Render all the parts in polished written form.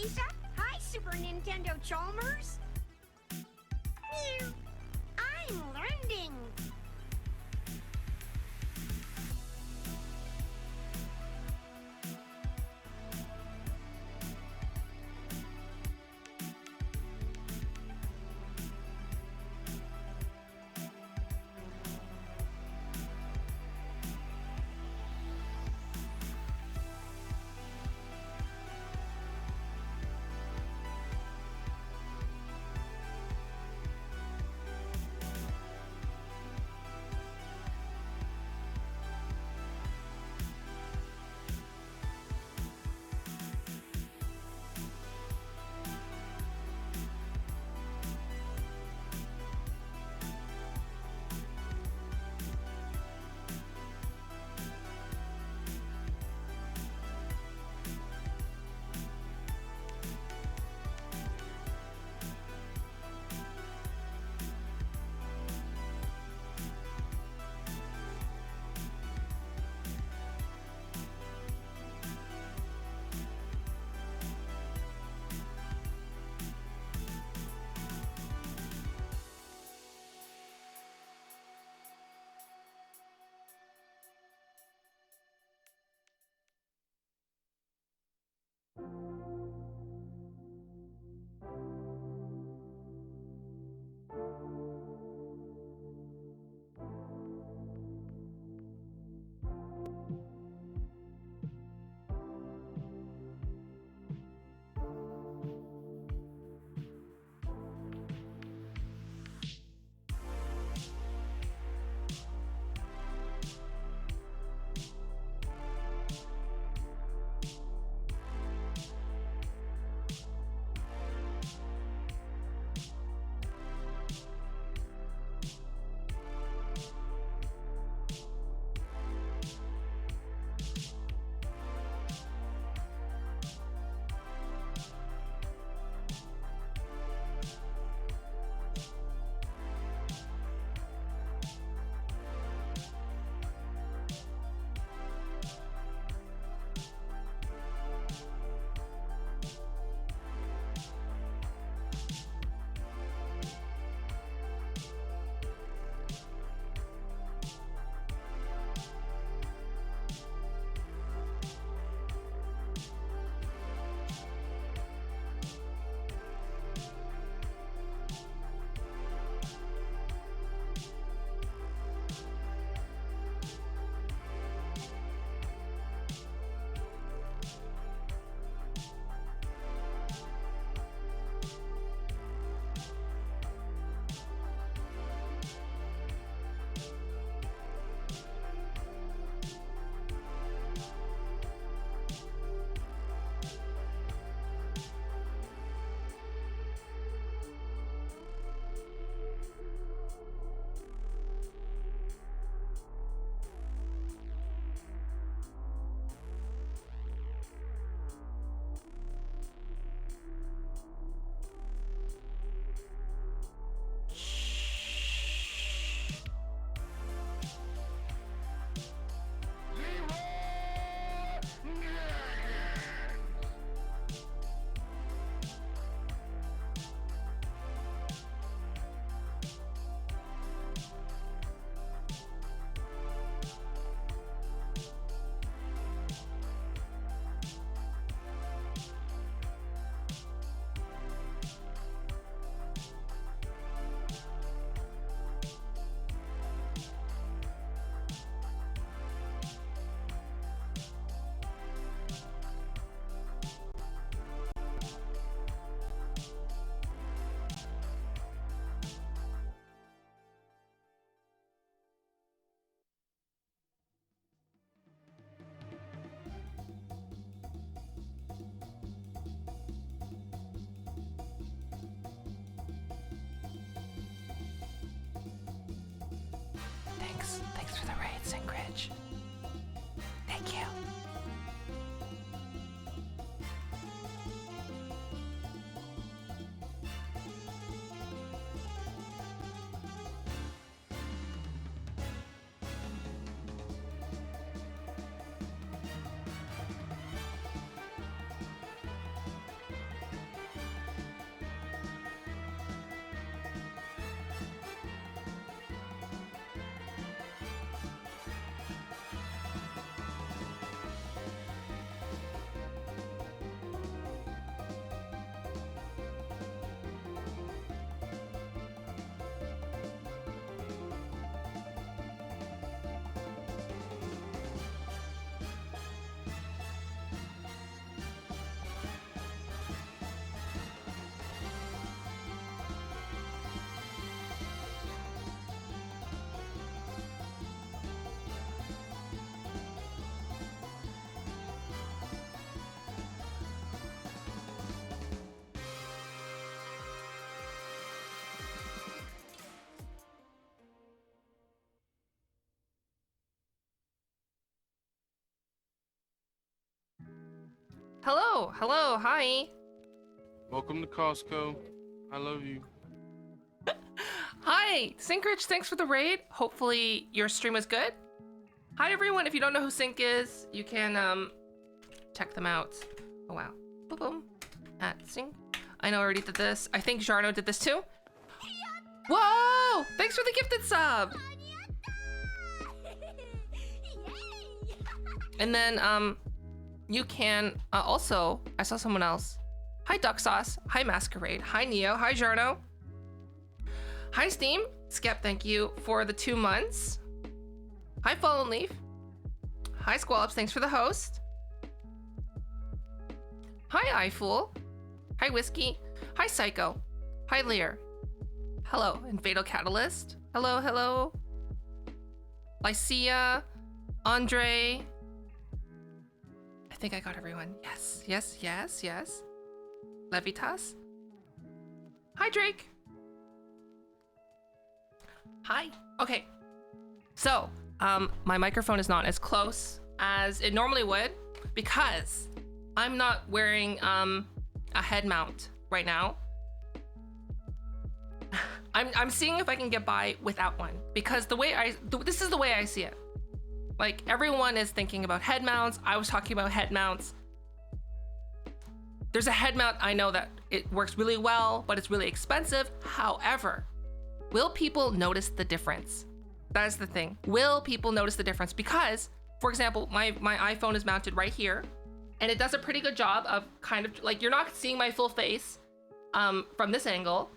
Lisa. Hi, Super Nintendo Chalmers. Phew. I'm learning. Thanks for the raid, Sinkridge. Thank you. Hello, hello, hi. Welcome to Costco. I love you. Hi, Synkrich, thanks for the raid. Hopefully your stream was good. Hi everyone, if you don't know who Sync is, you can check them out. Oh wow. Boom boom. At Sync. I know I already did this. I think Jarno did this too. Whoa! Thanks for the gifted sub! And then you can also, I saw someone else. Hi Duck Sauce, hi Masquerade, hi Neo, hi Jarno. Hi Steam, Skep, thank you for the 2 months. Hi Fallen Leaf. Hi Squallops, thanks for the host. Hi iFool. Hi Whiskey. Hi Psycho. Hi Lear. Hello, and Fatal Catalyst. Hello, hello. Lycia, Andre. I think I got everyone. Yes, yes, yes, yes. Levitas. Hi Drake. Hi. Okay. So, my microphone is not as close as it normally would because I'm not wearing a head mount right now. I'm seeing if I can get by without one because this is the way I see it. Like everyone is thinking about head mounts. I was talking about head mounts. There's a head mount I know that it works really well, but it's really expensive. However, will people notice the difference? That is the thing. Will people notice the difference? Because, for example, my iPhone is mounted right here, and it does a pretty good job of kind of like, you're not seeing my full face from this angle,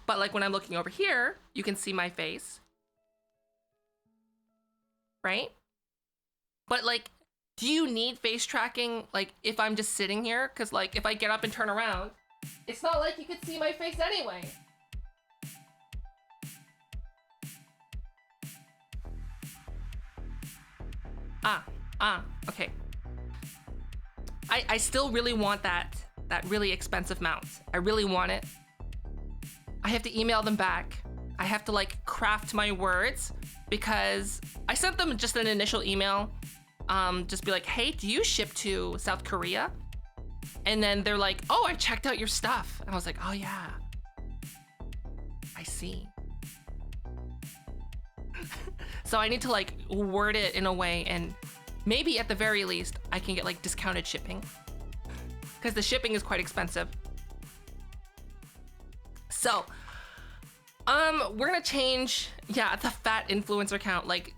but like when I'm looking over here, you can see my face, right? But like, do you need face tracking like if I'm just sitting here? Because like if I get up and turn around, it's not like you could see my face anyway. Okay. I still really want that really expensive mount. I really want it. I have to email them back. I have to like craft my words because I sent them just an initial email. Just be like, hey, do you ship to South Korea? And then they're like, oh, I checked out your stuff. And I was like, oh yeah, I see. So I need to like word it in a way, and maybe at the very least I can get like discounted shipping because the shipping is quite expensive. So we're gonna change, yeah, the fat influencer count, like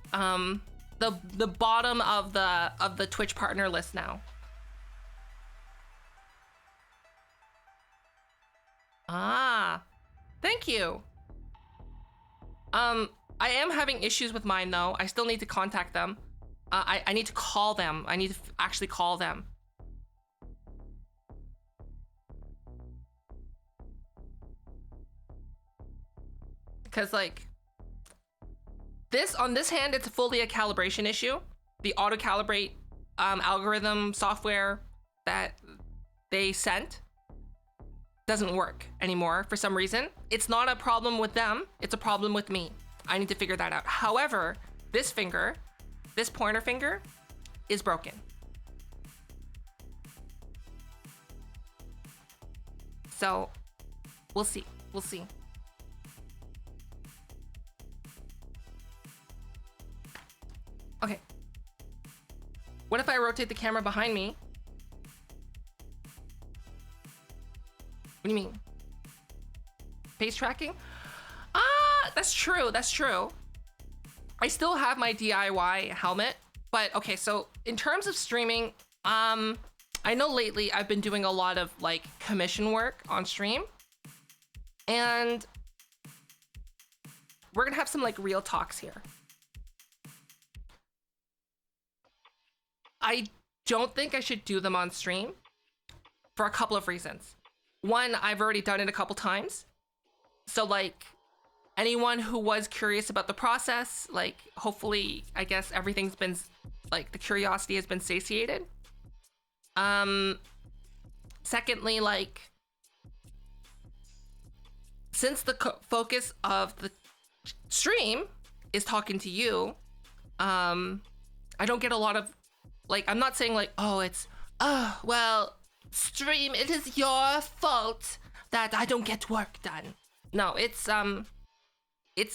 the bottom of the Twitch partner list now. Thank you. I am having issues with mine though. I still need to contact them. I need to call them. I need to actually call them. Because like on this hand, it's fully a calibration issue. The auto calibrate algorithm software that they sent doesn't work anymore for some reason. It's not a problem with them, it's a problem with me. I need to figure that out. However, this finger, this pointer finger, is broken. So we'll see. We'll see. Okay. What if I rotate the camera behind me? What do you mean? Face tracking? That's true. That's true. I still have my DIY helmet, but okay, so in terms of streaming, I know lately I've been doing a lot of like commission work on stream, and we're gonna have some like real talks here. I don't think I should do them on stream for a couple of reasons. One, I've already done it a couple times. So like anyone who was curious about the process, like hopefully, I guess everything's been, like the curiosity has been satiated. Secondly, like since the focus of the stream is talking to you, I don't get a lot of, like, I'm not saying like, oh, it's Oh, well, stream, it is your fault that I don't get work done. No, it's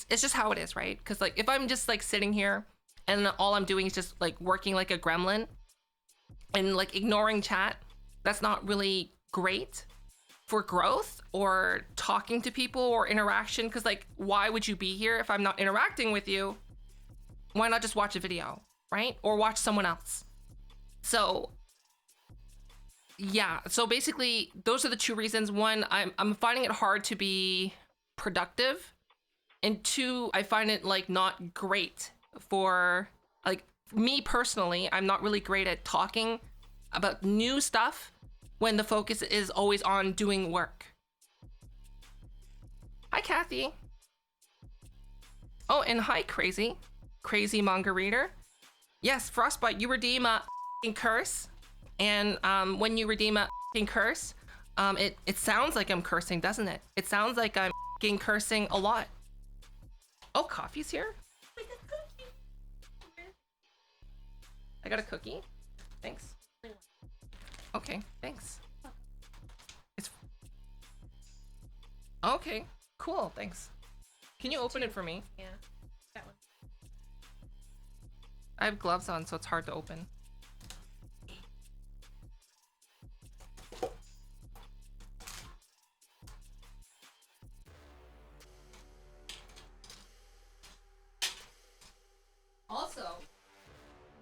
just how it is, right? Because like if I'm just like sitting here and all I'm doing is just like working like a gremlin and like ignoring chat, that's not really great for growth or talking to people or interaction. Because like, why would you be here if I'm not interacting with you? Why not just watch a video, right? Or watch someone else? So yeah, so basically those are the two reasons. One, I'm finding it hard to be productive, and two, I find it like not great for like me personally. I'm not really great at talking about new stuff when the focus is always on doing work. Hi, Kathy. Oh, and hi, Crazy manga reader. Yes, Frostbite, you redeem a curse, and when you redeem a curse, it sounds like I'm cursing, doesn't it? It sounds like I'm cursing a lot. Oh, coffee's here? I got a cookie. Thanks. Okay, thanks. It's okay, cool, thanks. Can you open it for me? Yeah, that one. I have gloves on, so it's hard to open. Also,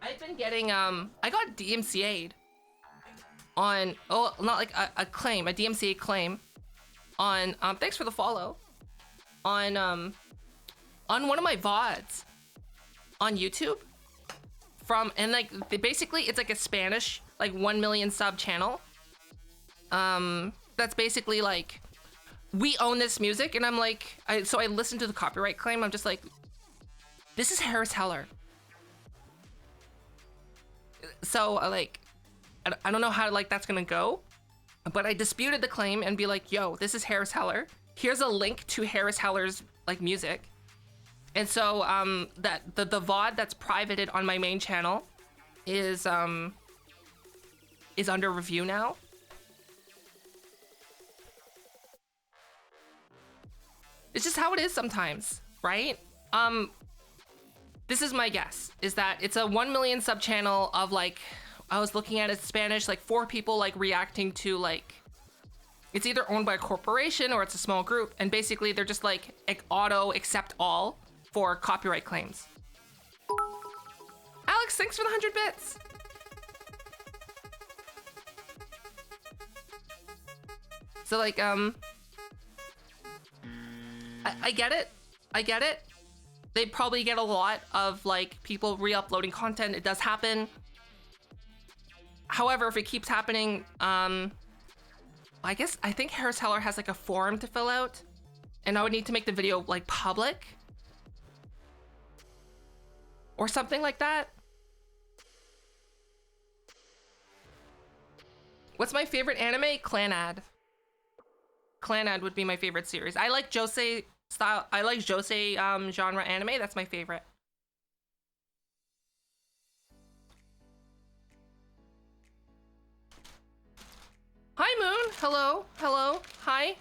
I've been getting I got DMCA'd on, oh, not like a claim, a DMCA claim on thanks for the follow, on one of my VODs on YouTube from, and like basically it's like a Spanish like 1 million sub channel that's basically like, we own this music, and I'm like, so I listened to the copyright claim. I'm just like, this is Harris Heller. So like, I don't know how like that's gonna go, but I disputed the claim and be like, yo, this is Harris Heller. Here's a link to Harris Heller's like music. And so that the VOD that's privated on my main channel is under review now. It's just how it is sometimes, right? This is my guess, is that it's a 1 million sub channel of like, I was looking at it Spanish, like 4 people like reacting to like, it's either owned by a corporation or it's a small group, and basically they're just like auto accept all for copyright claims. Alex, thanks for the 100 bits. So like, I get it. I get it. They probably get a lot of like people re-uploading content. It does happen. However, if it keeps happening, I think Harris Heller has like a form to fill out, and I would need to make the video like public or something like that. What's my favorite anime? Clanad. Clanad would be my favorite series. I like Josei style. I like Josei genre anime. That's my favorite. Hi, Moon. Hello. Hello. Hi.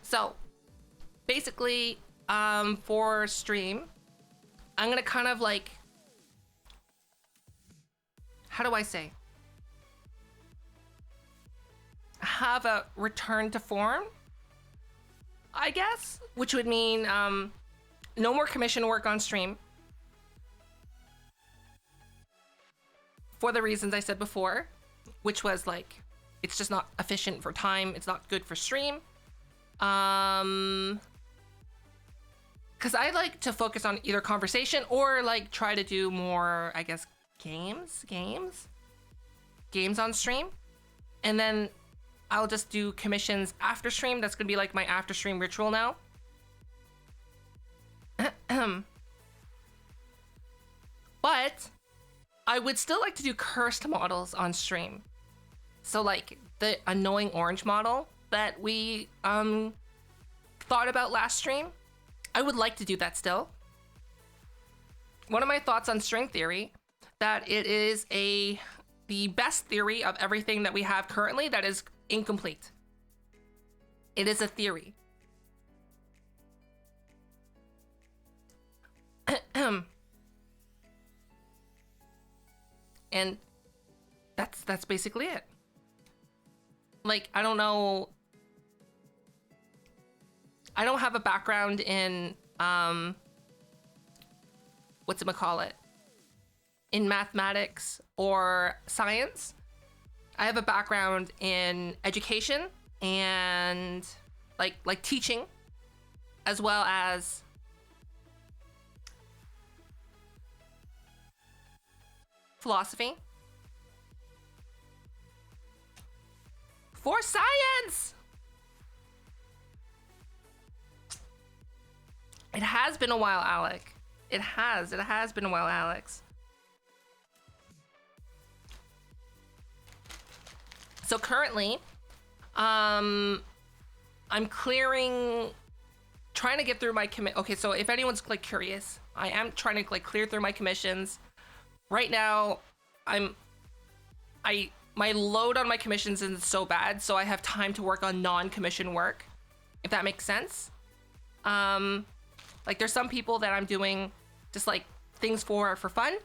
So basically, for stream, I'm gonna kind of like, how do I say? Have a return to form, I guess, which would mean no more commission work on stream for the reasons I said before, which was like, it's just not efficient for time, it's not good for stream. Because I like to focus on either conversation or like try to do more, I guess, games on stream, and then I'll just do commissions after stream. That's gonna be like my after stream ritual now. But I would still like to do cursed models on stream. So like the annoying orange model that we thought about last stream, I would like to do that still. One of my thoughts on string theory, that it is the best theory of everything that we have currently that is incomplete. It is a theory. And that's basically it. Like, I don't know. I don't have a background in whatchamacallit, in mathematics or science. I have a background in education and like teaching, as well as philosophy. For science! It has been a while, Alec. It has been a while, Alex. So currently, I'm trying to get through my okay, so if anyone's like curious, I am trying to like clear through my commissions. Right now, my load on my commissions isn't so bad, so I have time to work on non-commission work, if that makes sense. Like there's some people that I'm doing just like things for fun.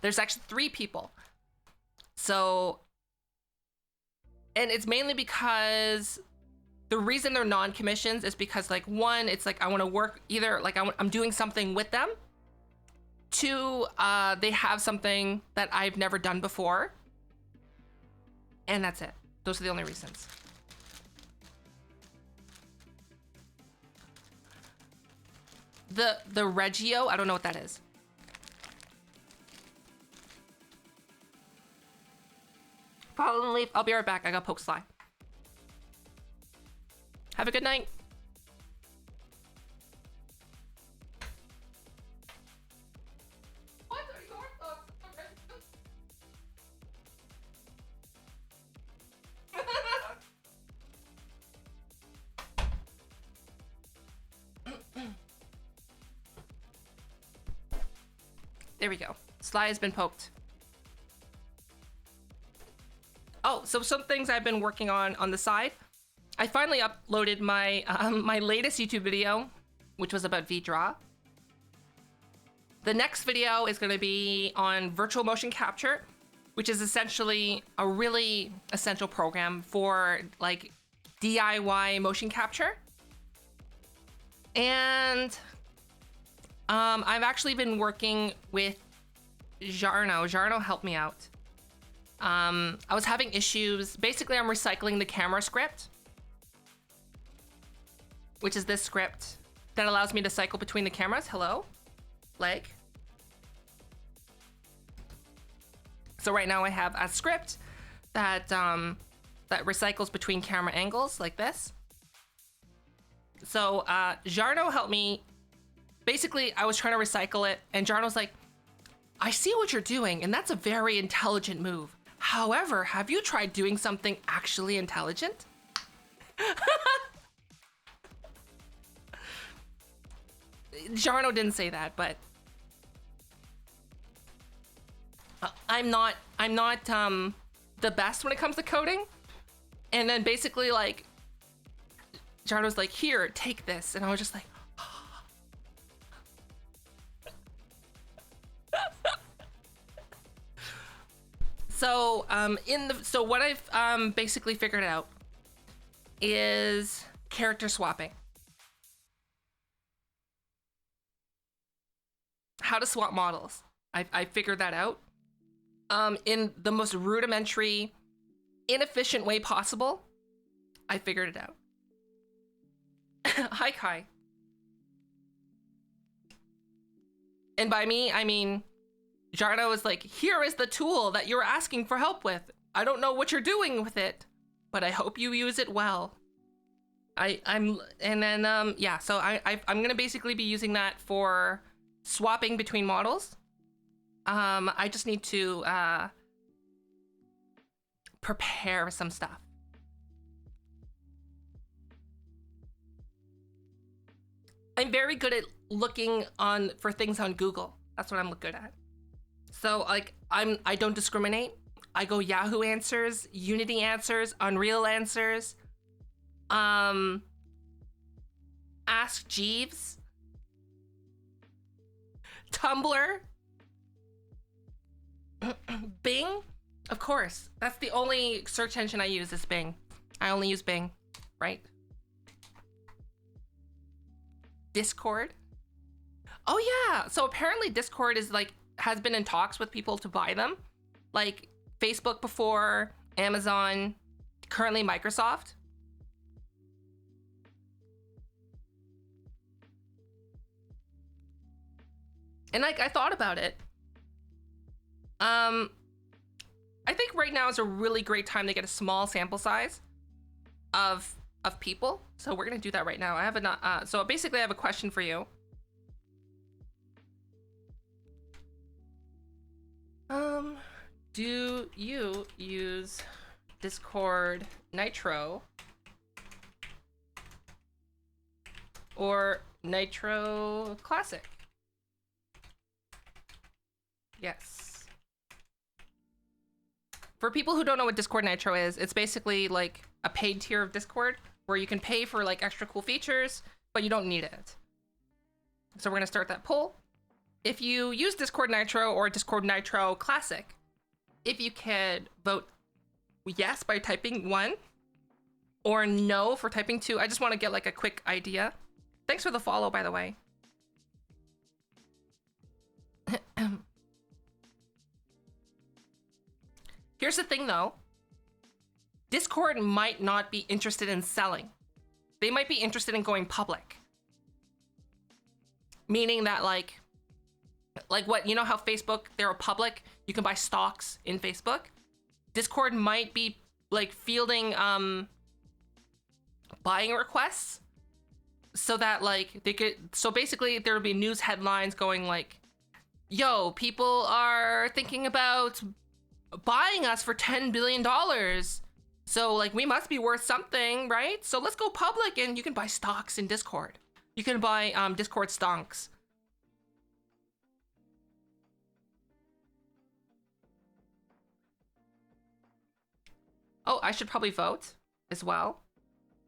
There's actually 3 people. So, and it's mainly because the reason they're non-commissions is because like 1, it's like I want to work either like I'm doing something with them. 2, they have something that I've never done before. And that's it. Those are the only reasons. The Reggio, I don't know what that is. Fallen Leaf, I'll be right back. I got poke sly. Have a good night. What are your thoughts on Reggio? There we go. Sly has been poked. Oh, so some things I've been working on the side. I finally uploaded my my latest YouTube video, which was about VDraw. The next video is going to be on virtual motion capture, which is essentially a really essential program for like DIY motion capture. And I've actually been working with Jarno. Jarno helped me out. I was having issues. Basically, I'm recycling the camera script, which is this script that allows me to cycle between the cameras. Hello? Like. So right now I have a script that that recycles between camera angles like this. So Jarno helped me. Basically, I was trying to recycle it, and Jarno's like, I see what you're doing, and that's a very intelligent move. However, have you tried doing something actually intelligent? Jarno didn't say that, but I'm not the best when it comes to coding. And then basically like Jarno's like, here, take this, and I was just like, so so what I've basically figured out is character swapping. How to swap models. I figured that out in the most rudimentary, inefficient way possible. I figured it out. Hi, Kai. And by me, I mean, Jarno was like, here is the tool that you're asking for help with. I don't know what you're doing with it, but I hope you use it well. I'm gonna basically be using that for swapping between models. I just need to prepare some stuff. I'm very good at looking for things on Google. That's what I'm good at. So like I don't discriminate. I go Yahoo Answers, Unity Answers, Unreal Answers, Ask Jeeves, Tumblr, Bing, of course. That's the only search engine I use is Bing. I only use Bing, right? Discord. Oh yeah, so apparently Discord is like, has been in talks with people to buy them. Like Facebook before, Amazon, currently Microsoft. And like, I thought about it. I think right now is a really great time to get a small sample size of people. So we're gonna do that right now. I have so basically I have a question for you. Do you use Discord Nitro or Nitro Classic? Yes. For people who don't know what Discord Nitro is, it's basically like a paid tier of Discord where you can pay for like extra cool features, but you don't need it. So we're gonna start that poll. If you use Discord Nitro or Discord Nitro Classic, if you could vote yes by typing 1 or no for typing 2. I just want to get like a quick idea. Thanks for the follow, by the way. Here's the thing though. Discord might not be interested in selling. They might be interested in going public. Meaning that like what, you know how Facebook, they're a public, you can buy stocks in Facebook? Discord might be like fielding buying requests so that like they could, so basically there would be news headlines going like, yo, people are thinking about buying us for $10 billion. So like we must be worth something, right? So let's go public and you can buy stocks in Discord. You can buy Discord stonks. Oh, I should probably vote as well.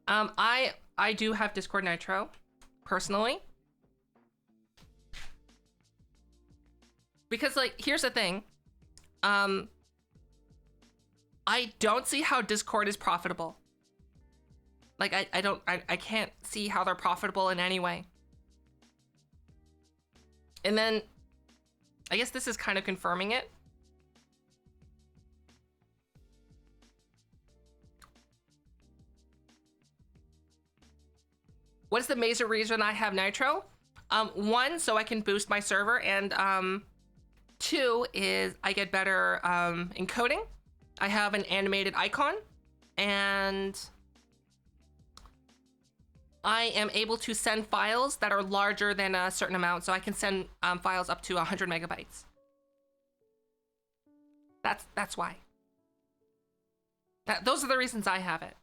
I do have Discord Nitro, personally. Because like, here's the thing. I don't see how Discord is profitable. Like I can't see how they're profitable in any way. And then I guess this is kind of confirming it. What's the major reason I have Nitro? 1, so I can boost my server, and 2 is I get better encoding. I have an animated icon, and I am able to send files that are larger than a certain amount, so I can send files up to 100 megabytes. That's why. Those are the reasons I have it.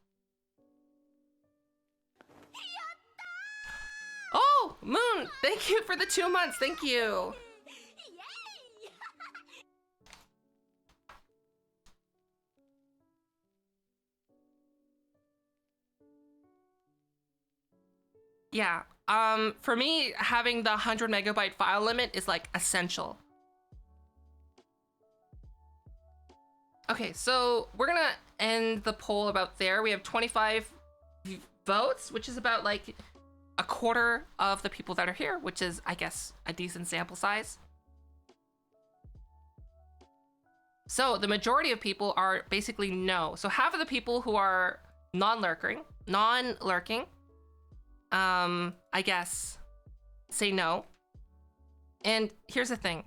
Oh, Moon, thank you for the 2 months. Thank you. Yay! Yeah. For me, having the 100 megabyte file limit is like essential. Okay, so we're gonna end the poll about there. We have 25 votes, which is about like a quarter of the people that are here, which is, I guess, a decent sample size. So the majority of people are basically no. So half of the people who are non-lurking, I guess, say no. And here's the thing.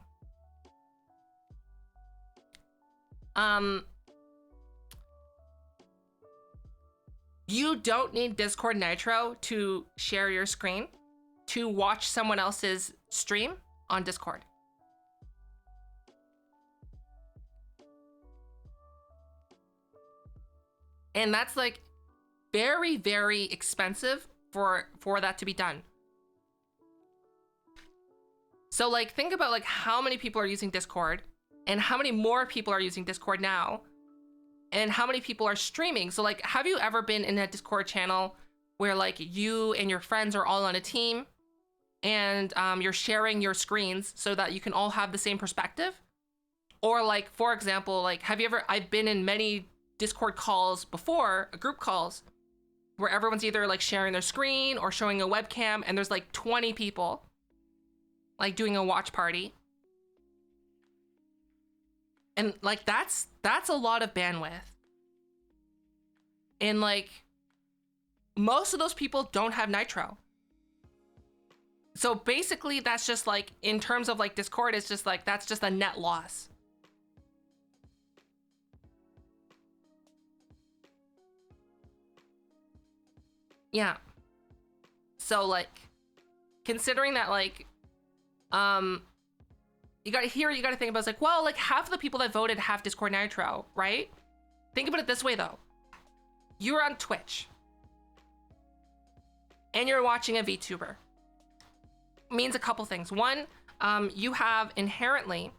You don't need Discord Nitro to share your screen to watch someone else's stream on Discord. And that's like very, very expensive for that to be done. So like think about like how many people are using Discord and how many more people are using Discord now and how many people are streaming. So like, have you ever been in a Discord channel where like you and your friends are all on a team and you're sharing your screens so that you can all have the same perspective? Or like, for example, like, I've been in many Discord calls before, group calls, where everyone's either like sharing their screen or showing a webcam and there's like 20 people like doing a watch party. And like, that's a lot of bandwidth. And like, most of those people don't have Nitro. So basically that's just like, in terms of like Discord, it's just like, that's just a net loss. Yeah. So like, considering that like, you gotta think about, it's like, well, like half of the people that voted have Discord Nitro, right? Think about it this way though. You're on Twitch and you're watching a VTuber. It means a couple things. One, you have inherently,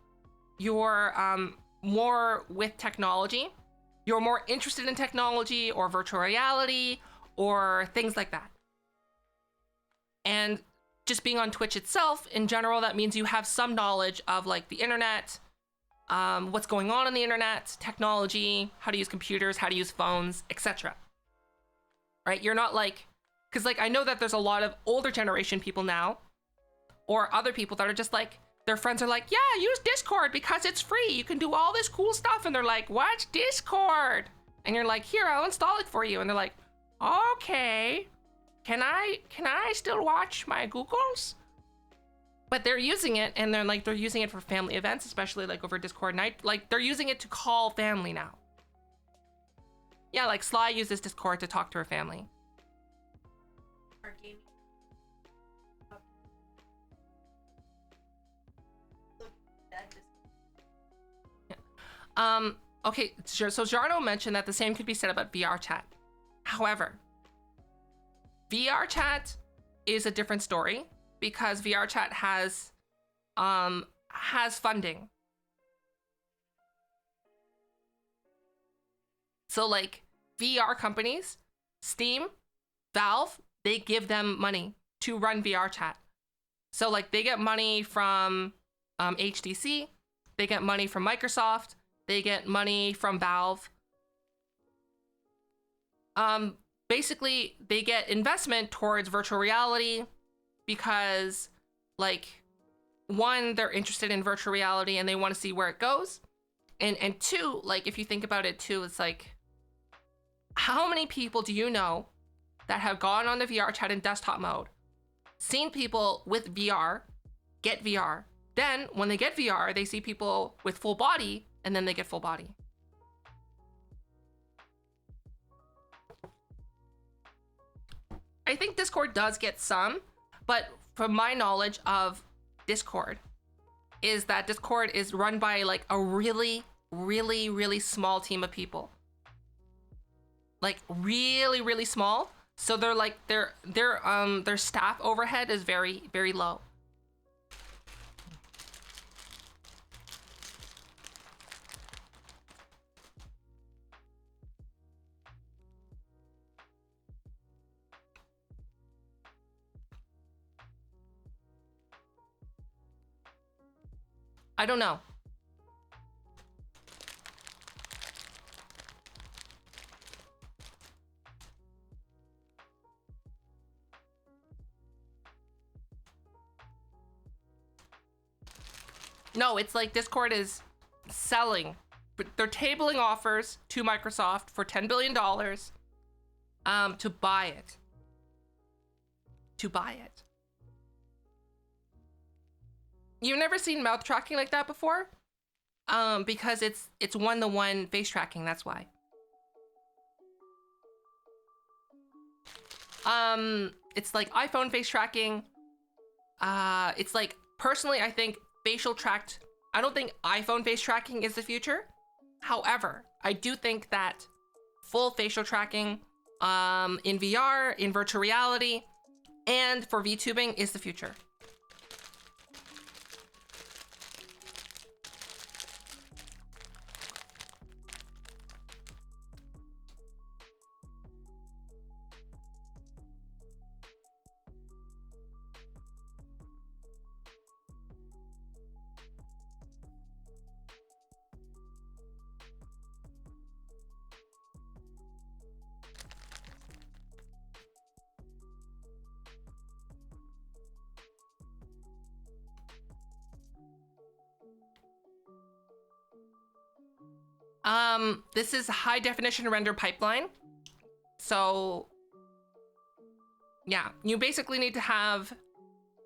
you're more with technology. You're more interested in technology or virtual reality or things like that. And just being on Twitch itself, in general, that means you have some knowledge of like the internet, what's going on the internet, technology, how to use computers, how to use phones, etc. Right? You're not like, because like I know that there's a lot of older generation people now, or other people that are just like, their friends are like, yeah, use Discord because it's free. You can do all this cool stuff. And they're like, what's Discord? And you're like, here, I'll install it for you. And they're like, okay. Can I still watch my Googles? But they're using it, and they're using it for family events, especially like over Discord night. Like they're using it to call family now. Yeah, like Sly uses Discord to talk to her family. Yeah. Okay, so Jarno mentioned that the same could be said about VR chat. However, VR chat is a different story because VR chat has funding. So like VR companies, Steam, Valve, they give them money to run VR chat. So like they get money from HTC, they get money from Microsoft, they get money from Valve. Basically, they get investment towards virtual reality because, like, one, they're interested in virtual reality and they want to see where it goes. And two, like, if you think about it too, it's like, how many people do you know that have gone on the VR chat in desktop mode, seen people with VR, get VR, then when they get VR, they see people with full body, and then they get full body. I think Discord does get some, but from my knowledge of Discord, is that Discord is run by like a really, really, really small team of people. Like really, really small. So they're like their staff overhead is very, very low. I don't know. No, it's like Discord is selling, but they're tabling offers to Microsoft for $10 billion to buy it. To buy it. You've never seen mouth tracking like that before? Because it's one-to-one face tracking, that's why. It's like iPhone face tracking. It's like, personally, I think facial tracked, I don't think iPhone face tracking is the future. However, I do think that full facial tracking in VR, in virtual reality, and for VTubing is the future. This is high definition render pipeline. So yeah, you basically need to have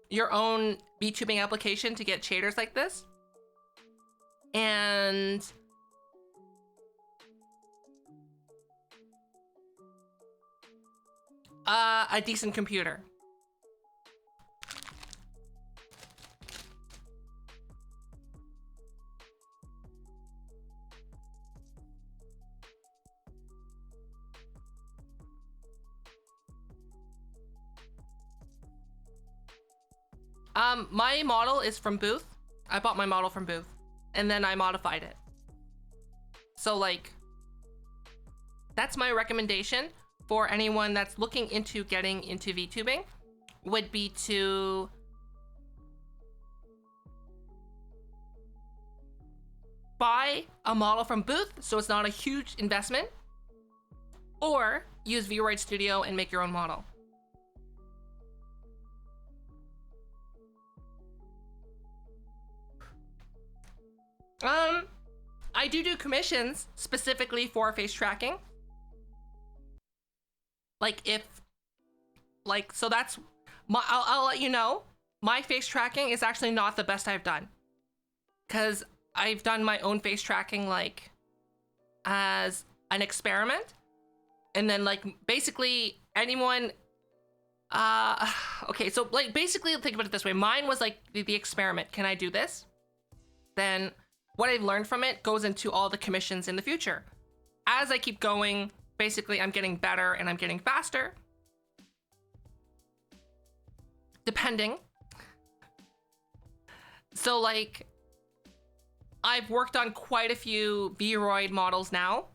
your own VTubing application to get shaders like this. And a decent computer. My model is from Booth. I bought my model from Booth, and then I modified it. So like, that's my recommendation for anyone that's looking into getting into VTubing, would be to buy a model from Booth, so it's not a huge investment, or use VRoid Studio and make your own model. I do commissions specifically for face tracking. Like so that's I'll let you know, my face tracking is actually not the best I've done, because I've done my own face tracking like as an experiment, and then like basically anyone okay, so like basically think about it this way. Mine was like the experiment. Can I do this? Then what I've learned from it goes into all the commissions in the future. As I keep going, basically I'm getting better and I'm getting faster, depending. So like, I've worked on quite a few VRoid models now,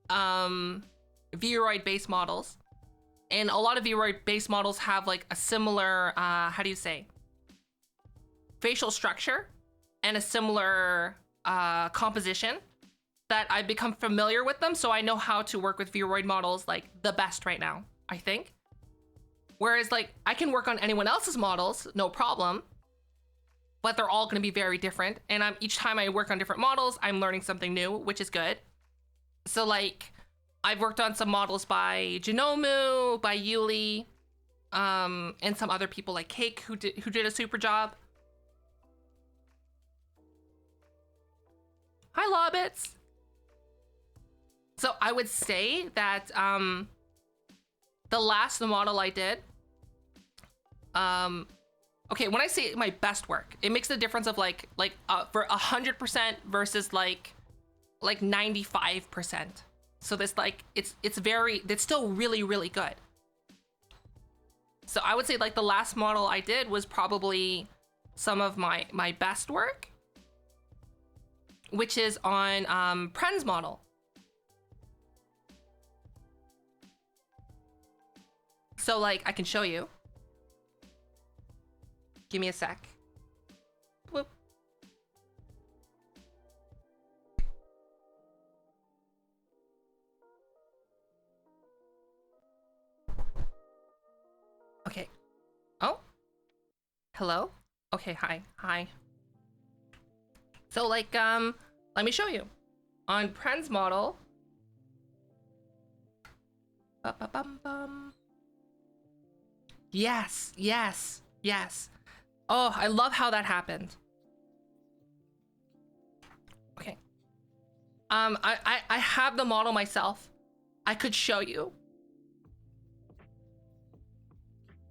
VRoid based models, and a lot of VRoid based models have like a similar, how do you say, facial structure and a similar composition, that I've become familiar with them, so I know how to work with VRoid models like the best right now, I think. Whereas like, I can work on anyone else's models, no problem, but they're all gonna be very different, and each time I work on different models, I'm learning something new, which is good. So like, I've worked on some models by Genomu, by Yuli, and some other people like Cake who did a super job. Hi, Lobbits. So I would say that the last model I did, okay, when I say my best work, it makes the difference of like for 100% versus like 95%. So this like, it's still really, really good. So I would say like the last model I did was probably some of my best work, which is on Pren's model. So like, I can show you. Give me a sec. Whoop. Okay. Oh. Hello? Okay, hi. So like, let me show you. On Pren's model. Ba-ba-bum-bum. Yes. Oh, I love how that happened. Okay. I have the model myself. I could show you.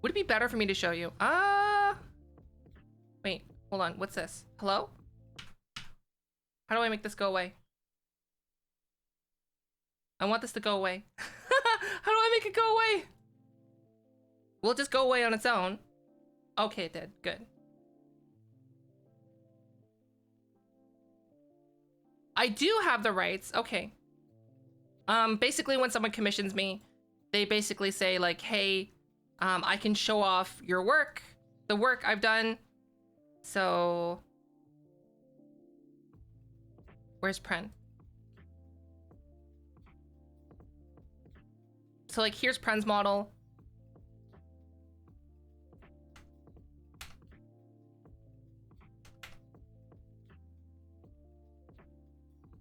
Would it be better for me to show you? Wait, hold on. What's this? Hello? How do I make this go away? I want this to go away. How do I make it go away? Will it just go away on its own? Okay, it did. Good. I do have the rights. Okay. Basically, when someone commissions me, they basically say like, hey, I can show off your work, the work I've done. So, where's Pren? So like, here's Pren's model.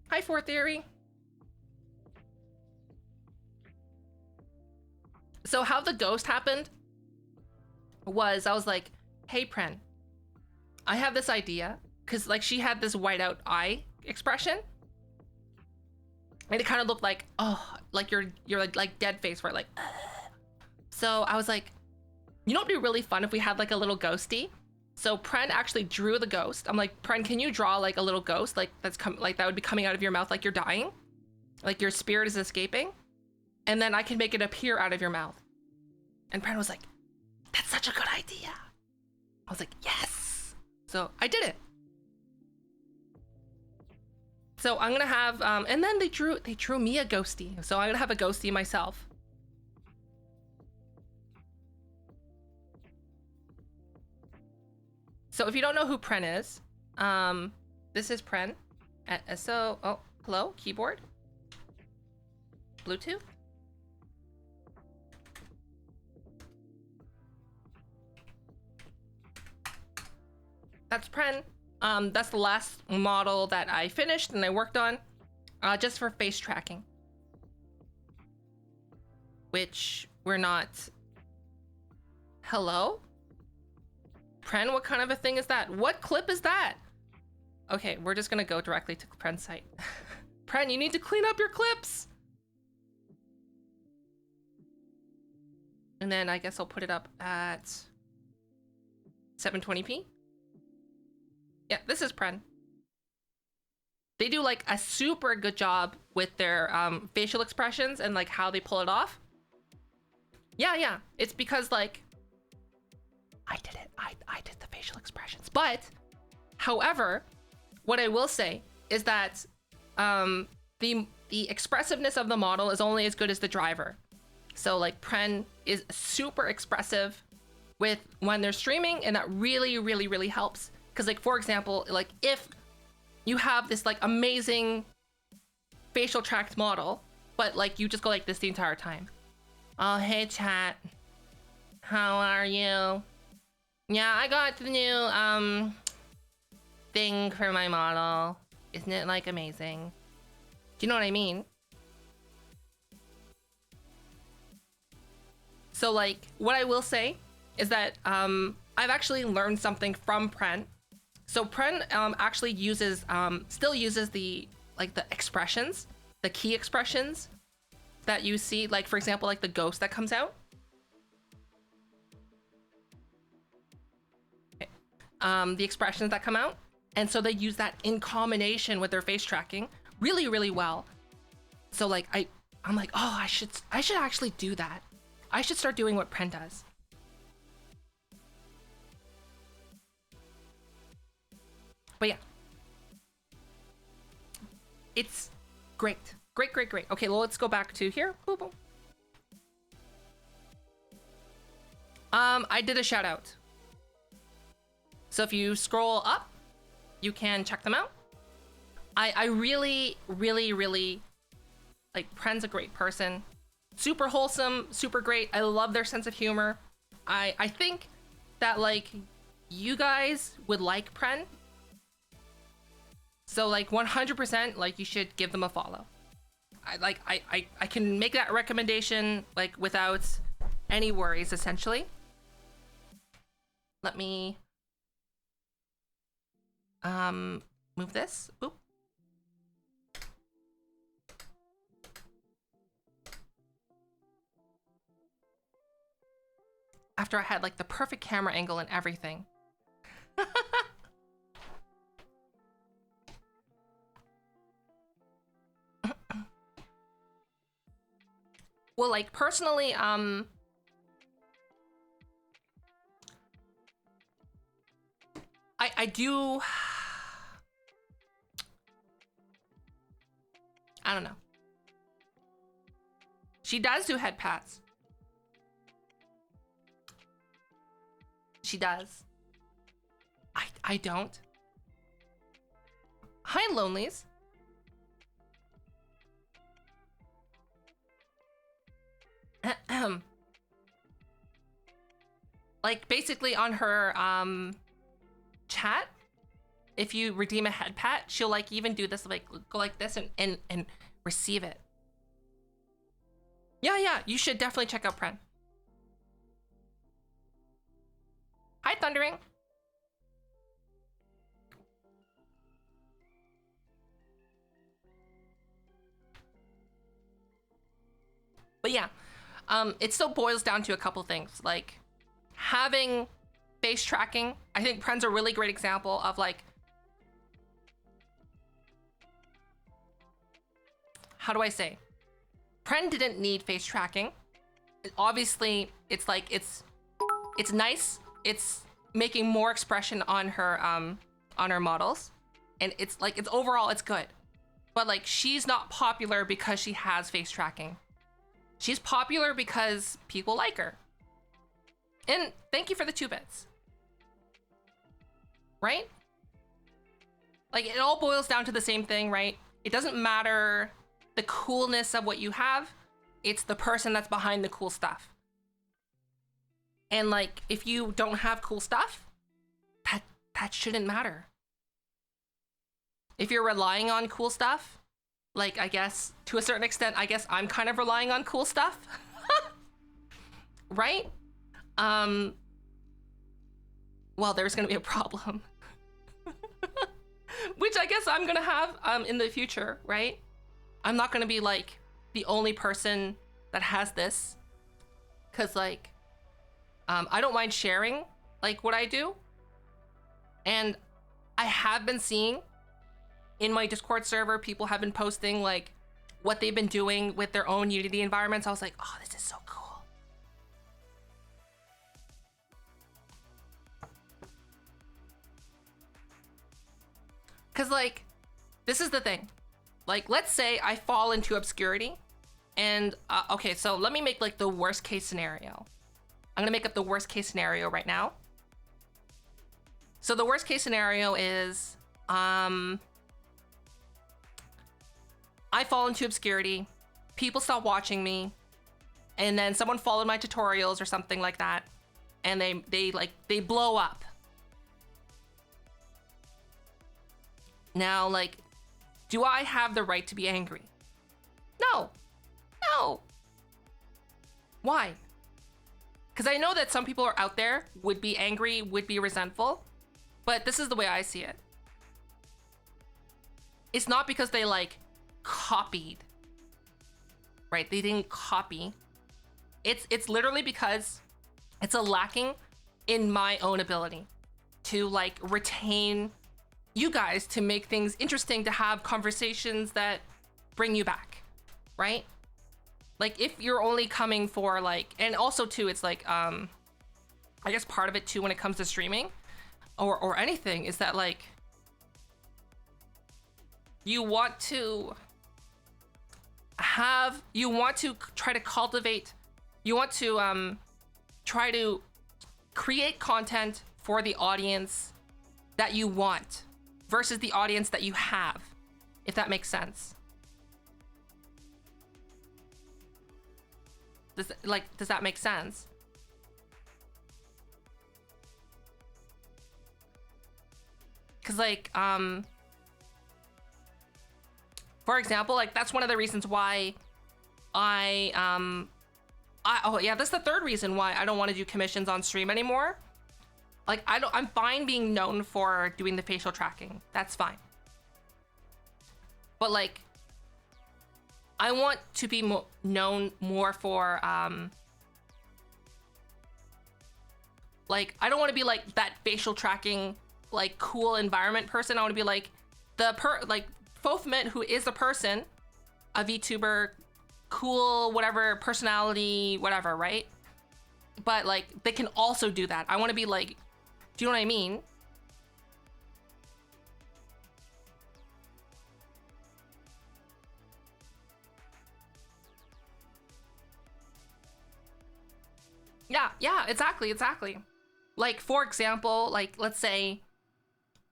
Hi, For Theory. So how the ghost happened was I was like, hey, Pren, I have this idea. Cause like she had this whiteout eye expression. And it kind of looked like, oh, like you're like dead face for it, like, So I was like, you know, it'd be really fun if we had like a little ghosty. So Pren actually drew the ghost. I'm like, Pren, can you draw like a little ghost? Like like that would be coming out of your mouth like you're dying. Like your spirit is escaping. And then I can make it appear out of your mouth. And Pren was like, that's such a good idea. I was like, yes. So I did it. So I'm gonna have, and then they drew me a ghosty. So I'm gonna have a ghosty myself. So if you don't know who Pren is, this is Pren at SO, oh, hello, keyboard, Bluetooth. That's Pren. That's the last model that I finished and I worked on, just for face tracking. Which we're not. Hello? Pren, what kind of a thing is that? What clip is that? Okay, we're just gonna go directly to Pren's site. Pren, you need to clean up your clips! And then I guess I'll put it up at 720p. Yeah, this is Pren. They do like a super good job with their facial expressions and like how they pull it off. Yeah. It's because like I did it. I did the facial expressions. But however, what I will say is that the expressiveness of the model is only as good as the driver. So like Pren is super expressive with when they're streaming, and that really helps. Because like, for example, like if you have this like amazing facial tracked model, but like you just go like this the entire time. Oh, hey chat. How are you? Yeah, I got the new thing for my model. Isn't it like amazing? Do you know what I mean? So like, what I will say is that I've actually learned something from Pren. So Pren actually uses, still uses the expressions, the key expressions that you see, like for example, like the ghost that comes out. Okay. The expressions that come out. And so they use that in combination with their face tracking really well. So like, I'm like, oh, I should actually do that. I should start doing what Pren does. But yeah, it's great. Great. Okay, well, let's go back to here. Boom. I did a shout out. So if you scroll up, you can check them out. I really like Pren's a great person. Super wholesome, super great. I love their sense of humor. I think that like you guys would like Pren. So like 100%, like you should give them a follow. I can make that recommendation like without any worries, essentially. Let me move this. Oop. After I had like the perfect camera angle and everything. Well, like personally, I do. I don't know. She does do head pats. She does. I don't. Hi, Lonelies. Like basically on her chat, if you redeem a head pat, she'll like even do this, like go like this and receive it. Yeah, you should definitely check out Pren. Hi, Thundering. But yeah, it still boils down to a couple things, like having face tracking. I think Pren's a really great example of like, how do I say? Pren didn't need face tracking. Obviously, it's like, it's nice. It's making more expression on her models. And it's like, it's overall, it's good. But like, she's not popular because she has face tracking. She's popular because people like her. And thank you for the 2 bits. Right? Like, it all boils down to the same thing, right? It doesn't matter the coolness of what you have. It's the person that's behind the cool stuff. And like, if you don't have cool stuff, that shouldn't matter. If you're relying on cool stuff, like, I guess, to a certain extent, I guess I'm kind of relying on cool stuff. Right? Well, there's gonna be a problem. Which I guess I'm gonna have in the future, right? I'm not gonna be like the only person that has this. Cause like, I don't mind sharing like what I do. And I have been seeing in my Discord server, people have been posting like what they've been doing with their own Unity environments. I was like, oh, this is so cool. Cause like, this is the thing. Like, let's say I fall into obscurity and, okay, so let me make like the worst case scenario. I'm gonna make up the worst case scenario right now. So the worst case scenario is, I fall into obscurity, people stop watching me, and then someone followed my tutorials or something like that, and they blow up. Now, like, do I have the right to be angry? No. Why? Because I know that some people are out there, would be angry, would be resentful, but this is the way I see it. It's not because they like copied, right? They didn't copy. It's literally because it's a lacking in my own ability to like retain you guys, to make things interesting, to have conversations that bring you back, right? Like if you're only coming for like, and also too, it's like, I guess part of it too when it comes to streaming or anything is that like, you want to try to cultivate, you want to try to create content for the audience that you want versus the audience that you have, if that makes sense. Does that make sense? Cause like, for example, like that's one of the reasons why oh yeah, that's the third reason why I don't want to do commissions on stream anymore. Like I'm fine being known for doing the facial tracking. That's fine. But like, I want to be known more for, like, I don't want to be like that facial tracking, like cool environment person. I want to be like like Fothmet, who is a person, a VTuber, cool, whatever, personality, whatever, right? But like, they can also do that. I want to be like, do you know what I mean? Yeah, exactly. Like, for example, like, let's say,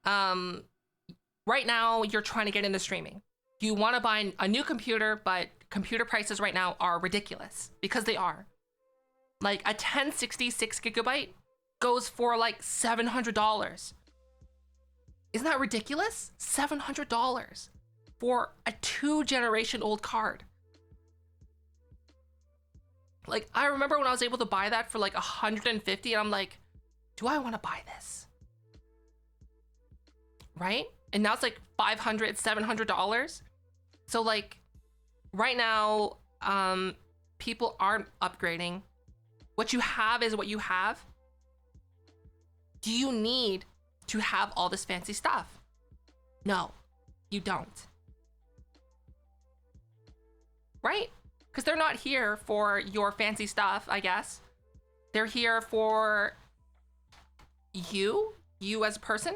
right now you're trying to get into streaming. You want to buy a new computer, but computer prices right now are ridiculous because they are. Like a 1066 gigabyte goes for like $700. Isn't that ridiculous? $700 for a 2-generation-old card. Like, I remember when I was able to buy that for like 150, and I'm like, do I want to buy this? Right? And now it's like $500, $700. So like, right now, people aren't upgrading. What you have is what you have. Do you need to have all this fancy stuff? No, you don't. Right? Because they're not here for your fancy stuff, I guess. They're here for you as a person.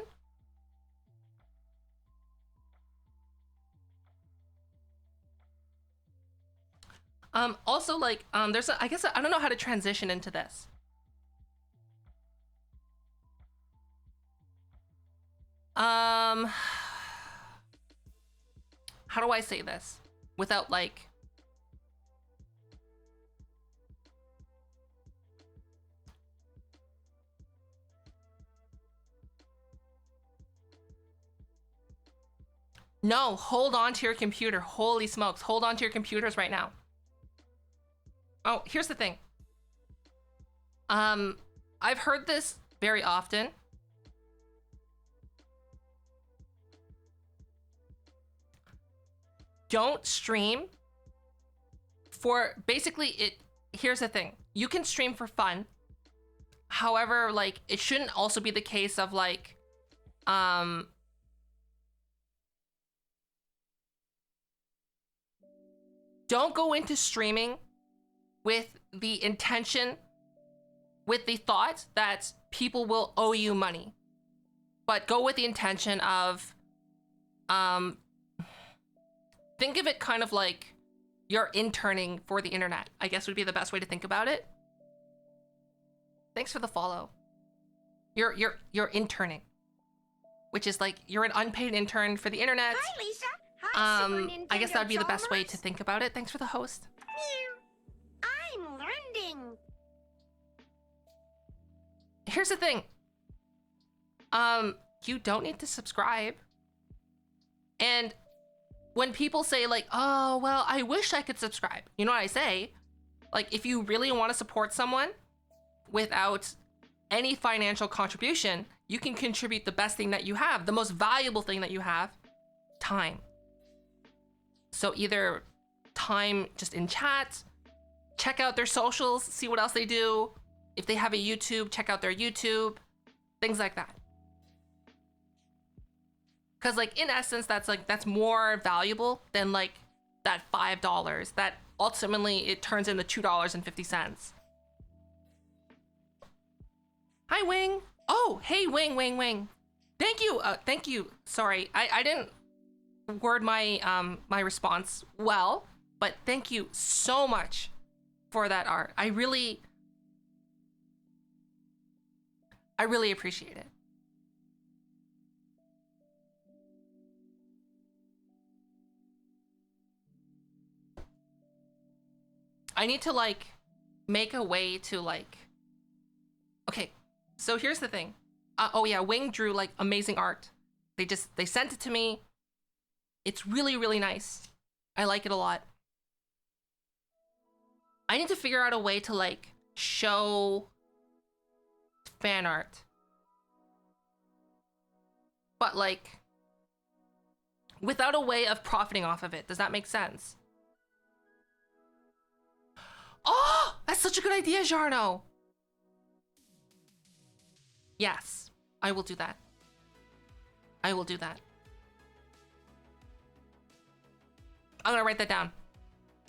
Also, like, there's I guess I don't know how to transition into this. How do I say this without like, no, hold on to your computer. Holy smokes, hold on to your computers right now. Oh, here's the thing. I've heard this very often. Don't stream for, basically, here's the thing. You can stream for fun. However, like, it shouldn't also be the case of like, don't go into streaming with the intention, with the thought that people will owe you money. But go with the intention of, think of it kind of like you're interning for the internet, I guess would be the best way to think about it. Thanks for the follow. You're interning, which is like you're an unpaid intern for the internet. Hi, Lisa. Hi, Super Nintendo I guess that would be the best way to Chalmers. think about it. Thanks for the host. I'm learning. Here's the thing. You don't need to subscribe. And when people say like, oh, well, I wish I could subscribe. You know what I say? Like, if you really want to support someone without any financial contribution, you can contribute the best thing that you have, the most valuable thing that you have, time. So either time just in chat, check out their socials, see what else they do. If they have a YouTube, check out their YouTube, things like that. Because like, in essence, that's more valuable than like that $5 that ultimately it turns into $2.50. Hi, Wing. Oh, hey, Wing. Thank you. Sorry, I didn't word my my response well, but thank you so much for that art. I really appreciate it. I need to like make a way to like, okay, so here's the thing. Oh yeah, Wing drew like amazing art. They sent it to me. It's really nice. I like it a lot. I need to figure out a way to like show fan art, but like without a way of profiting off of it. Does that make sense? Oh, that's such a good idea, Jarno. Yes, I will do that. I'm gonna write that down.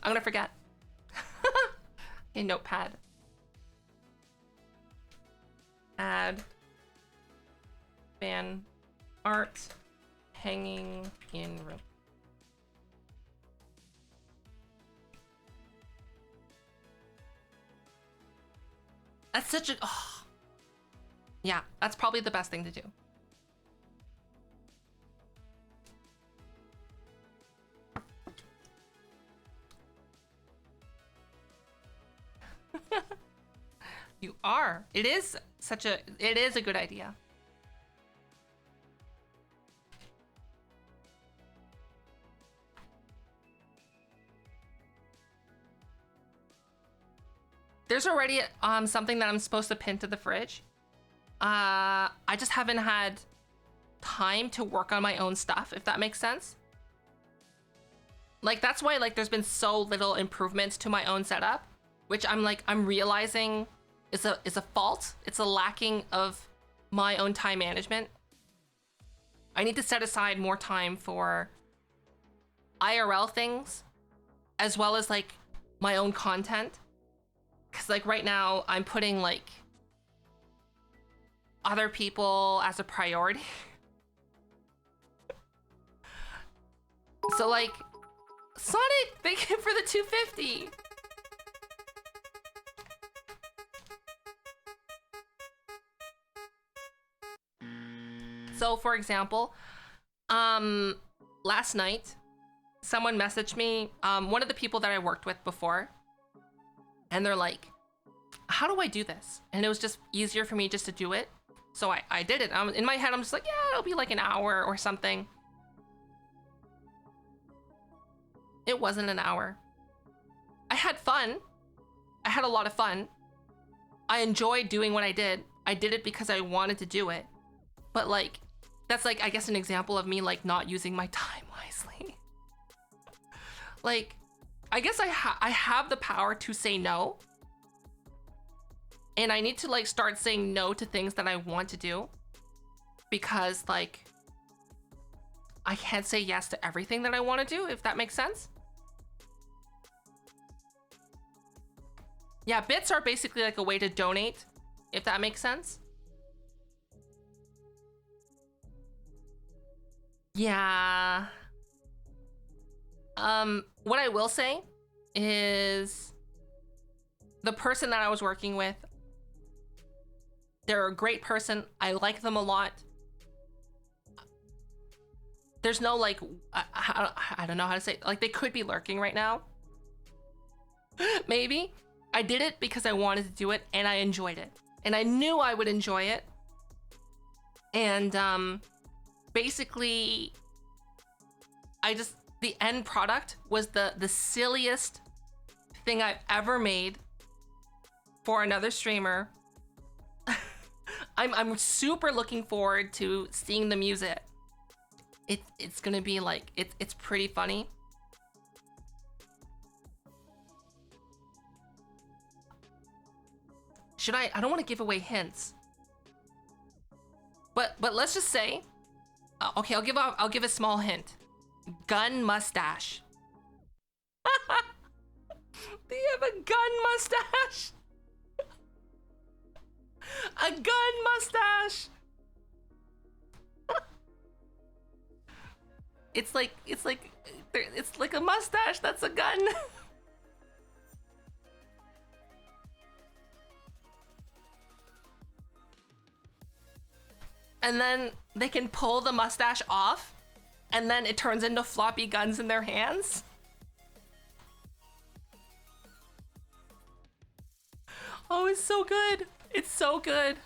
I'm gonna forget. Okay, notepad. Add fan art hanging in room. That's such a... Oh. Yeah, that's probably the best thing to do. You are. It is a good idea. There's already something that I'm supposed to pin to the fridge. I just haven't had time to work on my own stuff, if that makes sense. Like, that's why like there's been so little improvements to my own setup, which I'm realizing is a fault. It's a lacking of my own time management. I need to set aside more time for IRL things as well as like my own content. Cause like right now I'm putting like other people as a priority. So like, Sonic, thank you for the 250. So for example, last night, someone messaged me, one of the people that I worked with before, and they're like, how do I do this? And it was just easier for me just to do it. So I did it. In my head, I'm just like, yeah, it'll be like an hour or something. It wasn't an hour. I had fun. I had a lot of fun. I enjoyed doing what I did. I did it because I wanted to do it. But like, that's like, I guess an example of me like not using my time wisely. Like, I guess I have the power to say no. And I need to like start saying no to things that I want to do. Because like, I can't say yes to everything that I want to do, if that makes sense. Yeah, bits are basically like a way to donate, if that makes sense. Yeah. What I will say is the person that I was working with, they're a great person. I like them a lot. There's no like, I don't know how to say it. Like they could be lurking right now. Maybe. I did it because I wanted to do it and I enjoyed it. And I knew I would enjoy it. And basically, the end product was the silliest thing I've ever made for another streamer. I'm super looking forward to seeing them use it. It's gonna be like, it's pretty funny. Should I don't want to give away hints. But let's just say, okay, I'll give a small hint. Gun mustache. Do you have a gun mustache? A gun mustache. It's like a mustache that's a gun. And then they can pull the mustache off, and then it turns into floppy guns in their hands. Oh, it's so good. It's so good.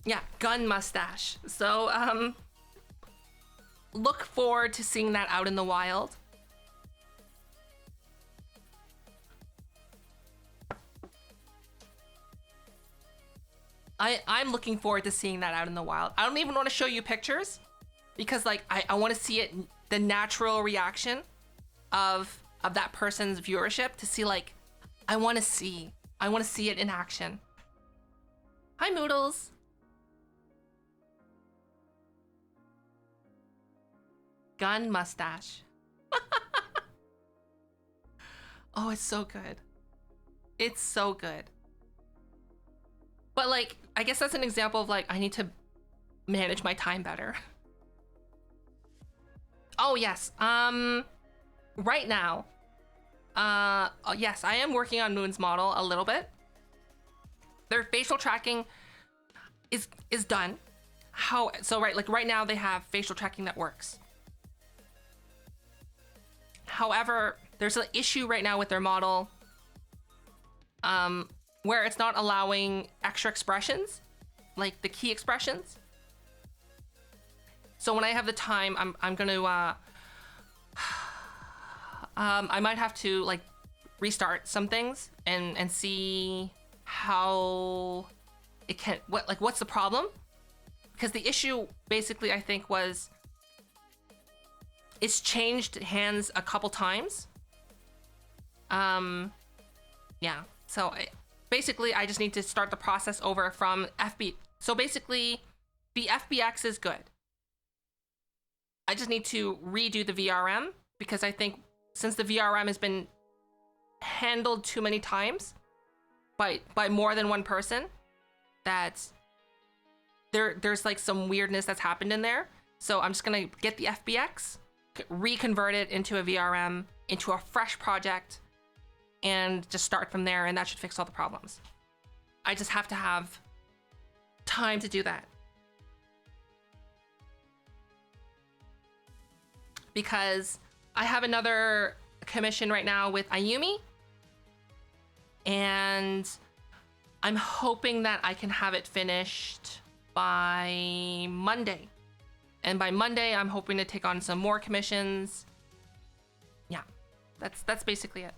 Yeah, gun mustache. So, look forward to seeing that out in the wild. I'm looking forward to seeing that out in the wild. I don't even want to show you pictures because like I want to see it, the natural reaction of that person's viewership, to see like, I want to see it in action. Hi, Moodles. Gun mustache. Oh, it's so good. It's so good. But like, I guess that's an example of like, I need to manage my time better. Oh yes, right now, yes, I am working on Moon's model a little bit. Their facial tracking is done. So right now they have facial tracking that works. However, there's an issue right now with their model, where it's not allowing extra expressions, like the key expressions. So when I have the time, I'm gonna I might have to like restart some things and see how it can, what's the problem? Because the issue basically, I think, was it's changed hands a couple times. Yeah, so basically I just need to start the process over from FB. So basically the FBX is good. I just need to redo the VRM because I think since the VRM has been handled too many times by more than one person, that there's like some weirdness that's happened in there. So I'm just gonna get the FBX, reconvert it into a VRM, into a fresh project, and just start from there, and that should fix all the problems. I just have to have time to do that. Because I have another commission right now with Ayumi, and I'm hoping that I can have it finished by Monday. And by Monday, I'm hoping to take on some more commissions. Yeah, that's basically it.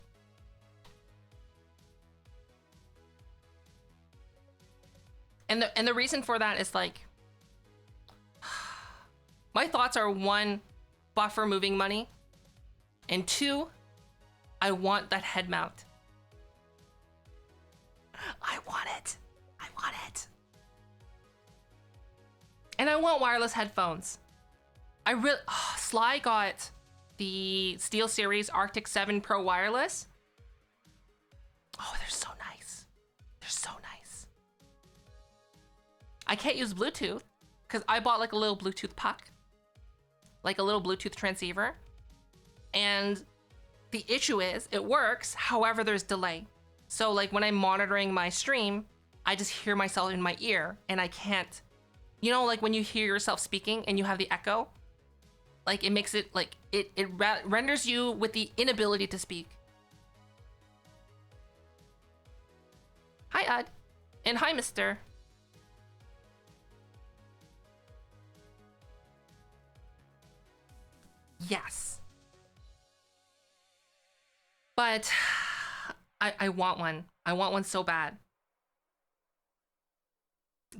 And the reason for that is like, my thoughts are, one, buffer moving money, and two, I want that head mount. I want it. I want it. And I want wireless headphones. Sly got the SteelSeries Arctic 7 Pro wireless. Oh, they're so nice. They're so nice. I can't use Bluetooth because I bought like a little Bluetooth puck, like a little Bluetooth transceiver. And the issue is it works, however, there's delay. So like when I'm monitoring my stream, I just hear myself in my ear and I can't, you know, like when you hear yourself speaking and you have the echo, like it makes it like, it renders you with the inability to speak. Hi, Ad. And hi, Mister. Yes. But I want one. I want one so bad.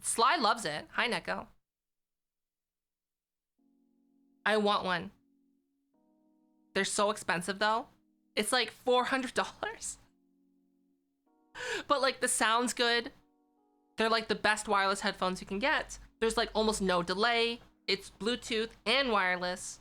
Sly loves it. Hi, Neko. I want one. They're so expensive though. It's like $400. But like the sound's good. They're like the best wireless headphones you can get. There's like almost no delay. It's Bluetooth and wireless.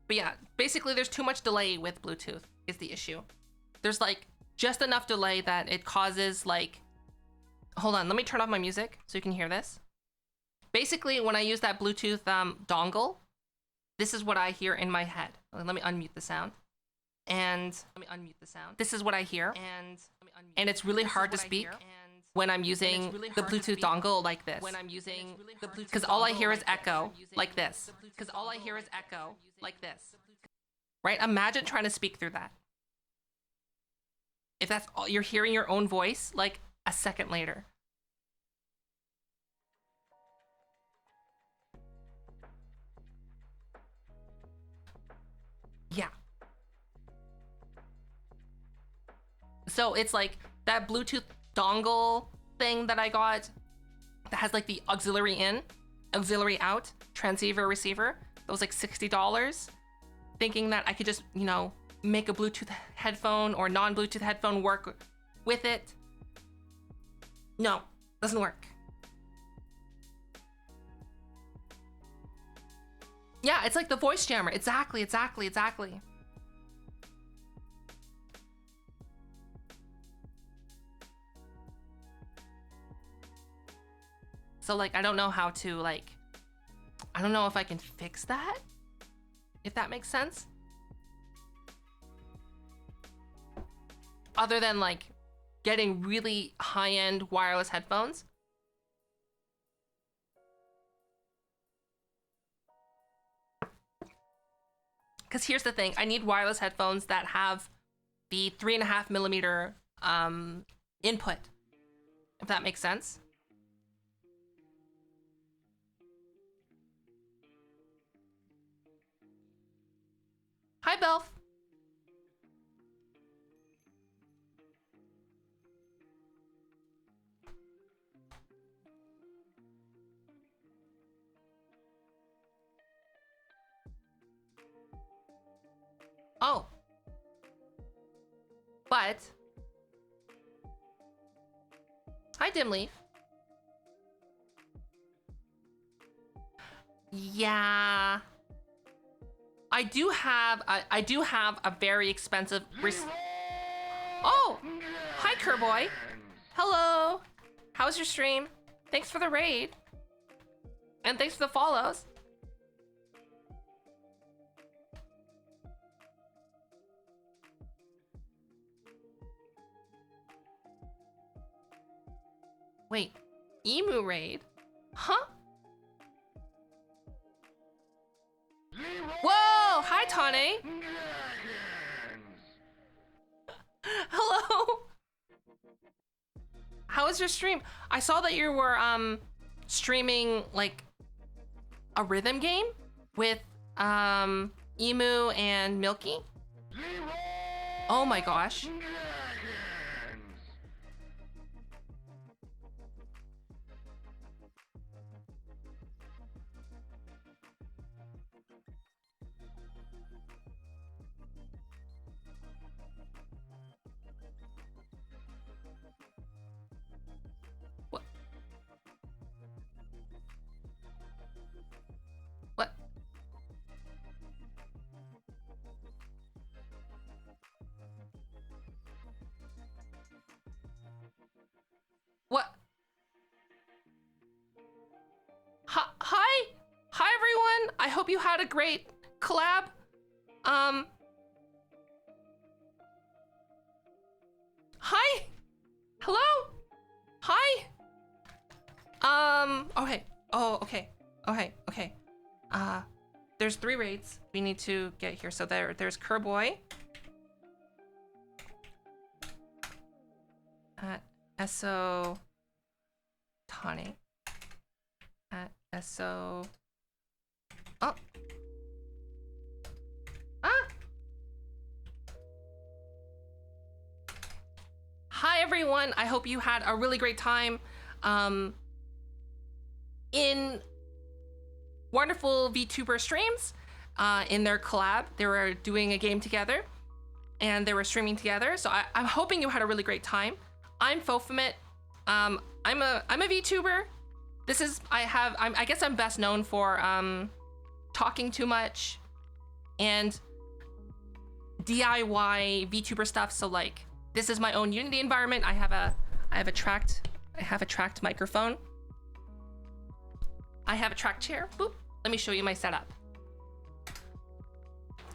But yeah, basically there's too much delay with Bluetooth is the issue. There's like just enough delay that it causes like, hold on, let me turn off my music so you can hear this. Basically, when I use that Bluetooth dongle, this is what I hear in my head. Let me unmute the sound. And this is what I hear. And it's really hard to speak when I'm using the Bluetooth dongle like this. Because all I hear is echo like this. Right? Imagine trying to speak through that. If that's all, you're hearing your own voice like a second later. Yeah. So it's like that Bluetooth dongle thing that I got that has like the auxiliary in, auxiliary out, transceiver, receiver. That was like $60. Thinking that I could just, you know, make a Bluetooth headphone or non-Bluetooth headphone work with it. No, doesn't work. Yeah, it's like the voice jammer. Exactly. So like, I don't know how to like, I don't know if I can fix that, if that makes sense. Other than like getting really high-end wireless headphones. Because here's the thing, I need wireless headphones that have the 3.5mm input, if that makes sense. Hi, Belf. Oh. But. Hi, Dimleaf. Yeah. I do have a very expensive Oh! Hi, Kerboy. Hello. How's your stream? Thanks for the raid. And thanks for the follows. Wait, emu raid? Huh? Whoa! Hi, Tane! Hello! How was your stream? I saw that you were streaming like a rhythm game with Emu and Milky. Oh my gosh. What? What? Hi! Hi, everyone! I hope you had a great collab. Hi! Hello? Hi? Okay. Oh, okay. Okay. There's 3 raids we need to get here. So there's Kerboy. At SO Tani. At SO. Oh. Hi everyone. I hope you had a really great time in wonderful VTuber streams. In their collab, they were doing a game together and they were streaming together. So I'm hoping you had a really great time. I'm Fofamit. I'm a VTuber. I guess I'm best known for talking too much and DIY VTuber stuff. So like, this is my own Unity environment. I have a tracked microphone. I have a tracked chair. Boop. Let me show you my setup.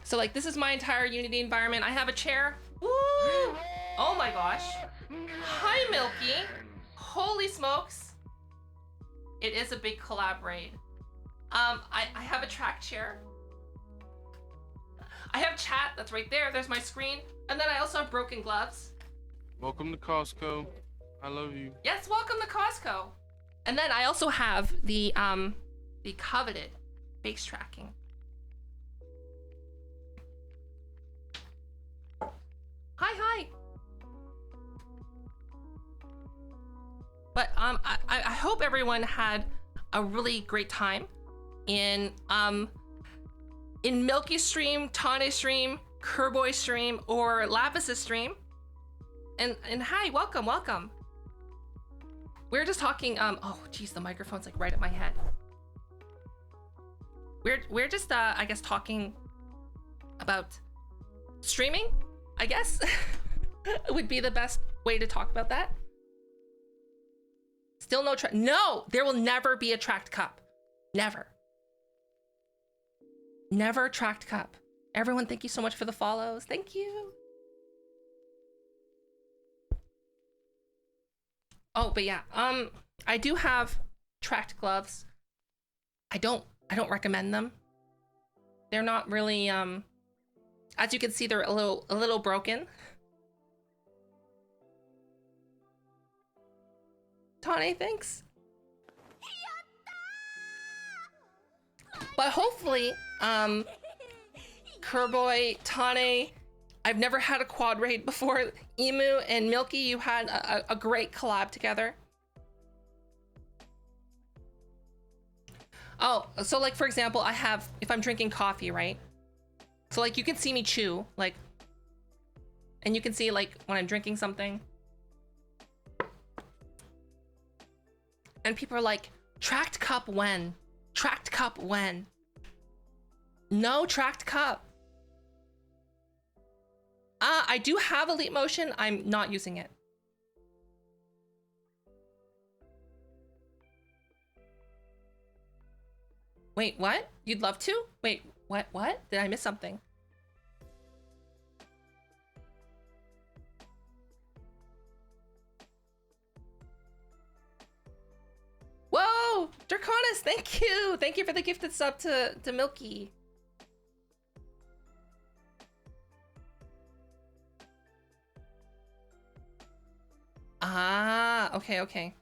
So like, this is my entire Unity environment. I have a chair. Woo! Oh my gosh. Hi, Milky. Holy smokes. It is a big collab raid. I have a track chair. I have chat, that's right there. There's my screen. And then I also have broken gloves. Welcome to Costco. I love you. Yes, welcome to Costco. And then I also have the coveted face tracking. Hi. But I hope everyone had a really great time in Milky's stream, Tane's stream, Kerboy stream or Lavis's stream. And hi, welcome. We're just talking, oh geez, the microphone's like right at my head. We're just I guess talking about streaming, I guess. Would be the best way to talk about that. Still no no, there will never be a tracked cup. Never tracked cup. Everyone, thank you so much for the follows. Thank you. Oh, but yeah, I do have tracked gloves. I don't recommend them. They're not really, as you can see, they're a little broken. Tane, thanks. But hopefully, Kerboy, Tane, I've never had a quad raid before. Emu and Milky, you had a great collab together. Oh, so like for example, I have, if I'm drinking coffee, right? So like you can see me chew, like, and you can see like when I'm drinking something. And people are like, tracked cup when? Tracked cup when? No tracked cup. I do have Elite Motion, I'm not using it. Wait, what? You'd love to? Wait, what? Did I miss something? Whoa! Draconis, thank you! Thank you for the gifted sub to Milky. Ah, okay.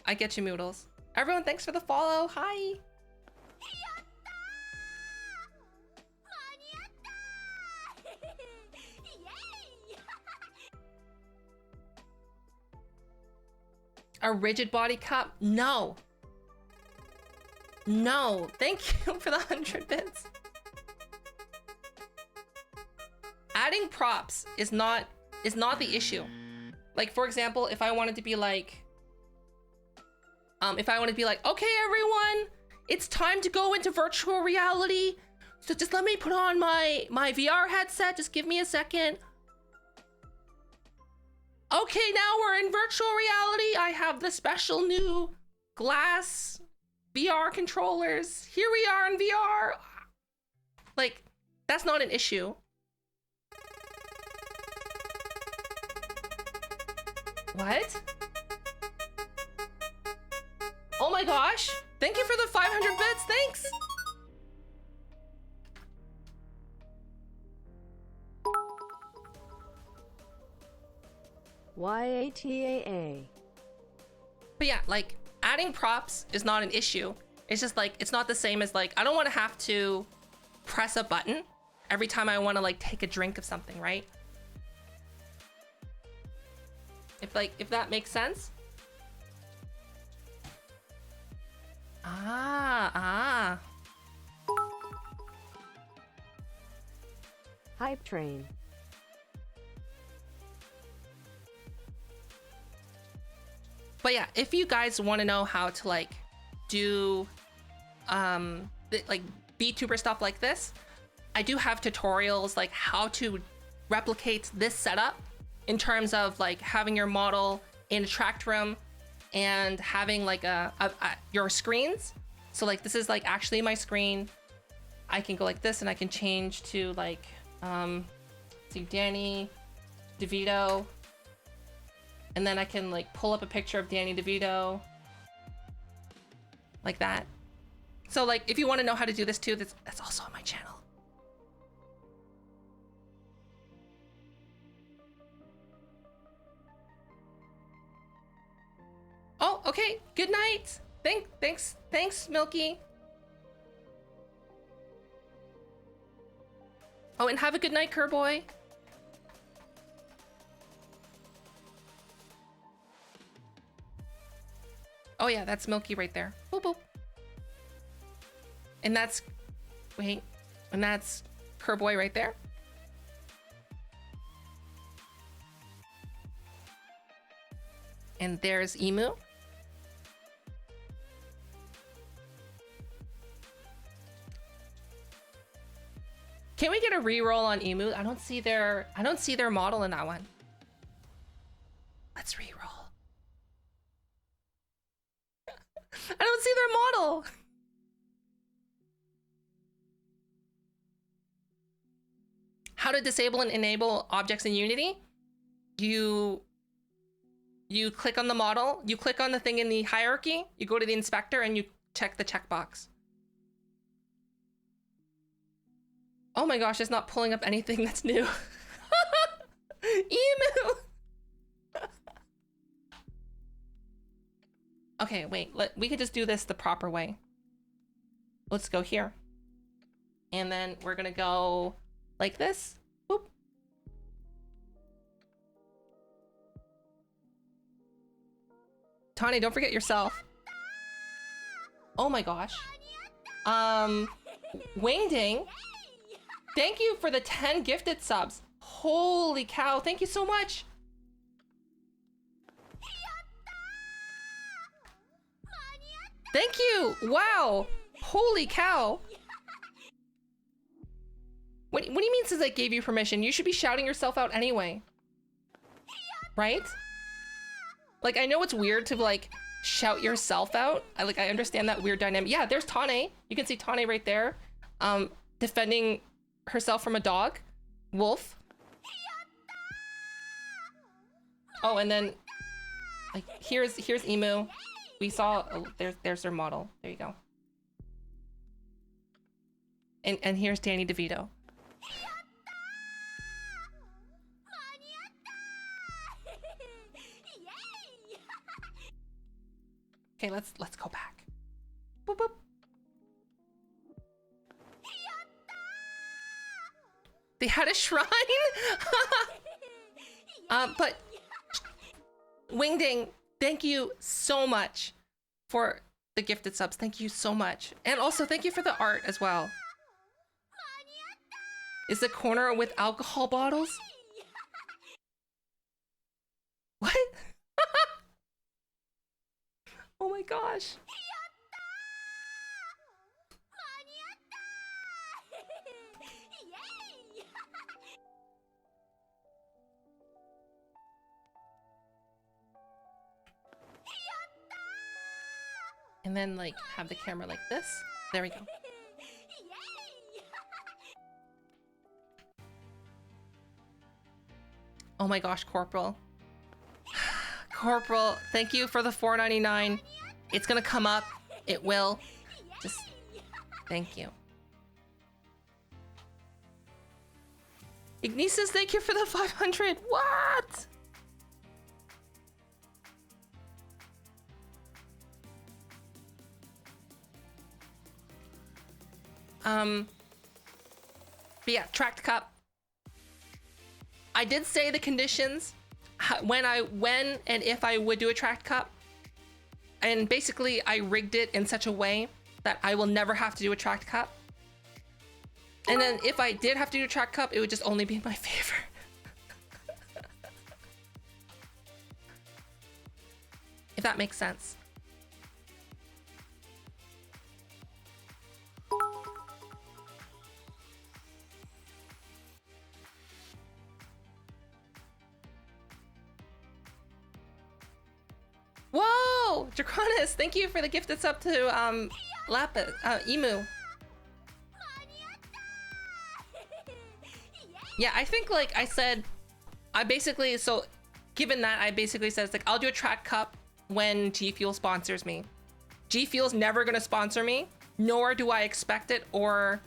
I get you, Moodles. Everyone, thanks for the follow. Hi. A rigid body cup? No. No. Thank you for the 100 bits. Adding props is not the issue. Like, for example, if I wanted to be like, okay, everyone, it's time to go into virtual reality. So just let me put on my VR headset. Just give me a second. Okay, now we're in virtual reality. I have the special new glass VR controllers. Here we are in VR. Like, that's not an issue. What? Oh my gosh. Thank you for the 500 bits. Thanks. YATAA. But yeah, like adding props is not an issue. It's just like, it's not the same as like, I don't want to have to press a button every time I want to like take a drink of something, right? If that makes sense. Ah. Hype train. But yeah, if you guys want to know how to like do like VTuber stuff like this, I do have tutorials like how to replicate this setup in terms of like having your model in a tracked room and having like your screens. So like this is like actually my screen. I can go like this and I can change to like see Danny DeVito, and then I can like pull up a picture of Danny DeVito like that. So like if you want to know how to do this too, that's also on my channel. Oh, okay. Good night. Thanks, Milky. Oh, and have a good night, Kerboy. Oh yeah, that's Milky right there. Boop boop. And that's, wait, and that's her boy right there. And there's Emu. Can we get a reroll on Emu? I don't see their model in that one. Let's reroll. I don't see their model. How to disable and enable objects in Unity? You click on the model, you click on the thing in the hierarchy, you go to the inspector and you check the checkbox. Oh my gosh, it's not pulling up anything that's new. Emu! Okay, wait, we could just do this the proper way. Let's go here. And then we're gonna go like this. Boop. Tani, don't forget yourself. Oh my gosh. Wingding, thank you for the 10 gifted subs. Holy cow, thank you so much. Thank you. Wow. Holy cow. What do you mean since I gave you permission? You should be shouting yourself out anyway. Right? Like, I know it's weird to like shout yourself out. I understand that weird dynamic. Yeah, there's Tane. You can see Tane right there. Defending herself from a dog. Wolf. Oh, and then like here's Emu. We saw there's their model. There you go. And here's Danny DeVito. Okay, let's go back. Boop, boop. They had a shrine? But Wingding, thank you so much for the gifted subs. Thank you so much. And also thank you for the art as well. Is the corner with alcohol bottles? What? Oh my gosh. And then like have the camera like this. There we go. Oh my gosh, Corporal. Corporal, thank you for the $4.99. It's gonna come up. It will. Just thank you. Ignisus, thank you for the 500. What? But yeah, tracked cup. I did say the conditions when and if I would do a tracked cup. And basically I rigged it in such a way that I will never have to do a tracked cup. And then if I did have to do a tracked cup, it would just only be in my favor. If that makes sense. Whoa! Draconis, thank you for the gifted sub to Lapis, Emu. Yeah, I think like I said, given that I basically said, it's like, I'll do a track cup when G Fuel sponsors me. G Fuel's never gonna sponsor me, nor do I expect it or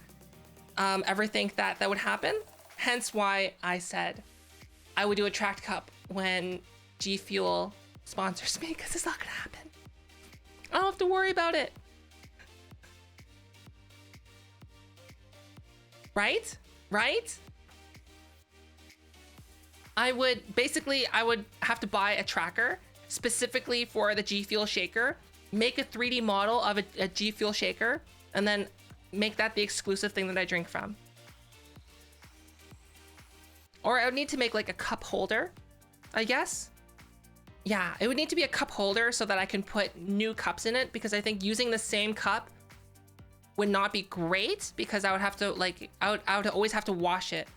ever think that would happen. Hence why I said I would do a tracked cup when G Fuel sponsors me, because it's not gonna happen. I don't have to worry about it. Right? Right? I would have to buy a tracker specifically for the G Fuel shaker, make a 3D model of a G Fuel shaker, and then make that the exclusive thing that I drink from. Or I would need to make like a cup holder, I guess. Yeah, it would need to be a cup holder so that I can put new cups in it, because I think using the same cup would not be great, because I would have to like, I would always have to wash it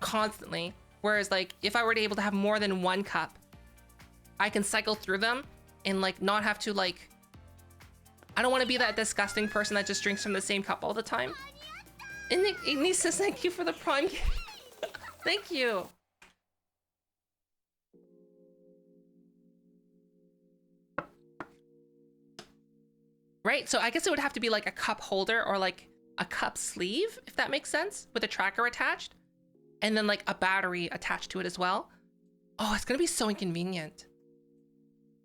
constantly. Whereas like if I were to able to have more than one cup, I can cycle through them and like not have to like, I don't want to be that disgusting person that just drinks from the same cup all the time. And Ignis says thank you for the Prime gift. Thank you. Right, so I guess it would have to be like a cup holder or like a cup sleeve, if that makes sense, with a tracker attached. And then like a battery attached to it as well. Oh, it's gonna be so inconvenient.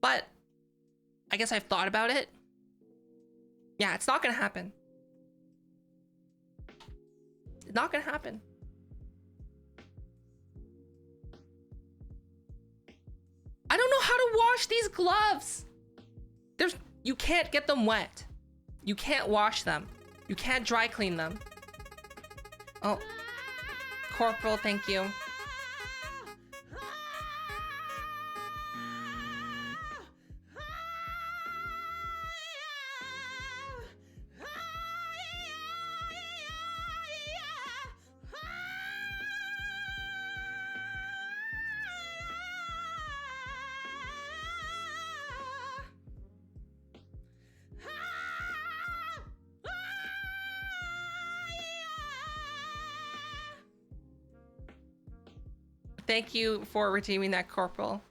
But I guess I've thought about it. Yeah, it's not gonna happen. It's not gonna happen. I don't know how to wash these gloves. You can't get them wet. You can't wash them. You can't dry clean them. Oh, Corporal, thank you. Thank you for redeeming that, Corporal.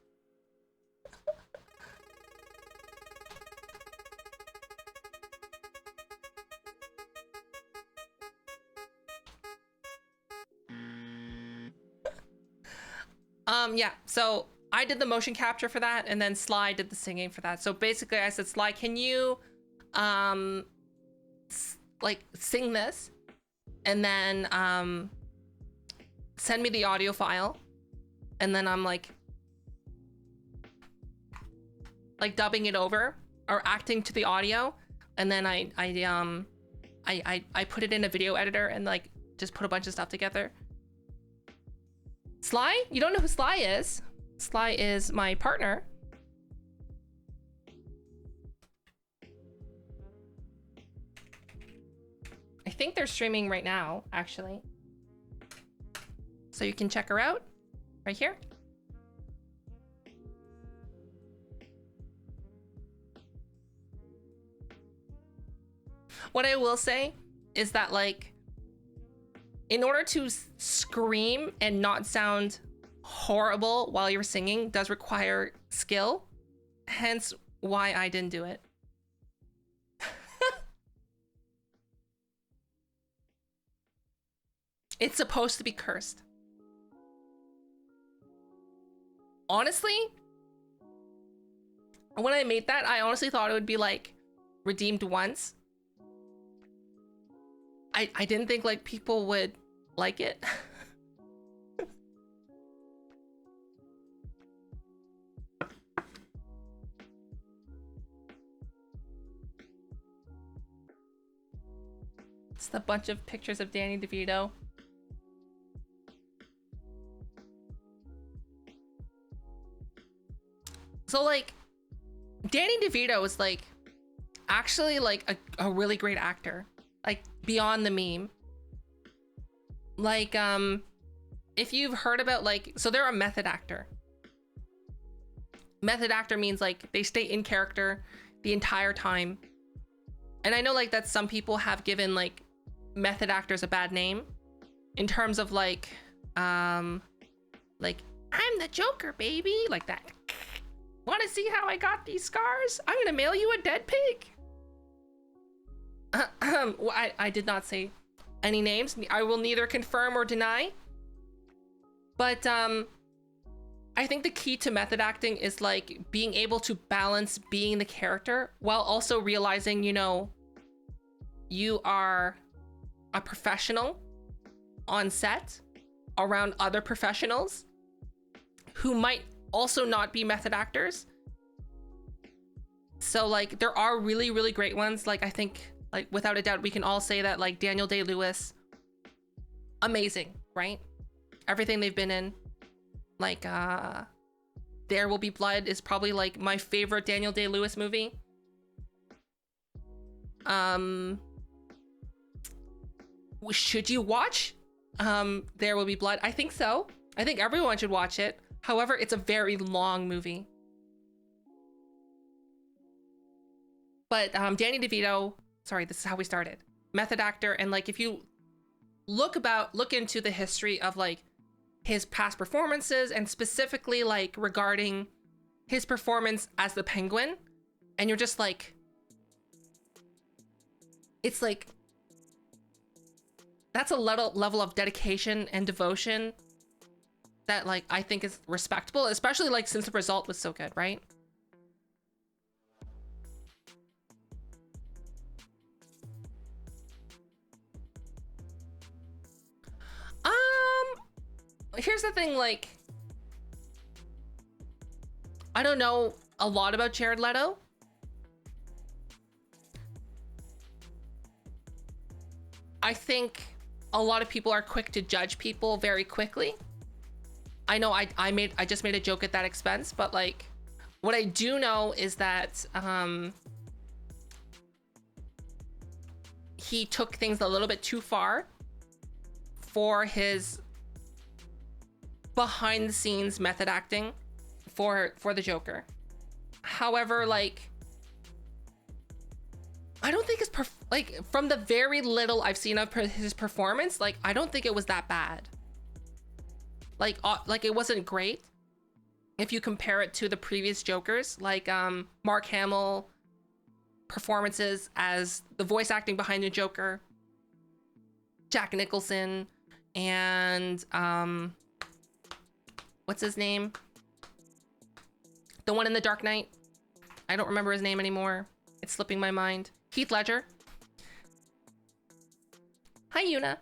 Yeah, so I did the motion capture for that, and then Sly did the singing for that. So basically I said, Sly, can you like sing this and then send me the audio file, and then I'm like dubbing it over or acting to the audio, and then I put it in a video editor and like just put a bunch of stuff together. Sly? You don't know who Sly is? Sly is my partner. I think they're streaming right now, actually. So you can check her out right here. What I will say is that, like, in order to scream and not sound horrible while you're singing does require skill, hence why I didn't do it. It's supposed to be cursed. Honestly, when I made that, I honestly thought it would be like redeemed once. I didn't think like people would like it. It's a bunch of pictures of Danny DeVito. So like, Danny DeVito is like actually like a really great actor, like beyond the meme. Like, if you've heard about like, so they're a method actor. Method actor means like they stay in character the entire time. And I know like that some people have given like method actors a bad name in terms of like I'm the Joker, baby, like that. Want to see how I got these scars? I'm gonna mail you a dead pig. Well, I did not say any names. I will neither confirm or deny. But I think the key to method acting is like being able to balance being the character while also realizing, you know, you are a professional on set around other professionals who might also not be method actors. So like there are really, really great ones. Like I think like without a doubt we can all say that like Daniel Day-Lewis, amazing, right? everything they've been in. Like, There Will Be Blood is probably like my favorite Daniel Day-Lewis movie. Should you watch There Will Be Blood? I think so. I think everyone should watch it. However, it's a very long movie. But Danny DeVito, sorry, this is how we started. Method actor, and like if you look into the history of like his past performances, and specifically like regarding his performance as the Penguin, and you're just like, it's like, that's a level of dedication and devotion that like I think is respectable, especially like since the result was so good, right? Here's the thing, like, I don't know a lot about Jared Leto. I think a lot of people are quick to judge people very quickly. I know I just made a joke at that expense, but like, what I do know is that he took things a little bit too far for his behind the scenes method acting for the Joker. However, like, I don't think like from the very little I've seen of his performance, like I don't think it was that bad. Like it wasn't great if you compare it to the previous Jokers, like Mark Hamill performances as the voice acting behind the Joker, Jack Nicholson, and what's his name? The one in The Dark Knight. I don't remember his name anymore. It's slipping my mind. Heath Ledger. Hi, Yuna.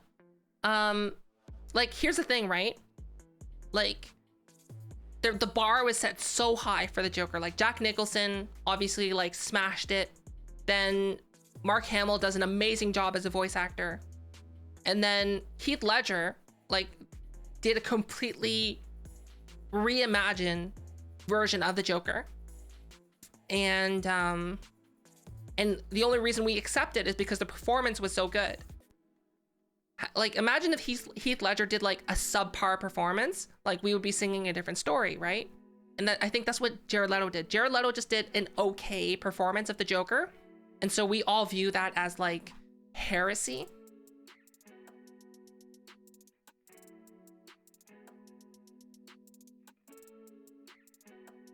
Like, here's the thing, right? Like, the bar was set so high for the Joker. Like, Jack Nicholson obviously, like, smashed it. Then Mark Hamill does an amazing job as a voice actor. And then Heath Ledger, like, did a completely reimagined version of the Joker, and the only reason we accept it is because the performance was so good. Like, imagine if Heath Ledger did like a subpar performance, like we would be singing a different story, right? And I think that's what Jared Leto did. Jared Leto just did an okay performance of the Joker, and so we all view that as like heresy.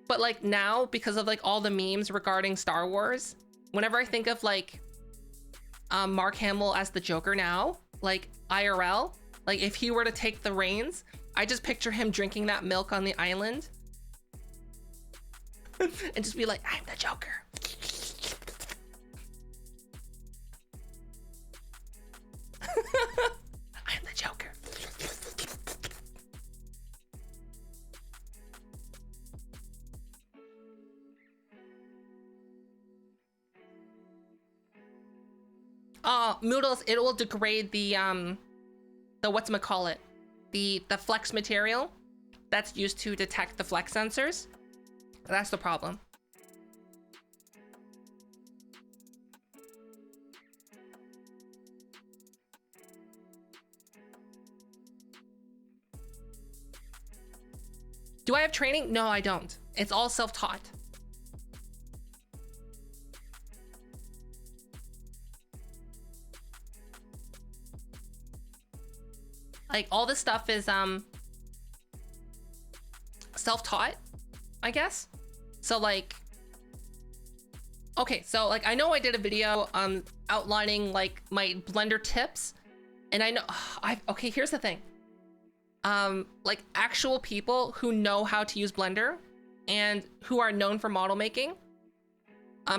But like now, because of like all the memes regarding Star Wars, whenever I think of like Mark Hamill as the Joker now, like IRL, like if he were to take the reins, I just picture him drinking that milk on the island and just be like, I'm the Joker. I'm the Joker. Moodles, it will degrade the whatchamacallit, the flex material that's used to detect the flex sensors. That's the problem. Do I have training? No, I don't. It's all self-taught. Like, all this stuff is self-taught, I guess. So like, okay, so like I know I did a video outlining like my Blender tips, and I know okay, here's the thing. Like actual people who know how to use Blender and who are known for model making,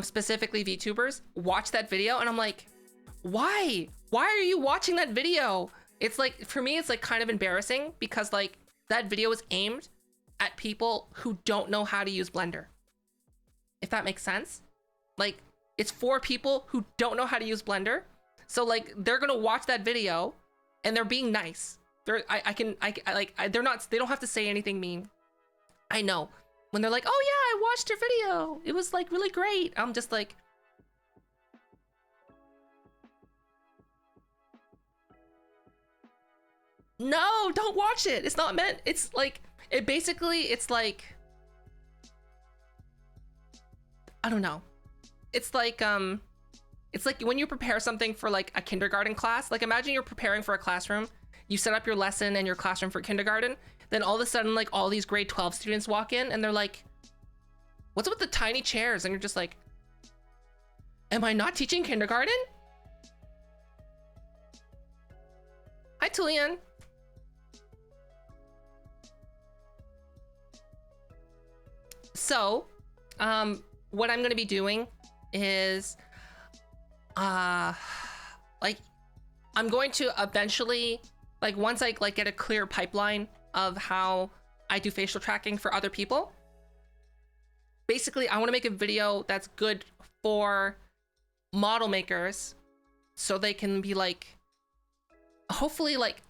specifically VTubers, watch that video and I'm like, why are you watching that video? It's like, for me, it's like kind of embarrassing because like that video is aimed at people who don't know how to use Blender. If that makes sense. Like, it's for people who don't know how to use Blender. So like, they're gonna watch that video and they're being nice. they're not, they don't have to say anything mean. I know. When they're like, oh yeah, I watched your video. It was like really great. I'm just like, no, don't watch it. It's not meant, it's like, it basically, it's like, I don't know. It's like when you prepare something for like a kindergarten class, like imagine you're preparing for a classroom, you set up your lesson and your classroom for kindergarten, then all of a sudden like all these grade 12 students walk in and they're like, what's up with the tiny chairs? And you're just like, am I not teaching kindergarten? Hi, Tulian. So, what I'm gonna be doing is, like, I'm going to eventually, like, once I like get a clear pipeline of how I do facial tracking for other people, basically I want to make a video that's good for model makers so they can be like, hopefully like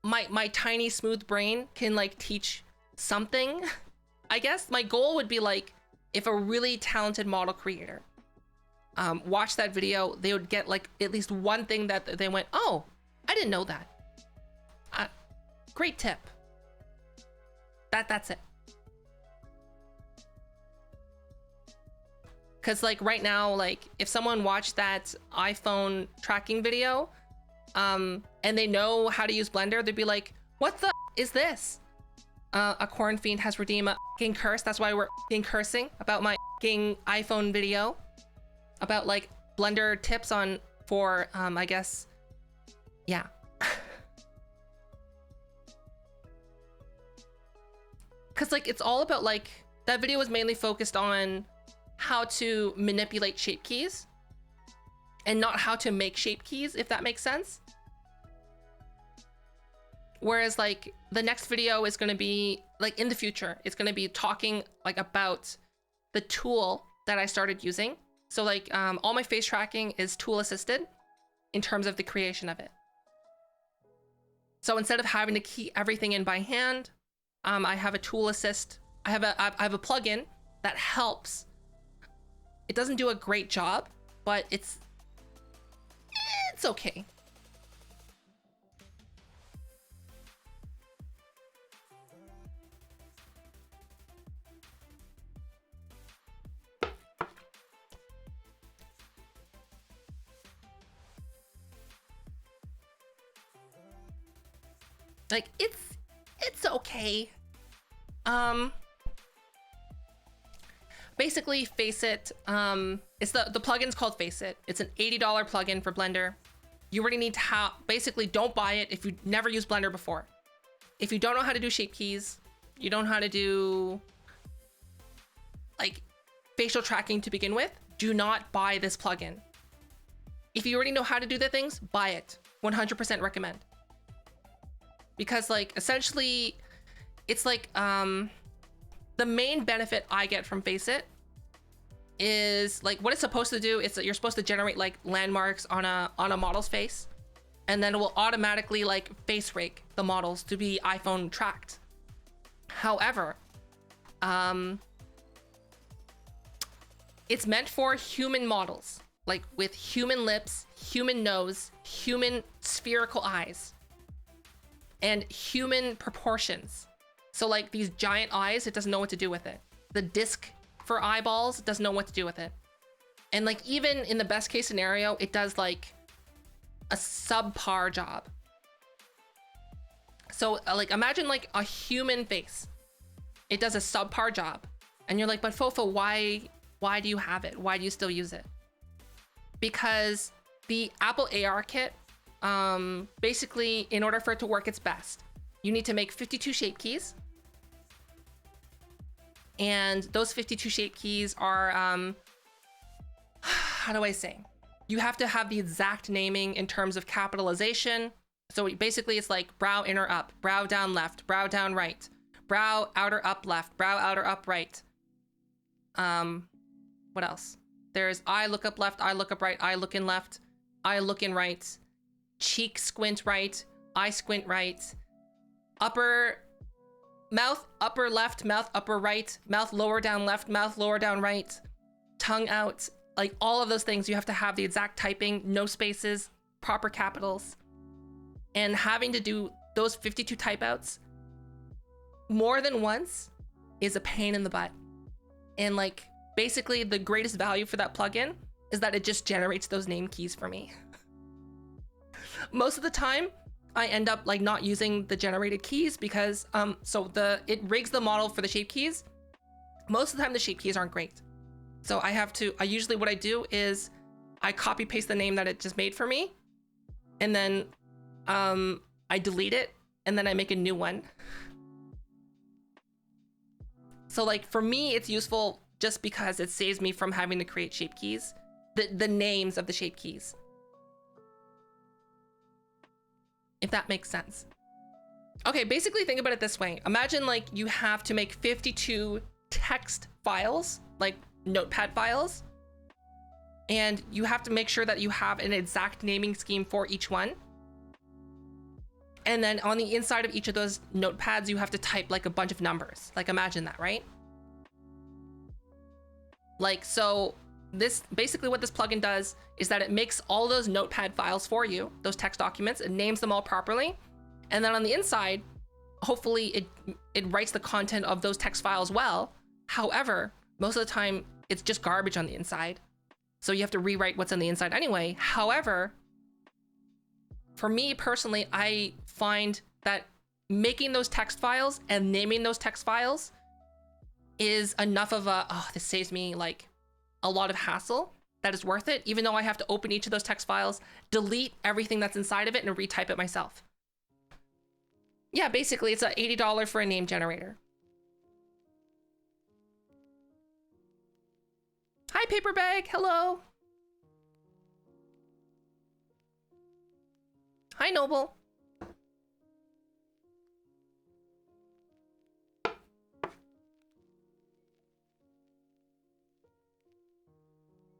my tiny smooth brain can like teach something. I guess my goal would be like, if a really talented model creator watched that video, they would get like at least one thing that they went, oh, I didn't know that. Great tip. That's it. Cause like right now, like if someone watched that iPhone tracking video, and they know how to use Blender, they'd be like, what the is this? A corn fiend has redeemed a f***ing curse. That's why we're f***ing cursing about my f***ing iPhone video about like Blender tips on for I guess, yeah. Cause like it's all about like, that video was mainly focused on how to manipulate shape keys and not how to make shape keys, if that makes sense. Whereas like the next video is going to be like in the future, it's going to be talking like about the tool that I started using. So like all my face tracking is tool assisted in terms of the creation of it. So instead of having to key everything in by hand, I have a tool assist. I have a plugin that helps. It doesn't do a great job, but it's okay. Like it's okay. Basically Faceit, it's the plugin's called Faceit. It's an $80 plugin for Blender. You already need to have, basically don't buy it if you never used Blender before. If you don't know how to do shape keys, you don't know how to do like facial tracking to begin with, do not buy this plugin. If you already know how to do the things, buy it. 100% recommend. Because like essentially it's like the main benefit I get from Faceit is like what it's supposed to do is that you're supposed to generate like landmarks on a model's face, and then it will automatically like face rake the models to be iPhone tracked. However, it's meant for human models, like with human lips, human nose, human spherical eyes, and human proportions. So like these giant eyes, it doesn't know what to do with it. The disc for eyeballs doesn't know what to do with it. And like even in the best case scenario, it does like a subpar job. So like imagine like a human face. It does a subpar job. And you're like, but Fofa, why do you have it? Why do you still use it? Because the Apple AR kit, basically in order for it to work its best, you need to make 52 shape keys. And those 52 shape keys are, how do I say? You have to have the exact naming in terms of capitalization. So basically it's like brow inner up, brow down left, brow down right, brow outer up left, brow outer up right. What else? There's eye look up left, eye look up right, eye look in left, eye look in right, cheek squint right, eye squint right, upper mouth, upper left, mouth, upper right, mouth, lower down left, mouth, lower down right, tongue out, like all of those things. You have to have the exact typing, no spaces, proper capitals. And having to do those 52 type outs more than once is a pain in the butt. And like, basically the greatest value for that plugin is that it just generates those name keys for me. Most of the time, I end up like not using the generated keys because it rigs the model for the shape keys. Most of the time the shape keys aren't great. So usually what I do is I copy paste the name that it just made for me, and then I delete it, and then I make a new one. So like for me, it's useful just because it saves me from having to create shape keys, the names of the shape keys. If that makes sense. Okay, basically think about it this way. Imagine like you have to make 52 text files, like notepad files, and you have to make sure that you have an exact naming scheme for each one. And then on the inside of each of those notepads, you have to type like a bunch of numbers. Like imagine that, right? Like, so this basically what this plugin does is that it makes all those notepad files for you, those text documents, it names them all properly. And then on the inside, hopefully it writes the content of those text files well. However, most of the time it's just garbage on the inside. So you have to rewrite what's on the inside anyway. However, for me personally, I find that making those text files and naming those text files is enough of this saves me like a lot of hassle that is worth it, even though I have to open each of those text files, delete everything that's inside of it, and retype it myself. Yeah, basically it's $80 for a name generator. Hi, Paperbag, hello. Hi, Noble.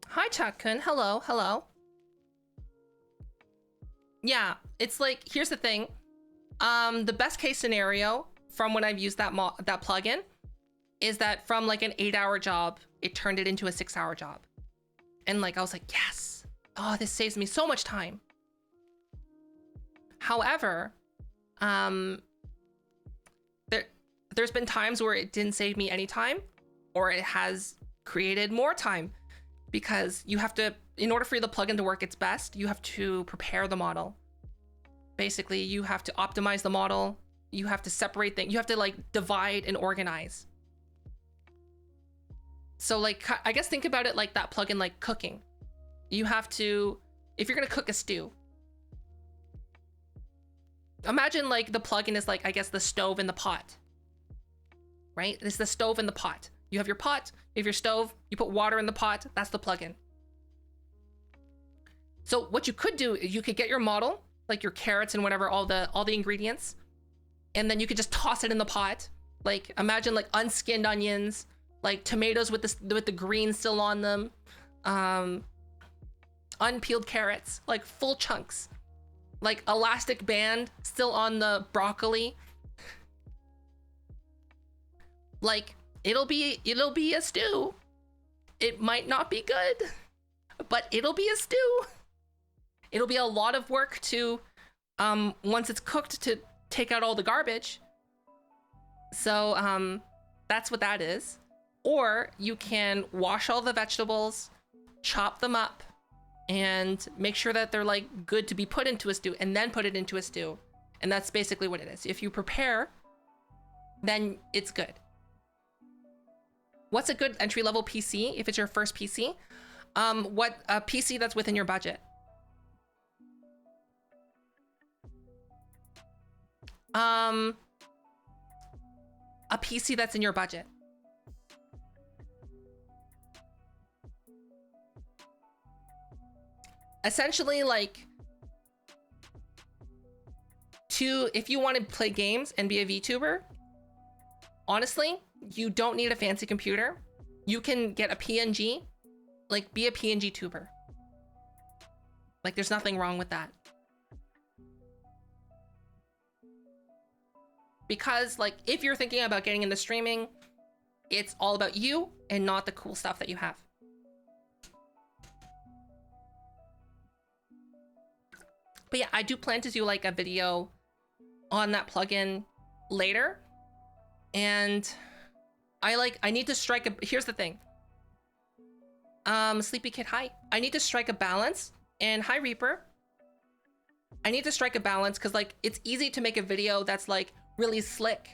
Hi, Chuck-kun. Hello, hello. Yeah, it's like, here's the thing. The best case scenario from when I've used that plugin is that from like an 8-hour job, it turned it into a 6-hour job. And like, I was like, yes. Oh, this saves me so much time. However, there's been times where it didn't save me any time, or it has created more time, because you have to, in order for the plugin to work its best, you have to prepare the model. Basically, you have to optimize the model. You have to separate things. You have to like divide and organize. So like, I guess think about it like that plugin, like cooking. You have to, if you're gonna cook a stew, imagine like the plugin is like, I guess, the stove and the pot, right? It's the stove and the pot. You have your pot, you have your stove, you put water in the pot, that's the plugin. So what you could do is you could get your model, like your carrots and whatever, all the ingredients, and then you could just toss it in the pot. Like imagine like unskinned onions, like tomatoes with the green still on them, unpeeled carrots, like full chunks, like elastic band still on the broccoli. Like it'll be a stew. It might not be good, but it'll be a stew. It'll be a lot of work to, once it's cooked, to take out all the garbage. So that's what that is. Or you can wash all the vegetables, chop them up, and make sure that they're like good to be put into a stew, and then put it into a stew. And that's basically what it is. If you prepare, then it's good. What's a good entry-level PC if it's your first PC? What a PC that's within your budget. A PC that's in your budget. Essentially, like, if you want to play games and be a VTuber, honestly, you don't need a fancy computer. You can get a PNG, like be a PNG tuber. Like there's nothing wrong with that. because like if you're thinking about getting into streaming, it's all about you and not the cool stuff that you have. But yeah, I do plan to do like a video on that plugin later. And I need to strike a, here's the thing. Sleepy Kid, hi. I need to strike a balance, and hi Reaper. I need to strike a balance because like it's easy to make a video that's like really slick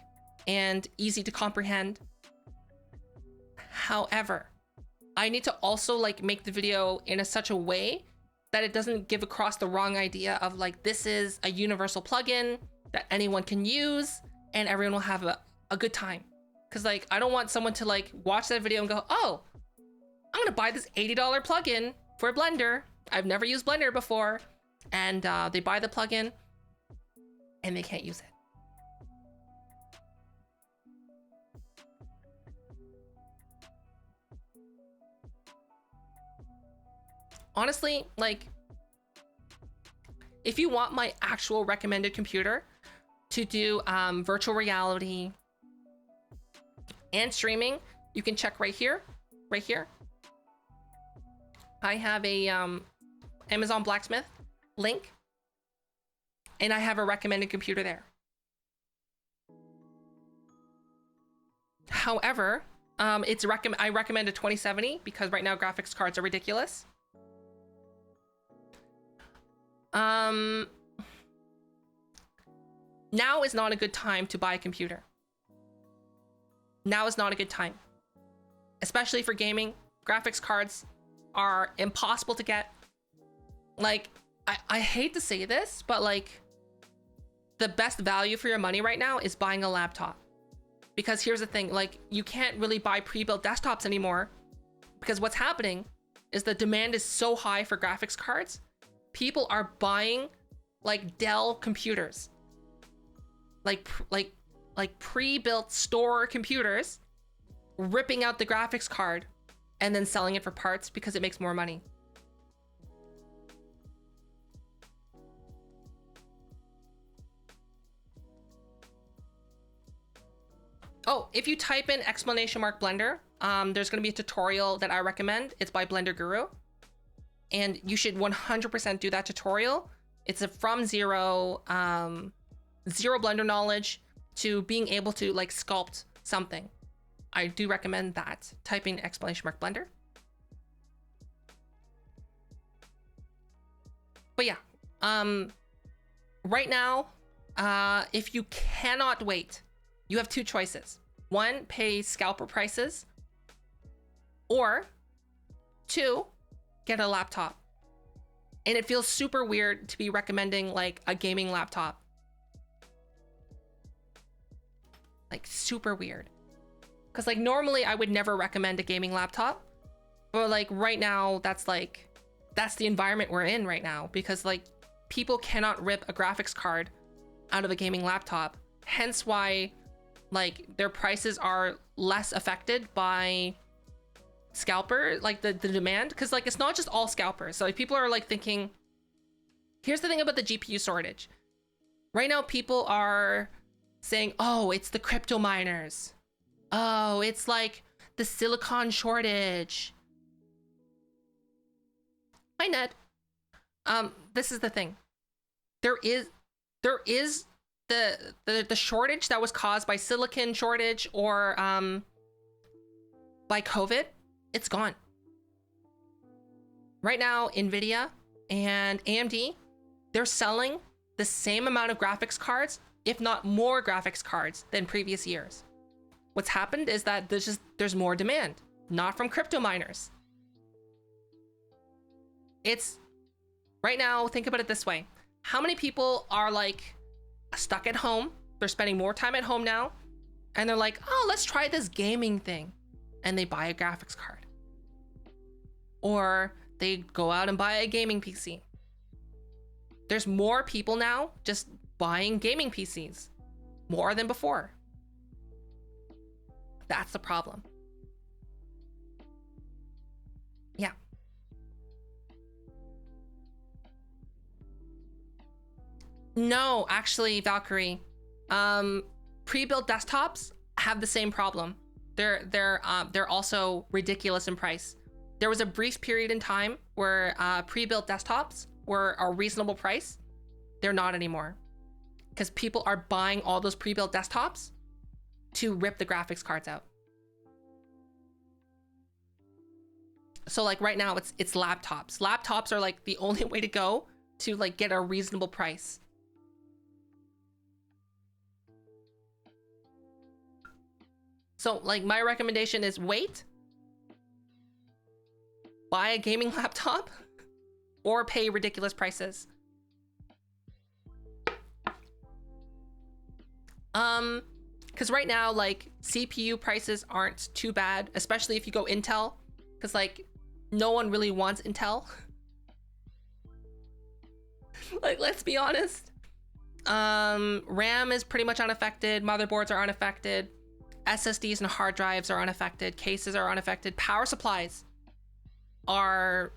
and easy to comprehend. However, I need to also like make the video in such a way that it doesn't give across the wrong idea of like this is a universal plugin that anyone can use and everyone will have a good time. Because like I don't want someone to like watch that video and go, oh, I'm gonna buy this $80 plugin for Blender. I've never used Blender before. And they buy the plugin and they can't use it. Honestly, like, if you want my actual recommended computer to do virtual reality and streaming, you can check right here, right here. I have a Amazon Blacksmith link, and I have a recommended computer there. However, I recommend a 2070 because right now graphics cards are ridiculous. Now is not a good time to buy a computer. Now is not a good time, especially for gaming. Graphics cards are impossible to get. Like, I hate to say this, but like the best value for your money right now is buying a laptop. Because here's the thing, like you can't really buy pre-built desktops anymore because what's happening is the demand is so high for graphics cards. People are buying like Dell computers, like pre-built store computers, ripping out the graphics card and then selling it for parts because it makes more money. Oh, if you type in !Blender, there's gonna be a tutorial that I recommend. It's by Blender Guru. And you should 100% do that tutorial. It's from zero Blender knowledge to being able to like sculpt something. I do recommend that. Typing !Blender. But yeah, right now, if you cannot wait, you have two choices. One, pay scalper prices, or two, get a laptop. And it feels super weird to be recommending like a gaming laptop. Like super weird. Because like normally I would never recommend a gaming laptop. But like right now, that's the environment we're in right now. Because like people cannot rip a graphics card out of a gaming laptop. Hence why like their prices are less affected by scalper, like the demand, because like it's not just all scalpers. So like people are like thinking, here's the thing about the GPU shortage right now. People are saying, oh, it's the crypto miners, oh, it's like the silicon shortage. Hi Ned. This is the thing, there is the shortage that was caused by silicon shortage or by COVID. It's gone. Right now, Nvidia and AMD, they're selling the same amount of graphics cards, if not more graphics cards than previous years. What's happened is that there's more demand, not from crypto miners. It's right now, think about it this way. How many people are like stuck at home? They're spending more time at home now, and they're like, oh, let's try this gaming thing. And they buy a graphics card. Or they go out and buy a gaming PC. There's more people now just buying gaming PCs, more than before. That's the problem. Yeah. No, actually, Valkyrie, pre-built desktops have the same problem. They're also ridiculous in price. There was a brief period in time where pre-built desktops were a reasonable price. They're not anymore because people are buying all those pre-built desktops to rip the graphics cards out. So like right now it's laptops. Laptops are like the only way to go to like get a reasonable price. So like my recommendation is wait, buy a gaming laptop, or pay ridiculous prices. Because right now like CPU prices aren't too bad, especially if you go Intel, because like no one really wants Intel. Like, let's be honest. RAM is pretty much unaffected. Motherboards are unaffected. SSDs and hard drives are unaffected. Cases are unaffected. Power supplies are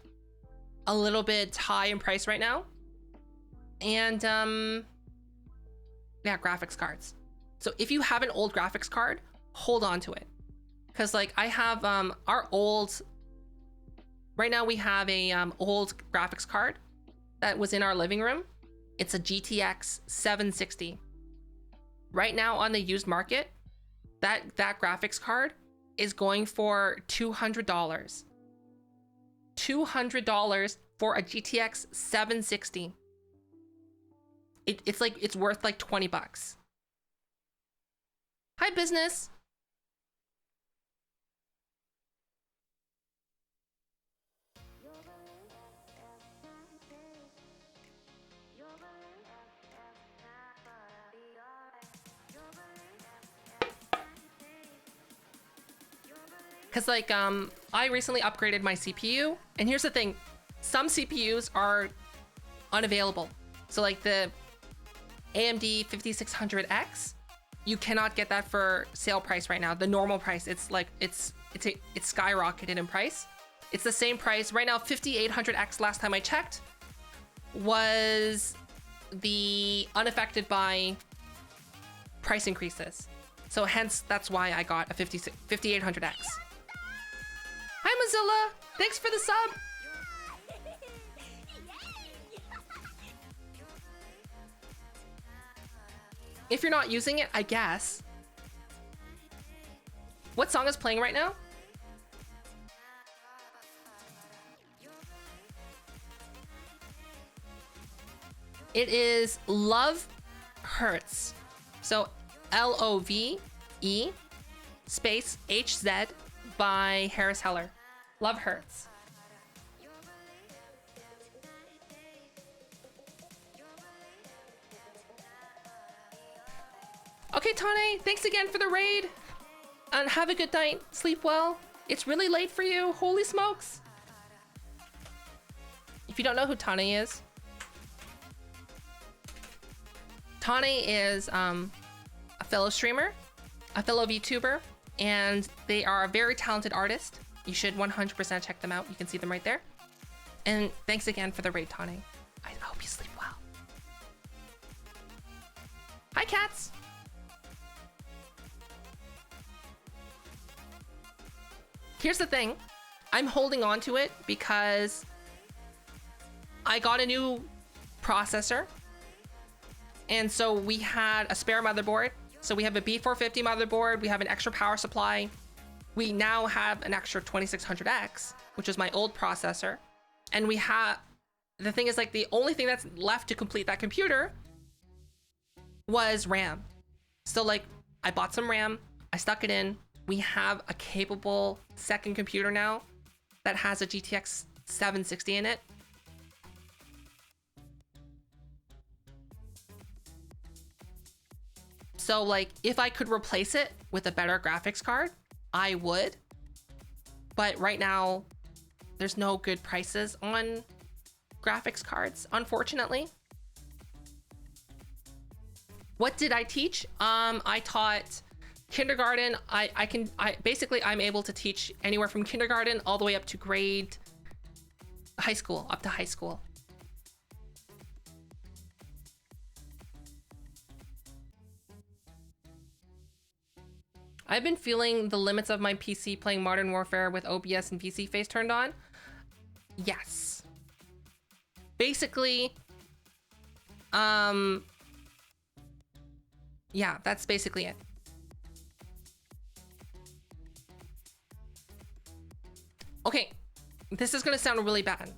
a little bit high in price right now. And yeah, graphics cards. So if you have an old graphics card, hold on to it. Because like I have our old, right now we have a old graphics card that was in our living room. It's a GTX 760. Right now on the used market, that graphics card is going for $200. $200 for a GTX 760. It's like, it's worth like 20 bucks. Hi, business. Cause like I recently upgraded my CPU, and here's the thing, some CPUs are unavailable. So like the AMD 5600X, you cannot get that for sale price right now. The normal price, it's like it's skyrocketed in price. It's the same price right now. 5800X last time I checked was the unaffected by price increases. So hence that's why I got a 5800X. Hi Mozilla, thanks for the sub. If you're not using it, I guess. What song is playing right now? It is Love Hurts. So LOVE space HZ by Harris Heller. Love Hurts. Okay, Tane, thanks again for the raid. And have a good night. Sleep well. It's really late for you. Holy smokes. If you don't know who Tane is a fellow streamer, a fellow VTuber, and they are a very talented artist. You should 100% check them out. You can see them right there. And thanks again for the raid, Tane. I hope you sleep well. Hi, cats. Here's the thing. I'm holding on to it because I got a new processor. And so we had a spare motherboard. So we have a B450 motherboard. We have an extra power supply. We now have an extra 2600X, which is my old processor. And we have, the thing is like the only thing that's left to complete that computer was RAM. So like I bought some RAM, I stuck it in. We have a capable second computer now that has a GTX 760 in it. So like if I could replace it with a better graphics card, I would. But right now, there's no good prices on graphics cards, unfortunately. What did I teach? I taught kindergarten. Basically I'm able to teach anywhere from kindergarten all the way up to grade high school, up to high school. I've been feeling the limits of my PC playing Modern Warfare with OBS and PC face turned on. Yes. Basically, yeah, that's basically it. Okay, this is gonna sound really bad.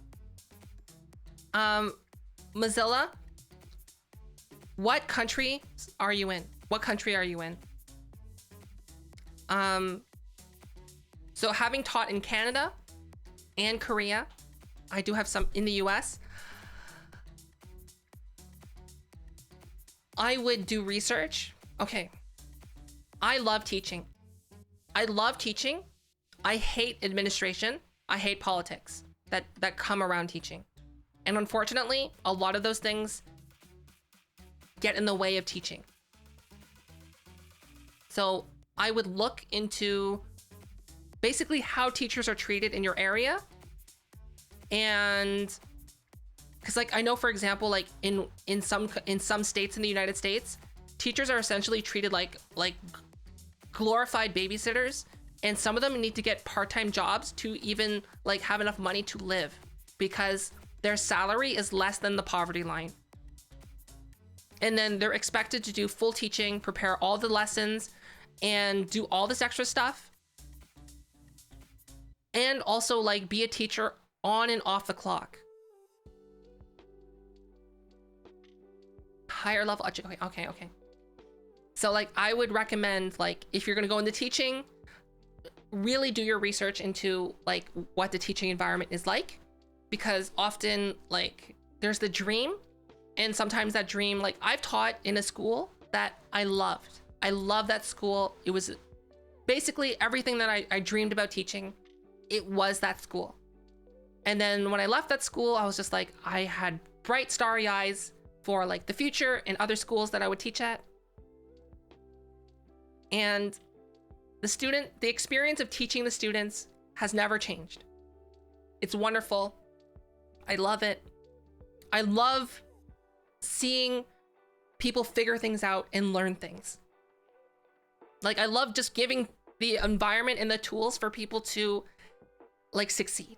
Mozilla, what country are you in? What country are you in? So having taught in Canada and Korea, I do have some in the US. I would do research. Okay. I love teaching. I love teaching. I hate administration. I hate politics that come around teaching. And unfortunately, a lot of those things get in the way of teaching. So I would look into basically how teachers are treated in your area. And because like I know, for example, like in some states in the United States, teachers are essentially treated like glorified babysitters, and some of them need to get part-time jobs to even like have enough money to live because their salary is less than the poverty line. And then they're expected to do full teaching, prepare all the lessons, and do all this extra stuff. And also like be a teacher on and off the clock. Higher level education. Okay. So like I would recommend, like, if you're gonna go into teaching, really do your research into like what the teaching environment is like, because often like there's the dream, and sometimes that dream, like I've taught in a school that I loved. I love that school. It was basically everything that I dreamed about teaching. It was that school. And then when I left that school, I was just like, I had bright starry eyes for like the future and other schools that I would teach at. And the experience of teaching the students has never changed. It's wonderful. I love it. I love seeing people figure things out and learn things. Like I love just giving the environment and the tools for people to like succeed.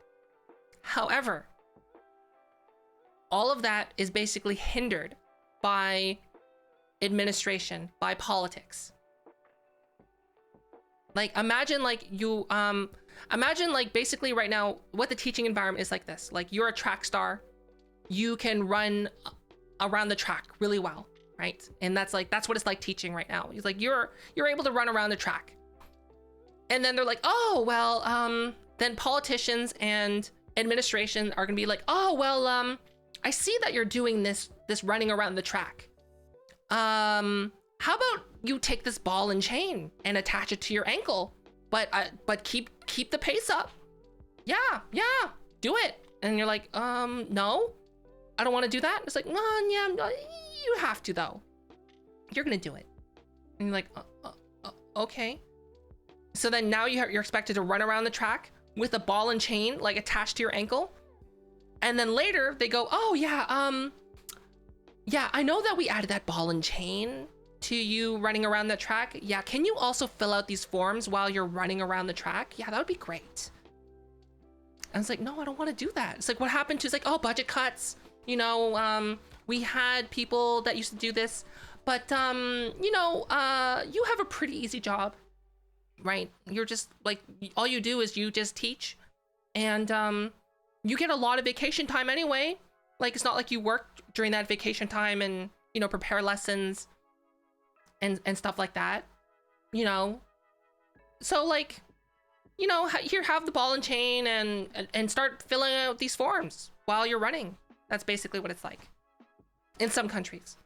However, all of that is basically hindered by administration, by politics. Like imagine like you imagine like basically right now what the teaching environment is like this. Like you're a track star, you can run around the track really well, right? And that's what it's like teaching right now. It's like you're able to run around the track. And then they're like, "Oh, well, then politicians and administration are going to be like, "Oh, well, I see that you're doing this running around the track. How about you take this ball and chain and attach it to your ankle, but keep the pace up. Yeah, do it." And you're like, no, I don't want to do that. It's like, well, yeah, you have to though. You're gonna do it. And you're like, okay. So then now you're expected to run around the track with a ball and chain like attached to your ankle. And then later they go, "Oh yeah, yeah, I know that we added that ball and chain to you running around the track. Yeah, can you also fill out these forms while you're running around the track? Yeah, that would be great." And it's like, no, I don't want to do that. It's like, what happened to, it's like, oh, budget cuts. You know, we had people that used to do this, but, you know, you have a pretty easy job, right? You're just like, all you do is you just teach, and you get a lot of vacation time anyway. Like, it's not like you work during that vacation time and, you know, prepare lessons and stuff like that, you know? So like, you know, here, have the ball and chain and start filling out these forms while you're running. That's basically what it's like in some countries.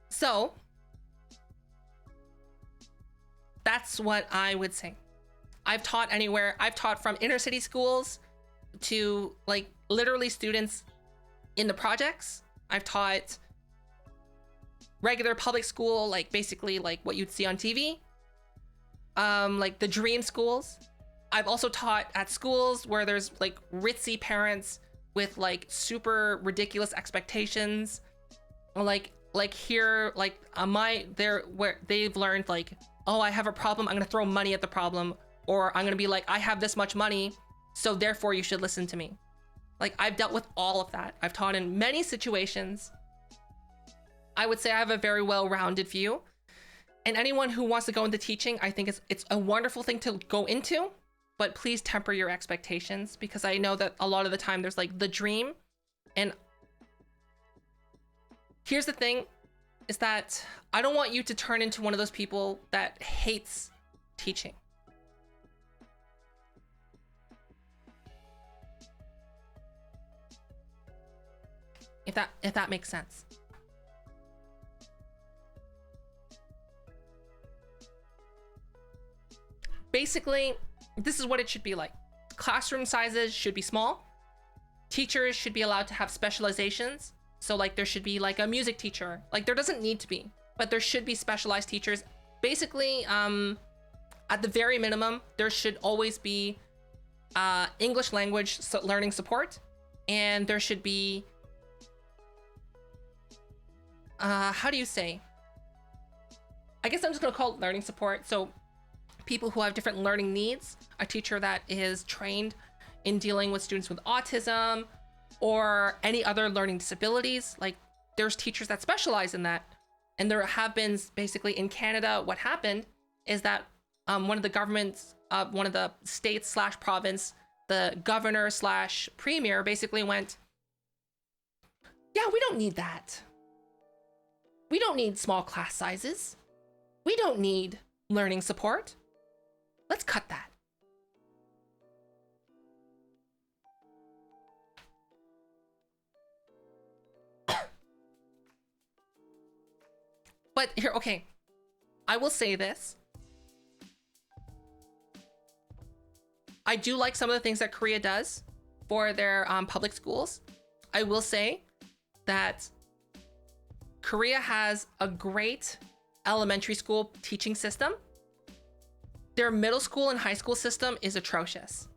So that's what I would say. I've taught anywhere. I've taught from inner city schools to like literally students in the projects. I've taught regular public school, like basically like what you'd see on TV, like the dream schools. I've also taught at schools where there's like ritzy parents with like super ridiculous expectations, like here, like they're where they've learned like, oh, I have a problem, I'm gonna throw money at the problem, or I'm gonna be like, I have this much money, so therefore you should listen to me. Like, I've dealt with all of that. I've taught in many situations. I would say I have a very well-rounded view. And anyone who wants to go into teaching, I think it's a wonderful thing to go into, but please temper your expectations, because I know that a lot of the time there's like the dream. And here's the thing, is that I don't want you to turn into one of those people that hates teaching. If that makes sense. Basically, this is what it should be like. Classroom sizes should be small. Teachers should be allowed to have specializations. So like there should be like a music teacher. Like there doesn't need to be, but there should be specialized teachers. Basically, at the very minimum, there should always be English language learning support. And there should be, how do you say? I guess I'm just gonna call it learning support. So people who have different learning needs, a teacher that is trained in dealing with students with autism or any other learning disabilities. Like there's teachers that specialize in that. And there have been, basically in Canada, what happened is that one of the governments, one of the states / province, the governor / premier basically went, yeah, we don't need that. We don't need small class sizes. We don't need learning support. Let's cut that. But here, okay, I will say this. I do like some of the things that Korea does for their public schools. I will say that Korea has a great elementary school teaching system. Their middle school and high school system is atrocious.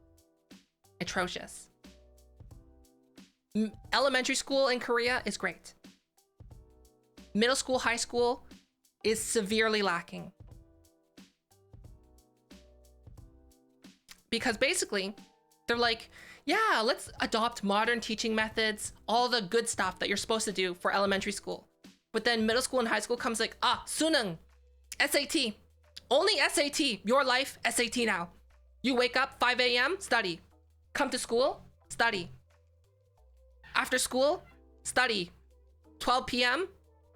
Atrocious. Elementary school in Korea is great. Middle school, high school is severely lacking. Because basically, they're like, yeah, let's adopt modern teaching methods, all the good stuff that you're supposed to do for elementary school. But then middle school and high school comes like, sunung, SAT. Only SAT, your life, SAT now. You wake up 5 a.m., study. Come to school, study. After school, study. 12 p.m.,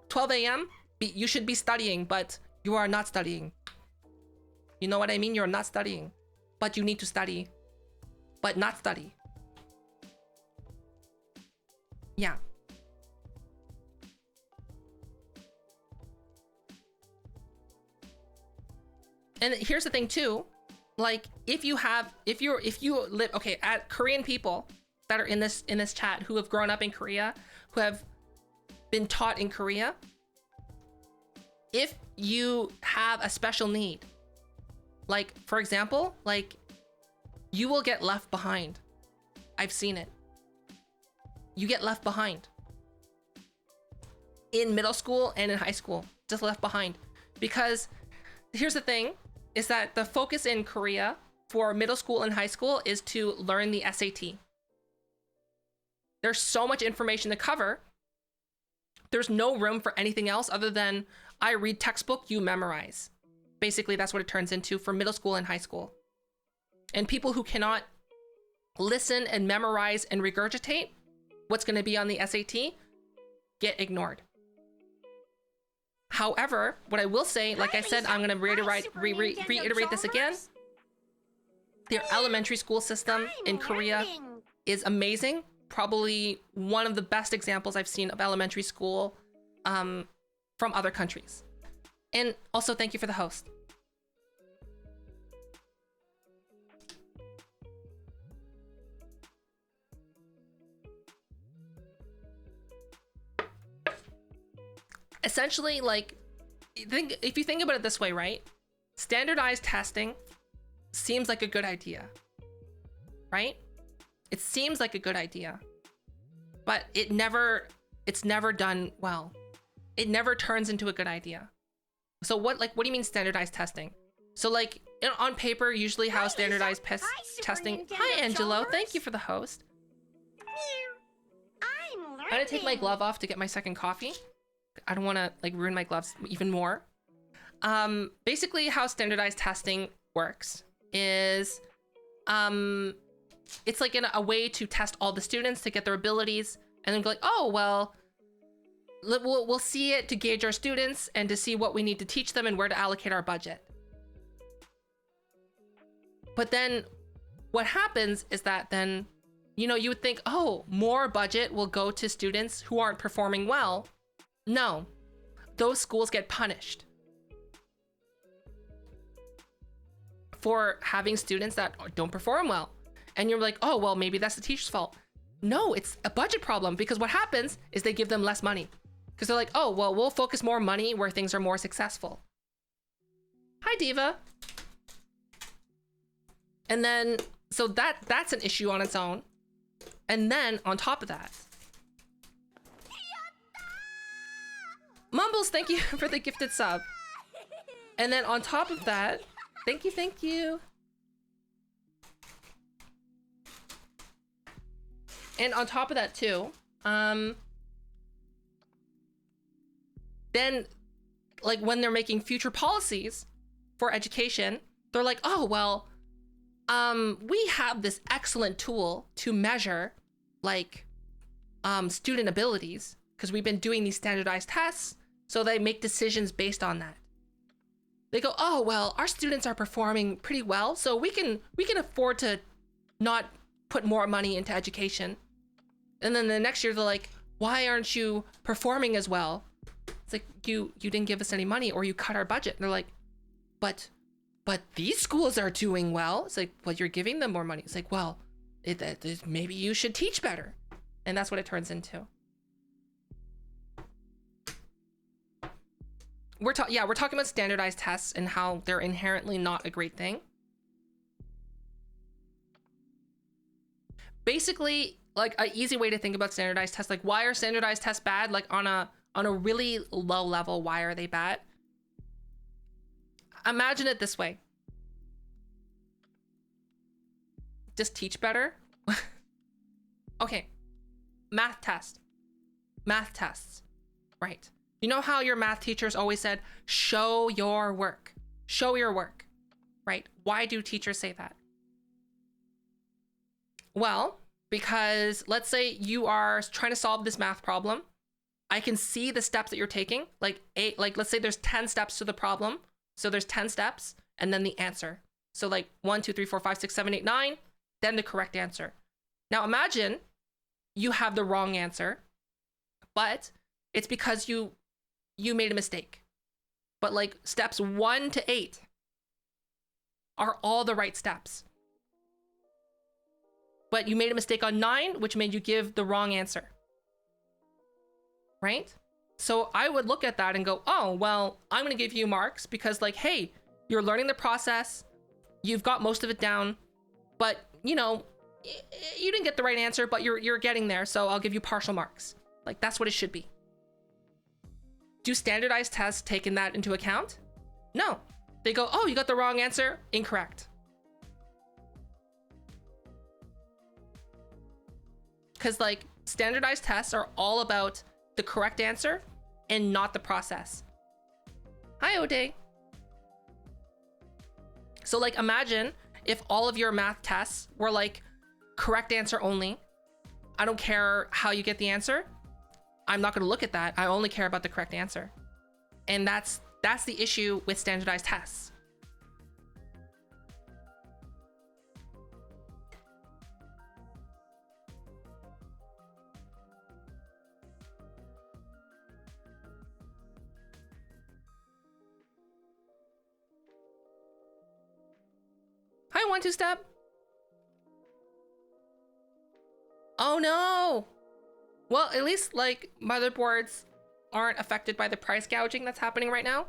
12 a.m., you should be studying, but you are not studying. You know what I mean? You're not studying, but you need to study, but not study. Yeah. And here's the thing too, like if you live, okay, at Korean people that are in this chat who have grown up in Korea, who have been taught in Korea, if you have a special need, like for example, like you will get left behind. I've seen it. You get left behind. In middle school and in high school, just left behind. Because here's the thing, is that the focus in Korea for middle school and high school is to learn the SAT. There's so much information to cover. There's no room for anything else other than I read textbook, you memorize. Basically, that's what it turns into for middle school and high school. And people who cannot listen and memorize and regurgitate what's going to be on the SAT get ignored. However, what I will say, like I said, I'm going to reiterate this again. Their elementary school system in Korea is amazing. Probably one of the best examples I've seen of elementary school from other countries. And also, thank you for the host. Essentially, like, if you think about it this way, right? Standardized testing seems like a good idea, right? It seems like a good idea, but it's never done well. it never turns into a good idea. So what do you mean standardized testing? So like on paper, usually how Hi, standardized Lisa. Hi, Super testing. Nintendo Hi, Angelo. Chalmers. Thank you for the host. I'm learning. I'm gonna take my glove off to get my second coffee. I don't want to like ruin my gloves even more. Basically how standardized testing works is, it's like a way to test all the students to get their abilities, and then go like, oh well, we'll see it to gauge our students and to see what we need to teach them and where to allocate our budget. But then what happens is that then, you know, you would think, oh, more budget will go to students who aren't performing well. No, those schools get punished for having students that don't perform well. And you're like, oh, well, maybe that's the teacher's fault. No, it's a budget problem, because what happens is they give them less money. Because they're like, oh, well, we'll focus more money where things are more successful. Hi, Diva. And then, so that's an issue on its own. And then on top of that, Mumbles, thank you for the gifted sub. And then on top of that, thank you. And on top of that too, then like when they're making future policies for education, they're like, oh, well, we have this excellent tool to measure like student abilities, because we've been doing these standardized tests, so they make decisions based on that. They go, oh, well, our students are performing pretty well, so we can afford to not put more money into education. And then the next year they're like, why aren't you performing as well? It's like, you didn't give us any money, or you cut our budget. And they're like, but these schools are doing well. It's like, well, you're giving them more money. It's like, well, maybe you should teach better. And that's what it turns into. We're talking about standardized tests and how they're inherently not a great thing. Basically, like an easy way to think about standardized tests, like why are standardized tests bad? Like on a really low level, why are they bad? Imagine it this way. Just teach better. Okay. Math tests. Right. You know how your math teachers always said, show your work. Show your work. Right? Why do teachers say that? Well, because let's say you are trying to solve this math problem. I can see the steps that you're taking. Like let's say there's 10 steps to the problem. So there's 10 steps and then the answer. So like 1, 2, 3, 4, 5, 6, 7, 8, 9, then the correct answer. Now imagine you have the wrong answer, but it's because you made a mistake. But like steps 1 to 8 are all the right steps. But you made a mistake on 9, which made you give the wrong answer. Right? So I would look at that and go, oh, well, I'm going to give you marks because like, hey, you're learning the process. You've got most of it down, but you know, you didn't get the right answer, but you're getting there. So I'll give you partial marks. Like that's what it should be. Do standardized tests take that into account? No. They go, oh, you got the wrong answer. Incorrect. Because like standardized tests are all about the correct answer and not the process. Hi, O'Day. So like imagine if all of your math tests were like correct answer only. I don't care how you get the answer. I'm not going to look at that. I only care about the correct answer. And that's the issue with standardized tests. Hi, 1 2 step. Oh no. Well, at least like motherboards aren't affected by the price gouging that's happening right now.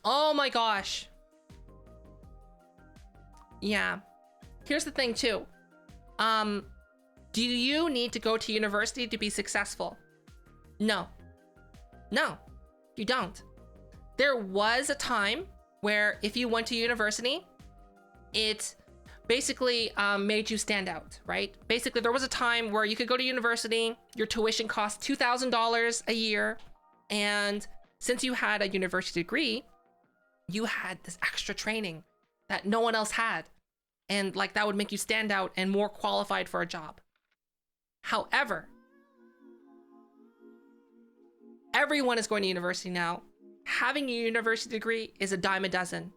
Oh my gosh. Yeah. here's the thing too. Do you need to go to university to be successful? No. No, you don't. There was a time where if you went to university, it basically made you stand out, right? Basically, there was a time where you could go to university, your tuition cost $2,000 a year, and since you had a university degree, you had this extra training that no one else had. And like that would make you stand out and more qualified for a job. However, everyone is going to university now. Having a university degree is a dime a dozen,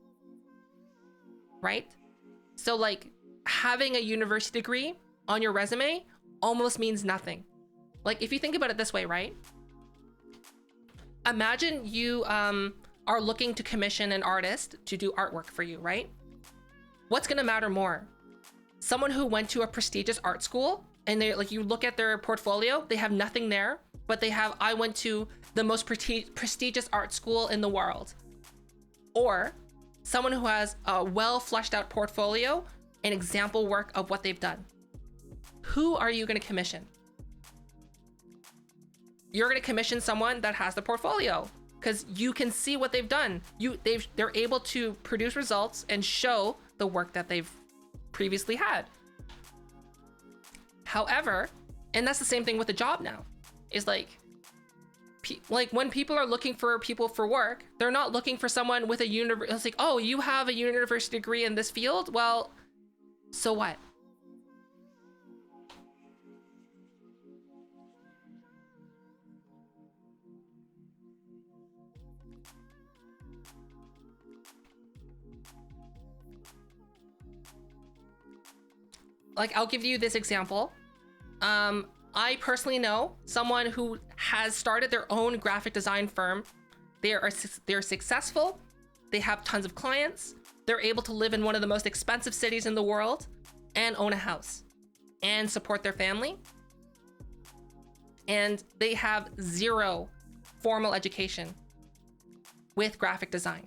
right? So like having a university degree on your resume almost means nothing. Like if you think about it this way, right? Imagine you are looking to commission an artist to do artwork for you, right? What's gonna matter more? Someone who went to a prestigious art school and they like you look at their portfolio, they have nothing there, but they have, I went to the most prestigious art school in the world. Or someone who has a well fleshed out portfolio and example work of what they've done. Who are you gonna commission? You're gonna commission someone that has the portfolio because you can see what they've done. They're able to produce results and show the work that they've previously had. However, and that's the same thing with the job now, is like when people are looking for people for work, they're not looking for someone with a university. It's like, oh, you have a university degree in this field? Well, so what? Like, I'll give you this example. I personally know someone who has started their own graphic design firm. They're successful. They have tons of clients. They're able to live in one of the most expensive cities in the world and own a house and support their family. And they have zero formal education with graphic design.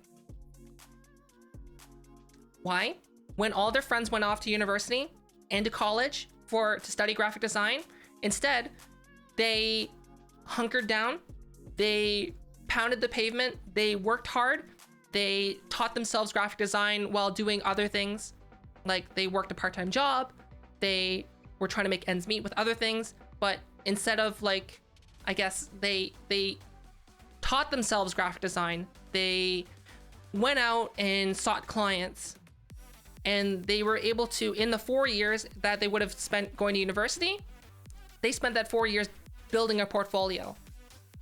Why? When all their friends went off to university and to college to study graphic design, instead, they hunkered down, they pounded the pavement, they worked hard, they taught themselves graphic design while doing other things. Like they worked a part-time job, they were trying to make ends meet with other things, but instead of like, I guess they taught themselves graphic design, they went out and sought clients, and they were able to, in the 4 years that they would have spent going to university, they spent that 4 years building a portfolio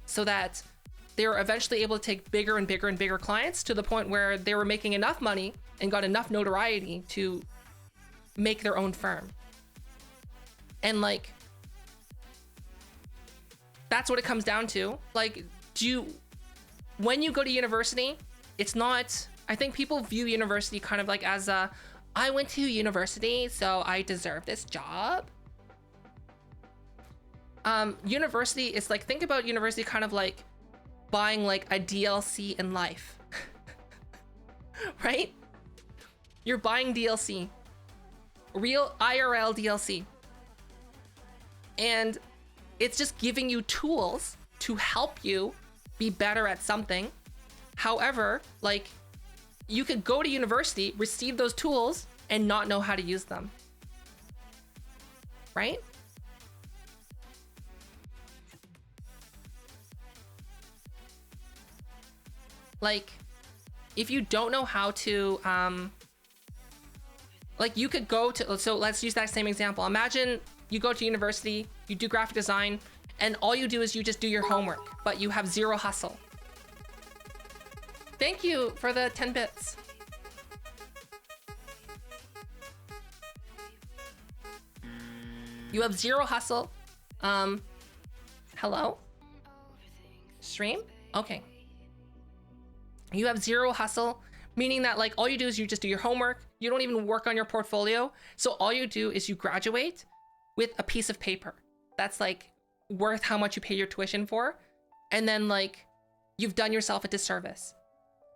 so that they were eventually able to take bigger and bigger and bigger clients to the point where they were making enough money and got enough notoriety to make their own firm. And like, that's what it comes down to. Like, when you go to university, it's not, I think people view university kind of like as I went to university, so I deserve this job. University is like, think about university kind of like buying like a DLC in life, right? You're buying DLC, real IRL DLC. And it's just giving you tools to help you be better at something. However, like, you could go to university, receive those tools, and not know how to use them. Right? Like, if you don't know how to, like you could go to, so let's use that same example. Imagine you go to university, you do graphic design, and all you do is you just do your homework, but you have zero hustle. Thank you for the 10 bits. You have zero hustle. Hello? Stream? Okay. You have zero hustle, meaning that like all you do is you just do your homework. You don't even work on your portfolio. So all you do is you graduate with a piece of paper that's like worth how much you pay your tuition for. And then like you've done yourself a disservice.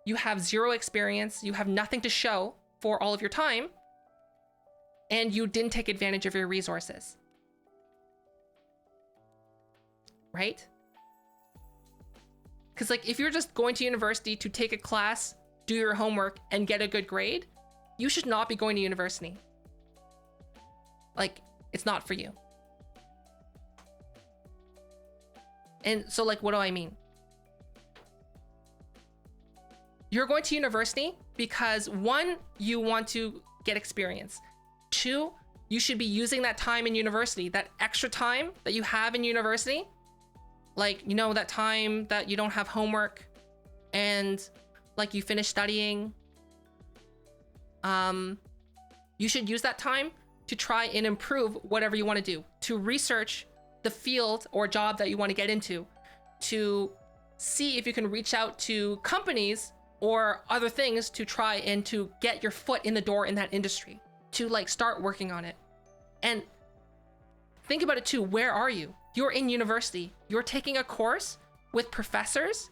You have zero experience. You have nothing to show for all of your time. and you didn't take advantage of your resources. Right? Because like if you're just going to university to take a class, do your homework, and get a good grade, you should not be going to university. Like, it's not for you. And so like, what do I mean? You're going to university because 1, you want to get experience. 2, you should be using that time in university, that extra time that you have in university. Like, you know, that time that you don't have homework and like you finish studying. You should use that time to try and improve whatever you want to do, to research the field or job that you want to get into, to see if you can reach out to companies or other things to try and to get your foot in the door in that industry, to like start working on it. And think about it too, where are you? You're in university. You're taking a course with professors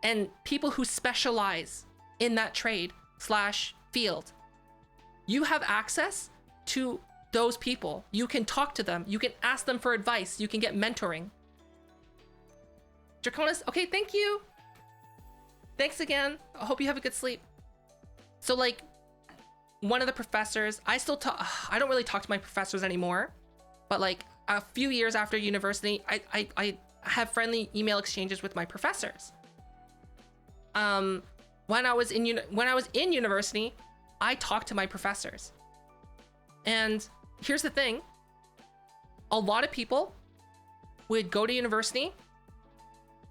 and people who specialize in that trade / field. You have access to those people. You can talk to them. You can ask them for advice. You can get mentoring. Draconis, okay, thank you. Thanks again. I hope you have a good sleep. So like, one of the professors, I don't really talk to my professors anymore, but like a few years after university, I have friendly email exchanges with my professors. When I was in university, I talked to my professors. And here's the thing. A lot of people would go to university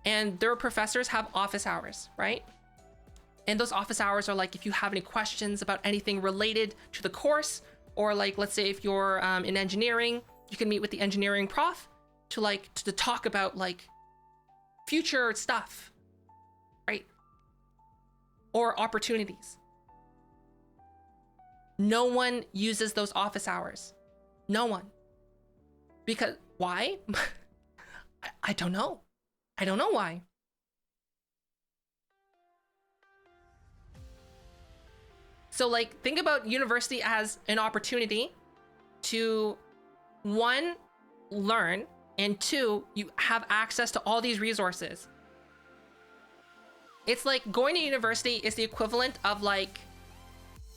and their professors have office hours, right? And those office hours are like, if you have any questions about anything related to the course, or like, let's say if you're in engineering, you can meet with the engineering prof to talk about like future stuff, right? Or opportunities. No one uses those office hours. No one. Because why? I don't know. I don't know why. So like, think about university as an opportunity to 1, learn, and 2, you have access to all these resources. It's like going to university is the equivalent of like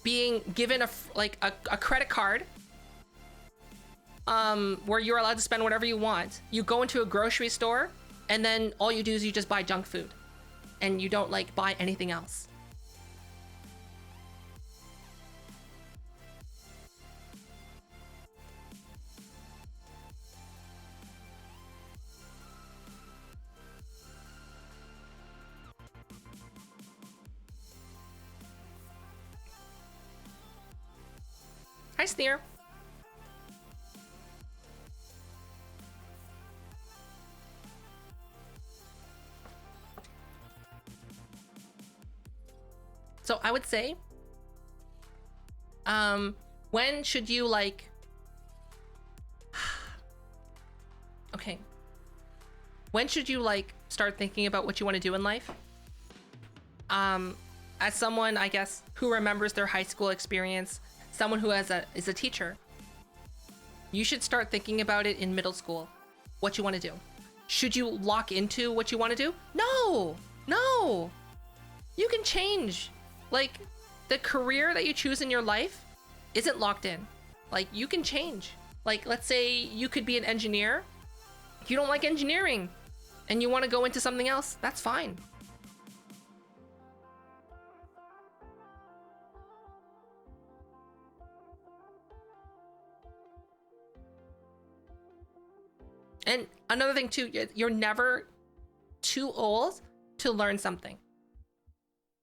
being given a credit card where you're allowed to spend whatever you want. You go into a grocery store and then all you do is you just buy junk food and you don't like buy anything else. Hi, Sneer. So I would say, when should you like, okay. When should you like start thinking about what you want to do in life? As someone, I guess, who remembers their high school experience, someone who is a teacher, you should start thinking about it in middle school, what you want to do. Should you lock into what you want to do? No, no. You can change. Like, the career that you choose in your life isn't locked in. Like, you can change. Like, let's say you could be an engineer. You don't like engineering and you want to go into something else, that's fine. And another thing too, you're never too old to learn something.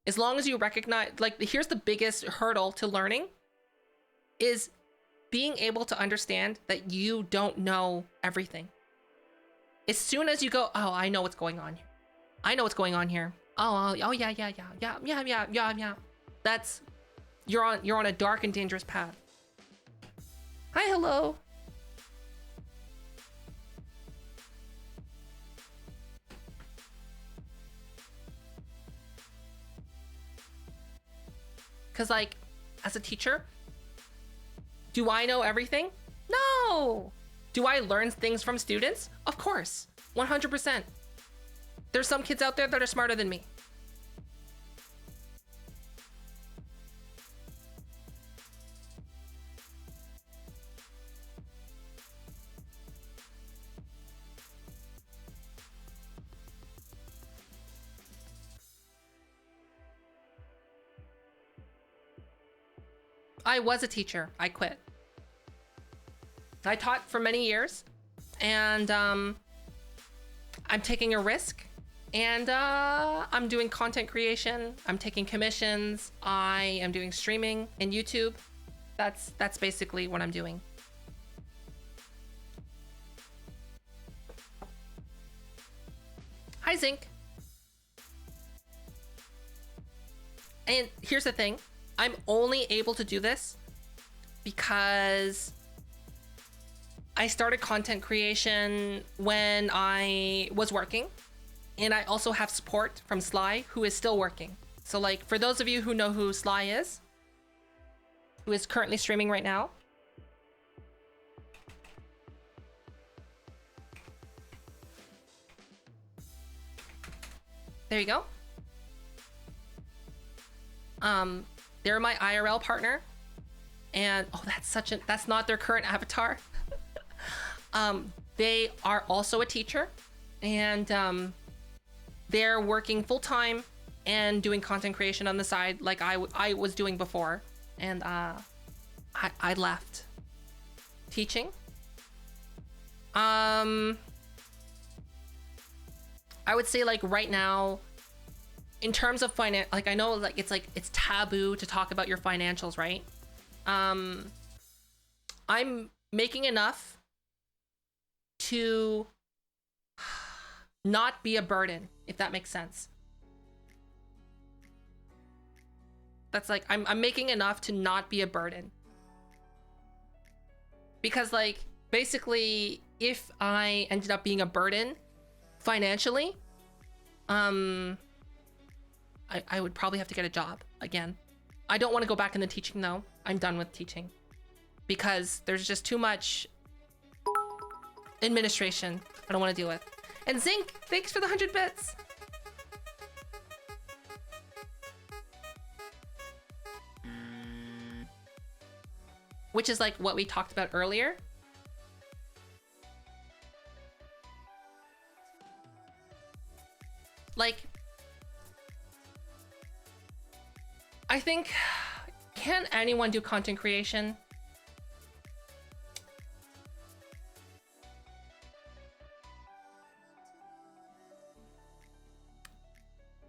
As long as you recognize, like, here's the biggest hurdle to learning is being able to understand that you don't know everything. As soon as you go, oh, I know what's going on here. I know what's going on here. Oh, yeah. That's, you're on a dark and dangerous path. Hi, hello. Because, like, as a teacher, Do I know everything? No. Do I learn things from students? Of course, 100%. There's some kids out there that are smarter than me. I was a teacher. I quit. I taught for many years, and I'm taking a risk, and I'm doing content creation. I'm taking commissions. I am doing streaming in YouTube. That's basically what I'm doing. Hi, Zinc. And here's the thing. I'm only able to do this because I started content creation when I was working, and I also have support from Sly, who is still working. So like, for those of you who know who Sly is, who is currently streaming right now, there you go. They're my IRL partner, and oh, that's not their current avatar. They are also a teacher, and they're working full-time and doing content creation on the side like I was doing before, and I left teaching. I would say like right now, in terms of finance, like I know like it's taboo to talk about your financials, right? I'm making enough to not be a burden, if that makes sense. That's like, I'm making enough to not be a burden. Because like, basically, if I ended up being a burden financially, I would probably have to get a job again. I don't want to go back into teaching though. I'm done with teaching because there's just too much administration I don't want to deal with. And Zinc, thanks for the 100 bits. Which is like what we talked about earlier. Like, I think, can anyone do content creation?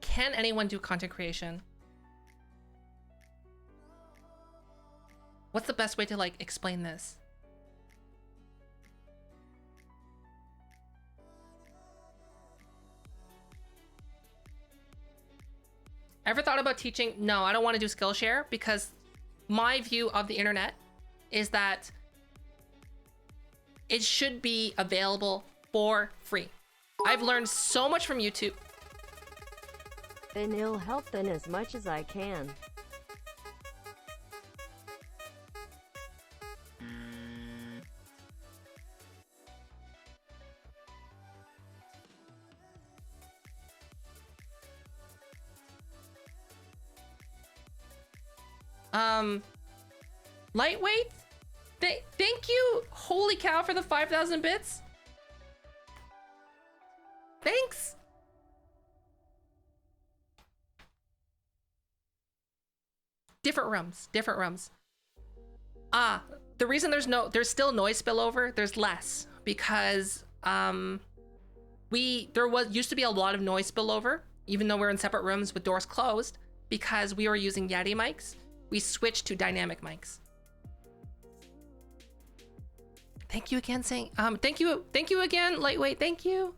Can anyone do content creation? What's the best way to like explain this? Ever thought about teaching? No, I don't want to do Skillshare because my view of the internet is that it should be available for free. I've learned so much from YouTube. And I'll help them as much as I can. Lightweight? Thank you, holy cow, for the 5,000 bits. Thanks. Different rooms. The reason there's still noise spillover, there's less because used to be a lot of noise spillover, even though we're in separate rooms with doors closed, because we were using Yeti mics. We switched to dynamic mics. Thank you again, saying thank you again, Lightweight, thank you.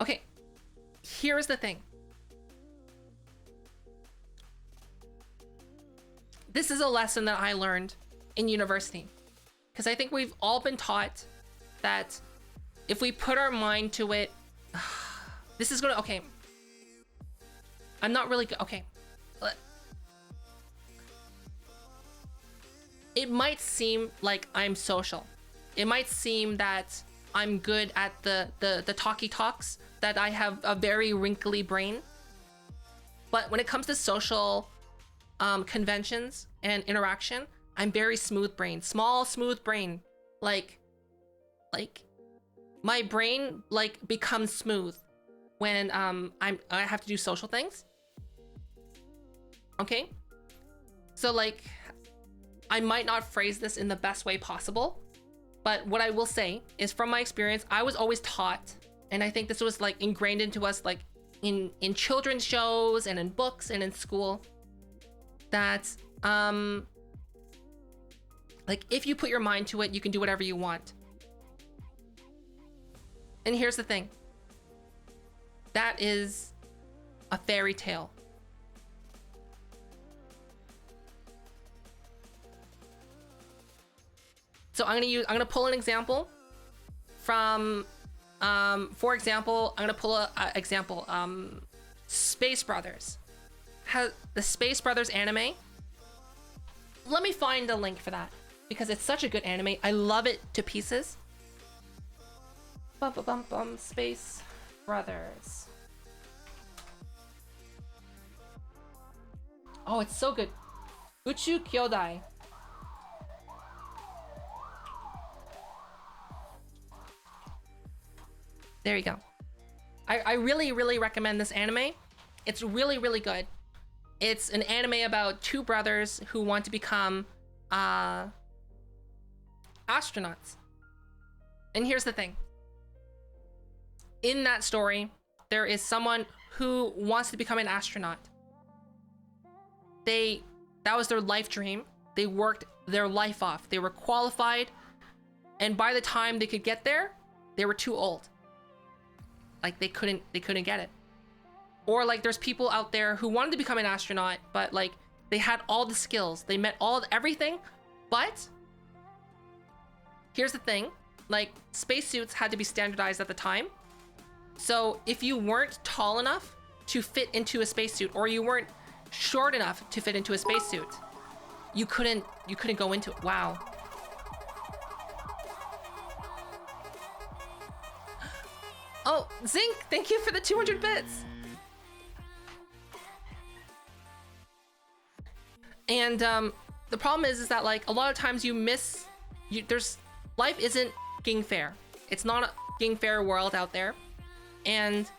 Okay, here's the thing. This is a lesson that I learned in university, because I think we've all been taught that if we put our mind to it, this is gonna, okay. I'm not really, okay. it might seem like I'm social. It might seem that I'm good at the talky talks, that I have a very wrinkly brain. But when it comes to social conventions and interaction, I'm very smooth brain, small, smooth brain. Like my brain like becomes smooth when I have to do social things. Okay? So like, I might not phrase this in the best way possible, but what I will say is from my experience, I was always taught, and I think this was like ingrained into us like in children's shows and in books and in school, that like if you put your mind to it, you can do whatever you want. And here's the thing. That is a fairy tale. So I'm gonna pull an example from, for example, I'm gonna pull a example. Space Brothers. The Space Brothers anime. Let me find a link for that because it's such a good anime. I love it to pieces. Bum, bum, bum, bum. Space Brothers. Oh, it's so good. Uchu Kyodai. There you go. I really, really recommend this anime. It's really, really good. It's an anime about two brothers who want to become astronauts. And here's the thing. In that story, there is someone who wants to become an astronaut. That was their life dream. They worked their life off. They were qualified, and by the time they could get there, they were too old. Like they couldn't get it. Or like there's people out there who wanted to become an astronaut, but like they had all the skills, they met everything, but here's the thing, like spacesuits had to be standardized at the time. So if you weren't tall enough to fit into a spacesuit, or you weren't short enough to fit into a spacesuit, you couldn't go into it. Wow. Oh, Zinc, thank you for the 200 bits. And the problem is that like a lot of times you miss, life isn't fucking fair. It's not a fucking fair world out there, and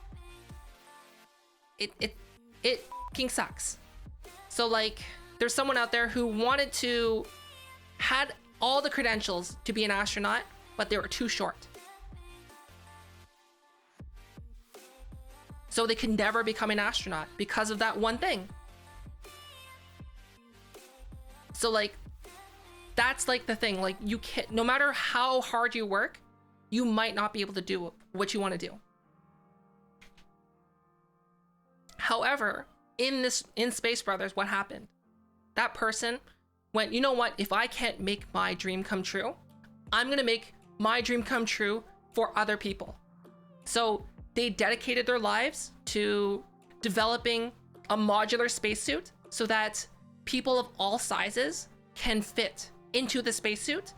it fucking sucks. So like there's someone out there who had all the credentials to be an astronaut, but they were too short. So they can never become an astronaut because of that one thing. So like, that's like the thing, like you can't, no matter how hard you work, you might not be able to do what you want to do. However, in Space Brothers, what happened? That person went, you know what? If I can't make my dream come true, I'm going to make my dream come true for other people. So they dedicated their lives to developing a modular spacesuit so that people of all sizes can fit into the spacesuit,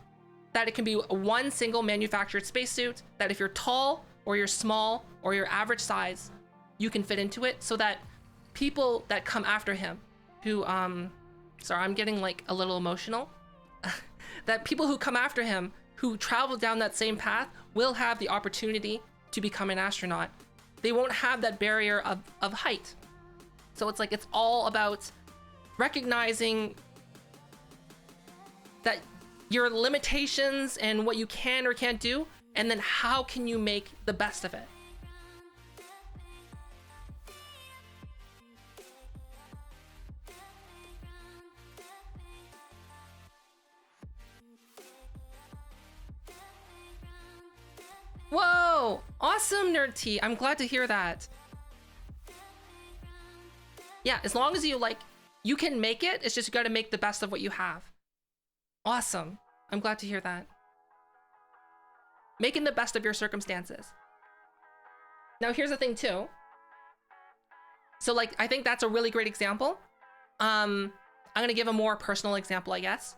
that it can be one single manufactured spacesuit, that if you're tall or you're small or you're average size, you can fit into it, so that people that come after him who, sorry, I'm getting like a little emotional, that people who come after him who travel down that same path will have the opportunity to become an astronaut. They won't have that barrier of height. So it's like, it's all about recognizing that your limitations and what you can or can't do, and then how can you make the best of it. Whoa, awesome, Nerd T. I'm glad to hear that. Yeah, as long as you can make it, it's just you gotta make the best of what you have. Awesome. I'm glad to hear that. Making the best of your circumstances. Now here's the thing too. So like, I think that's a really great example. I'm gonna give a more personal example, I guess.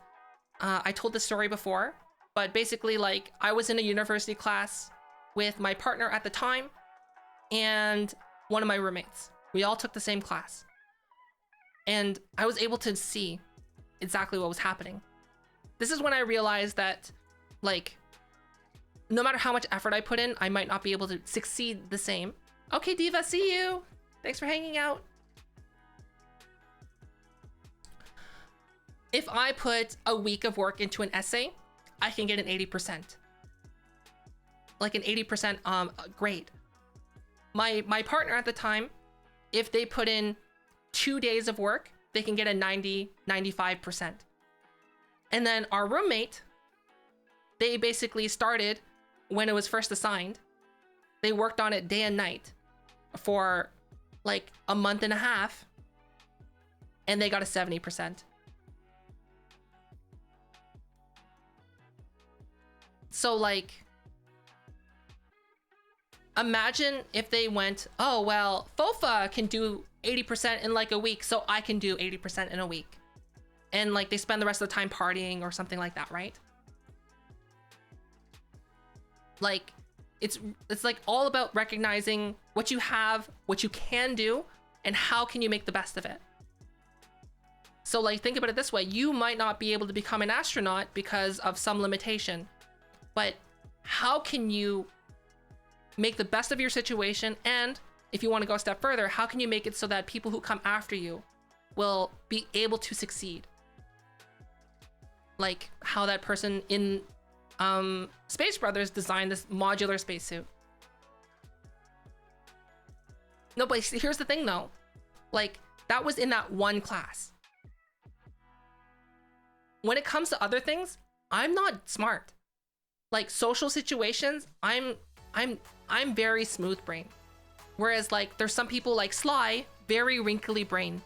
I told this story before, but basically, like, I was in a university class with my partner at the time and one of my roommates. We all took the same class. And I was able to see exactly what was happening. This is when I realized that, like, no matter how much effort I put in, I might not be able to succeed the same. Okay, Diva, see you. Thanks for hanging out. If I put a week of work into an essay, I can get an 80%. Like an 80% grade. My partner at the time, if they put in 2 days of work, they can get a 95%. And then our roommate, they basically started when it was first assigned. They worked on it day and night for like a month and a half, and they got a 70%. So like, imagine if they went, oh, well, Fofa can do 80% in like a week, so I can do 80% in a week. And like they spend the rest of the time partying or something like that, right? Like, it's like all about recognizing what you have, what you can do, and how can you make the best of it. So like, think about it this way. You might not be able to become an astronaut because of some limitation, but how can you make the best of your situation? And if you want to go a step further, how can you make it so that people who come after you will be able to succeed? Like how that person in Space Brothers designed this modular spacesuit. No, but here's the thing though. Like, that was in that one class. When it comes to other things, I'm not smart. Like social situations, I'm very smooth brain. Whereas like there's some people like Sly, very wrinkly brain.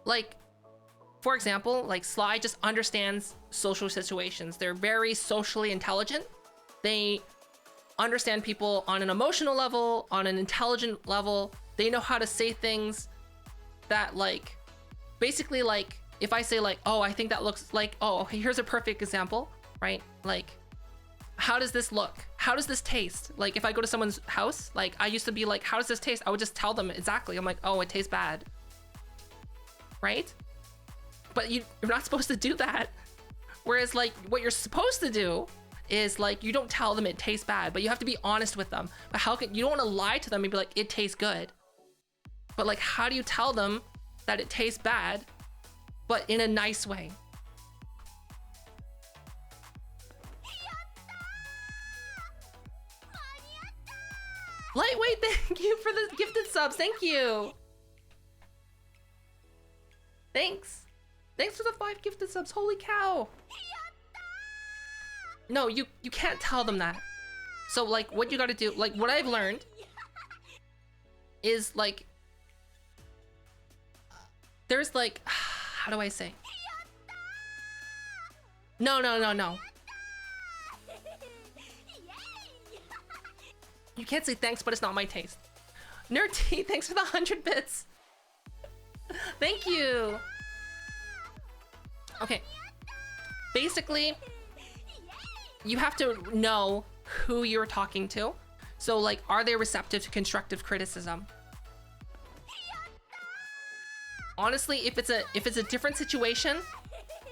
Like, for example, like Sly just understands social situations. They're very socially intelligent. They understand people on an emotional level, on an intelligent level. They know how to say things that like, basically like, if I say like, oh, I think that looks like, oh, okay, here's a perfect example, right? Like, how does this look? How does this taste? Like if I go to someone's house, like I used to be like, how does this taste? I would just tell them exactly. I'm like, oh, it tastes bad. Right? But you're not supposed to do that. Whereas like what you're supposed to do is like, you don't tell them it tastes bad, but you have to be honest with them. But how can, you don't want to lie to them and be like, it tastes good. But like, how do you tell them that it tastes bad, but in a nice way? Lightweight, thank you for the gifted subs. Thank you. Thanks. Thanks for the 5 gifted subs. Holy cow. No, you can't tell them that. So like what you gotta do, like what I've learned is like, there's like, how do I say? No. You can't say thanks, but it's not my taste. Nerd T, thanks for the 100 bits. Thank you. Okay. Basically, you have to know who you're talking to. So like, are they receptive to constructive criticism? Honestly, if it's a different situation,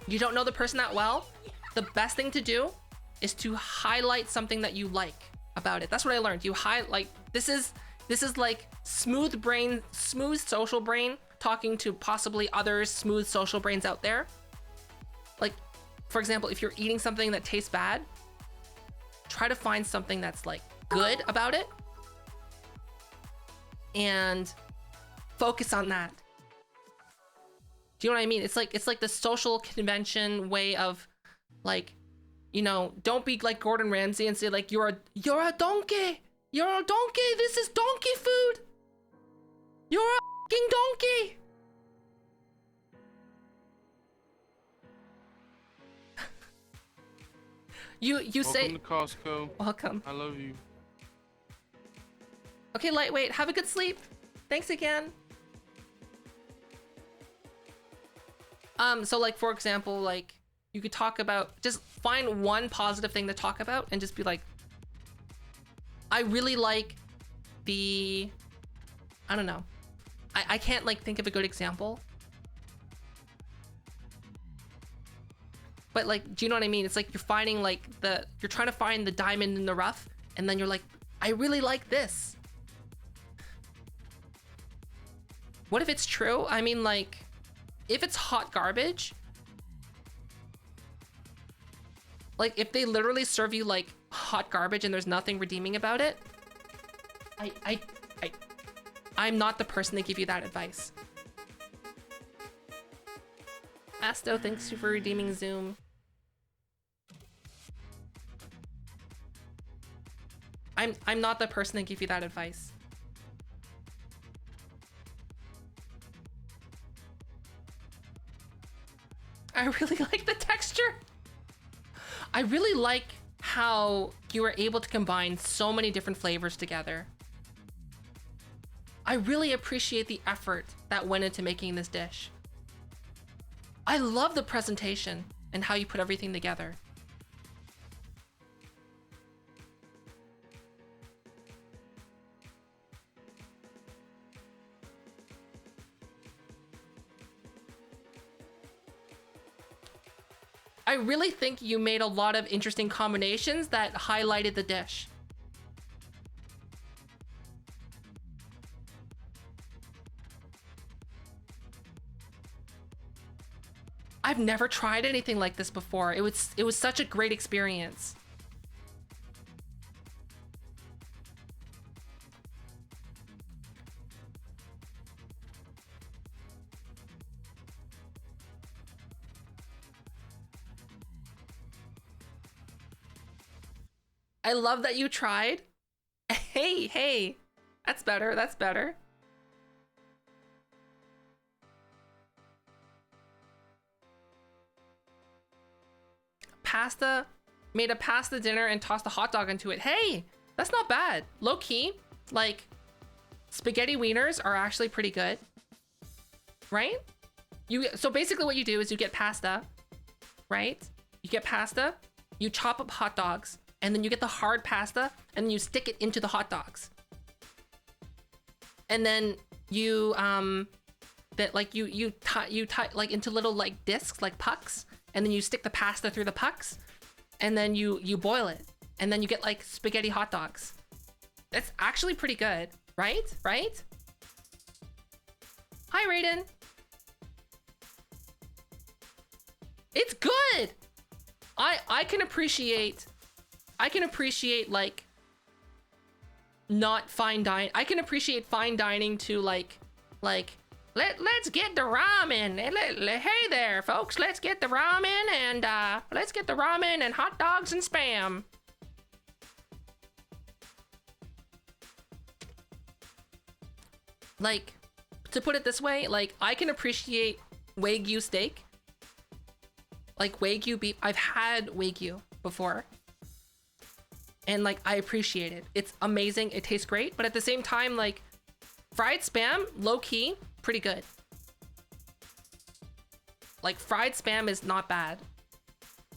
you don't know the person that well, the best thing to do is to highlight something that you like about it. That's what I learned. You highlight, this is like smooth brain, smooth social brain talking to possibly other smooth social brains out there. Like, for example, if you're eating something that tastes bad, try to find something that's like good about it and focus on that. Do you know what I mean? It's like the social convention way of like, you know, don't be like Gordon Ramsay and say like, you're a donkey. You're a donkey. This is donkey food. You're a fucking donkey. You say Welcome to Costco. welcome. I love you. Okay, Lightweight, have a good sleep. Thanks again. So like for example, like you could talk about, just find one positive thing to talk about and just be like, I really like the, I don't know. I can't like think of a good example. But like, do you know what I mean? It's like you're finding like you're trying to find the diamond in the rough, and then you're like, I really like this. What if it's true? I mean, like, if it's hot garbage, like if they literally serve you like hot garbage and there's nothing redeeming about it, I'm not the person to give you that advice. Asto, thanks you for redeeming Zoom. I'm not the person to give you that advice. I really like the texture. I really like how you were able to combine so many different flavors together. I really appreciate the effort that went into making this dish. I love the presentation and how you put everything together. I really think you made a lot of interesting combinations that highlighted the dish. I've never tried anything like this before. It was such a great experience. I love that you tried. Hey, that's better, that's better. Pasta, made a pasta dinner and tossed a hot dog into it. Hey, that's not bad. Low key, like spaghetti wieners are actually pretty good, right? So basically what you do is you get pasta, right? You get pasta, you chop up hot dogs, and then you get the hard pasta and then you stick it into the hot dogs. And then you you tie like into little like discs, like pucks, and then you stick the pasta through the pucks, and then you boil it, and then you get like spaghetti hot dogs. That's actually pretty good, right? Right? Hi, Raiden. It's good. I can appreciate like not fine dining. I can appreciate fine dining to like let's get the ramen. Hey there, folks. Let's get the ramen and hot dogs and spam. Like, to put it this way, like I can appreciate Wagyu steak. Like Wagyu beef. I've had Wagyu before. And like I appreciate it. It's amazing. It tastes great, but at the same time, like fried spam, low key, pretty good. Like fried spam is not bad.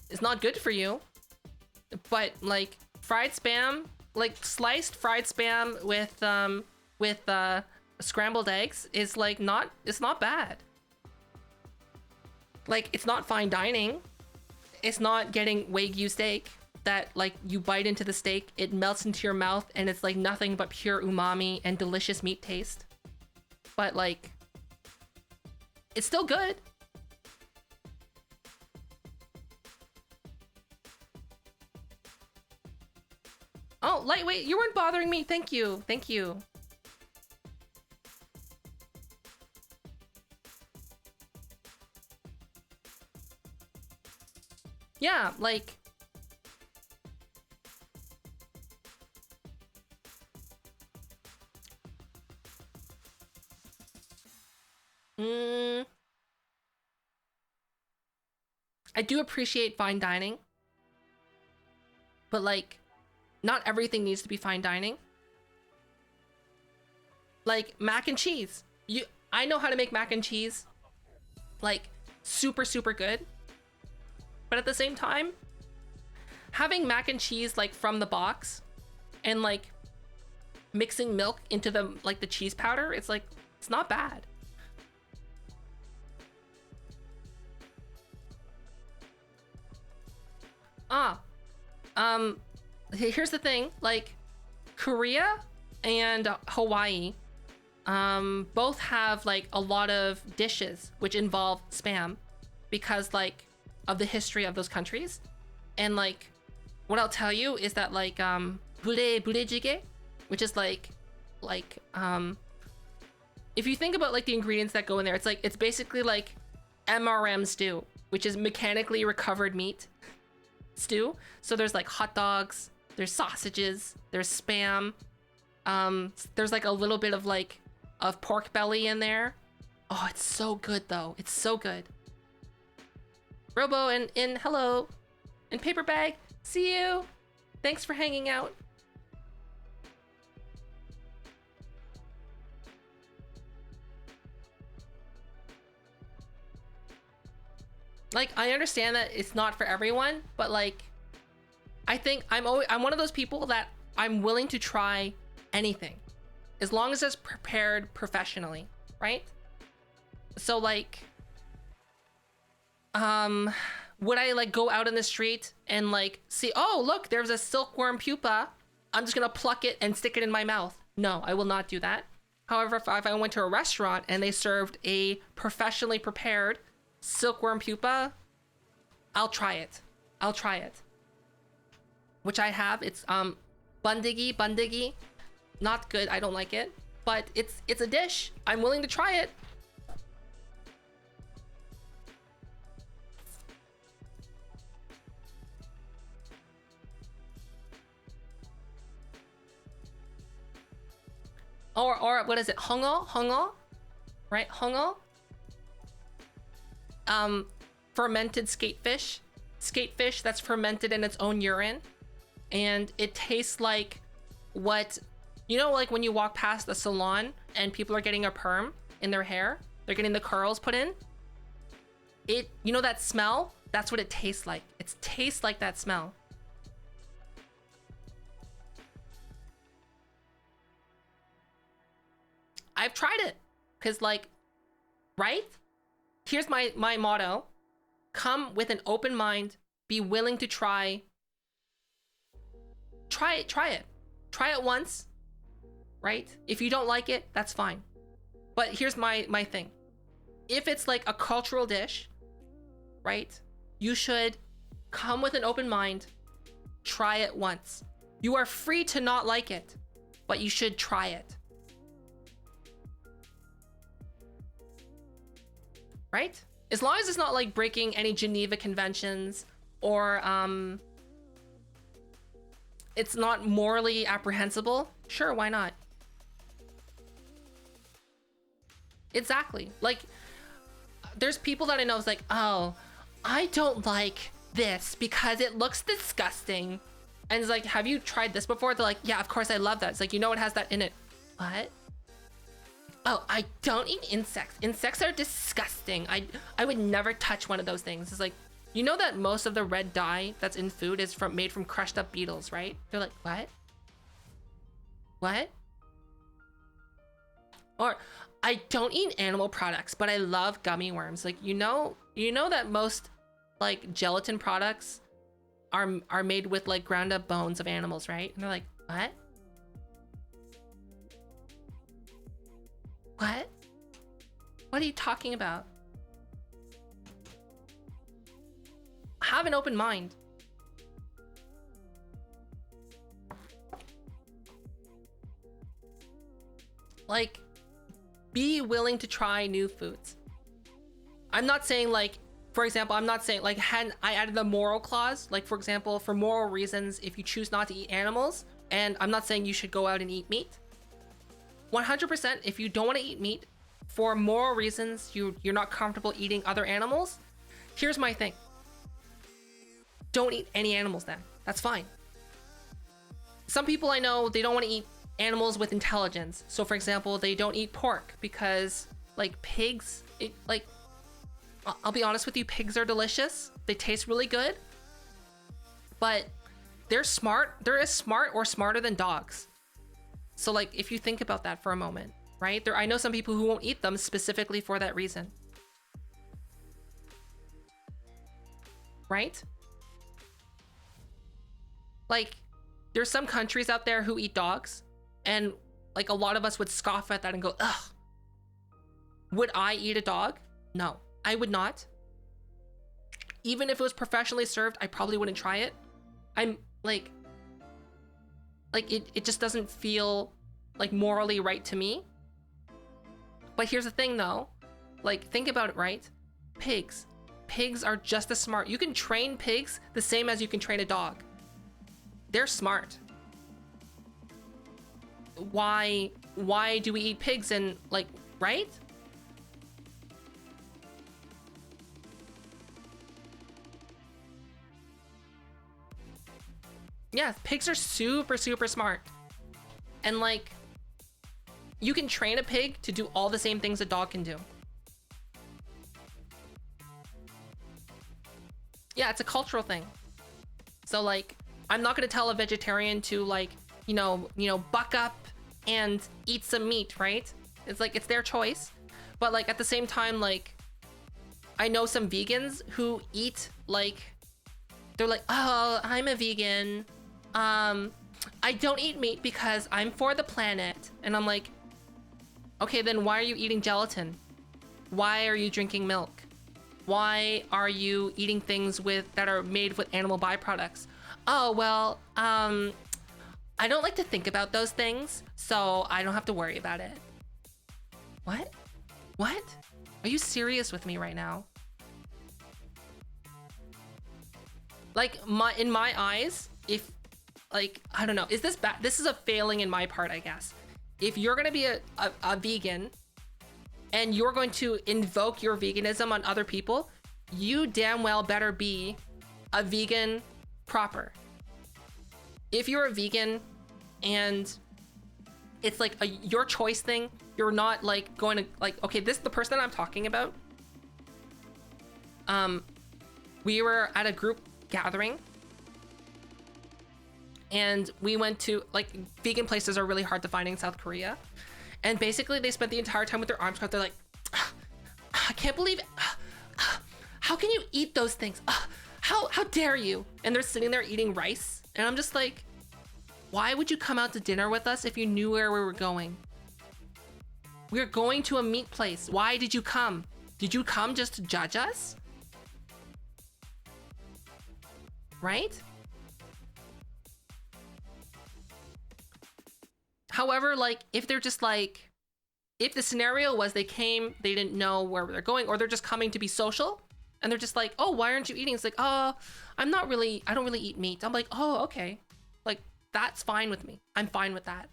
It's not good for you, but like fried spam, like sliced fried spam with scrambled eggs is like it's not bad. Like it's not fine dining. It's not getting Wagyu steak that like you bite into the steak, it melts into your mouth, and it's like nothing but pure umami and delicious meat taste. But like, it's still good. Oh, lightweight, you weren't bothering me. Thank you. Thank you. Yeah, like, I do appreciate fine dining, but like, not everything needs to be fine dining. Like mac and cheese. I know how to make mac and cheese. Like, super, super good. But at the same time, having mac and cheese like from the box and like mixing milk into the like the cheese powder, it's like, it's not bad. Here's the thing, like Korea and Hawaii both have like a lot of dishes which involve spam because like of the history of those countries. And like what I'll tell you is that like bulejjigae, which is like if you think about like the ingredients that go in there, it's like it's basically like MRM stew, which is mechanically recovered meat stew. So there's like hot dogs, there's sausages, there's spam, there's like a little bit of like of pork belly in there. Oh, it's so good though. It's so good. Robo and hello. And paper bag, see you. Thanks for hanging out. Like, I understand that it's not for everyone, but like, I think I'm one of those people that I'm willing to try anything as long as it's prepared professionally, right? So like, would I like go out in the street and like see, oh look, there's a silkworm pupa, I'm just gonna pluck it and stick it in my mouth? No, I will not do that. However, if I went to a restaurant and they served a professionally prepared silkworm pupa, I'll try it. I'll try it. Which I have. It's bundigi. Not good. I don't like it. But it's a dish. I'm willing to try it. Or what is it? Hongo? Right? Hongo? Fermented skatefish. Skatefish that's fermented in its own urine. And it tastes like what, you know, like when you walk past the salon and people are getting a perm in their hair, they're getting the curls put in. You know that smell? That's what it tastes like. It tastes like that smell. I've tried it. Cause like, right? Here's my motto. Come with an open mind. Be willing to try. Try it. Try it once. Right? If you don't like it, that's fine. But here's my thing. If it's like a cultural dish, right? You should come with an open mind. Try it once. You are free to not like it, but you should try it. Right? As long as it's not like breaking any Geneva Conventions or it's not morally apprehensible, sure, why not? Exactly. Like, there's people that I know is like, oh, I don't like this because it looks disgusting. And it's like, have you tried this before? They're like, yeah, of course I love that. It's like, you know it has that in it. What? Oh, I don't eat insects. Insects are disgusting. I would never touch one of those things. It's like, you know that most of the red dye that's in food is made from crushed up beetles, right? They're like, what? What? Or, I don't eat animal products, but I love gummy worms. Like, you know that most like gelatin products are made with like ground up bones of animals, right? And they're like, what? What? What are you talking about? Have an open mind. Like, be willing to try new foods. I'm not saying like, for example, I'm not saying like I added the moral clause, like for example, for moral reasons, if you choose not to eat animals, and I'm not saying you should go out and eat meat. 100%, if you don't want to eat meat for moral reasons, you're not comfortable eating other animals, here's my thing. Don't eat any animals then. That's fine. Some people I know, they don't want to eat animals with intelligence. So for example, they don't eat pork because like pigs, I'll be honest with you, pigs are delicious. They taste really good. But they're smart. They're as smart or smarter than dogs. So like, if you think about that for a moment, right? I know some people who won't eat them specifically for that reason. Right? Like, there's some countries out there who eat dogs, and like a lot of us would scoff at that and go, ugh. Would I eat a dog? No, I would not. Even if it was professionally served, I probably wouldn't try it. I'm like it just doesn't feel like morally right to me. But here's the thing though, like think about it, right? Pigs are just as smart. You can train pigs the same as you can train a dog. They're smart. Why do we eat pigs and like, right? Yeah, pigs are super smart. And like, you can train a pig to do all the same things a dog can do. Yeah, it's a cultural thing. So like, I'm not gonna tell a vegetarian to like, you know, buck up and eat some meat, right? It's like, it's their choice. But like, at the same time, like, I know some vegans who eat like, they're like, oh, I'm a vegan. I don't eat meat because I'm for the planet. And I'm like, okay, then why are you eating gelatin? Why are you drinking milk? Why are you eating things that are made with animal byproducts? Oh, well, I don't like to think about those things, so I don't have to worry about it. What? What? Are you serious with me right now? Like, in my eyes, if, like, I don't know, is this bad? This is a failing in my part, I guess. If you're gonna be a vegan and you're going to invoke your veganism on other people, you damn well better be a vegan proper. If you're a vegan and it's like your choice thing, you're not like going to like, okay, the person that I'm talking about, we were at a group gathering and we went to, like, vegan places are really hard to find in South Korea. And basically they spent the entire time with their arms crossed. They're like, I can't believe it. How can you eat those things? How dare you? And they're sitting there eating rice. And I'm just like, why would you come out to dinner with us if you knew where we were going? We're going to a meat place. Why did you come? Did you come just to judge us? Right? However, like, if they're just like, if the scenario was they came, they didn't know where they're going, or they're just coming to be social, and they're just like, oh, why aren't you eating? It's like, oh, I don't really eat meat. I'm like, oh, okay. Like, that's fine with me. I'm fine with that.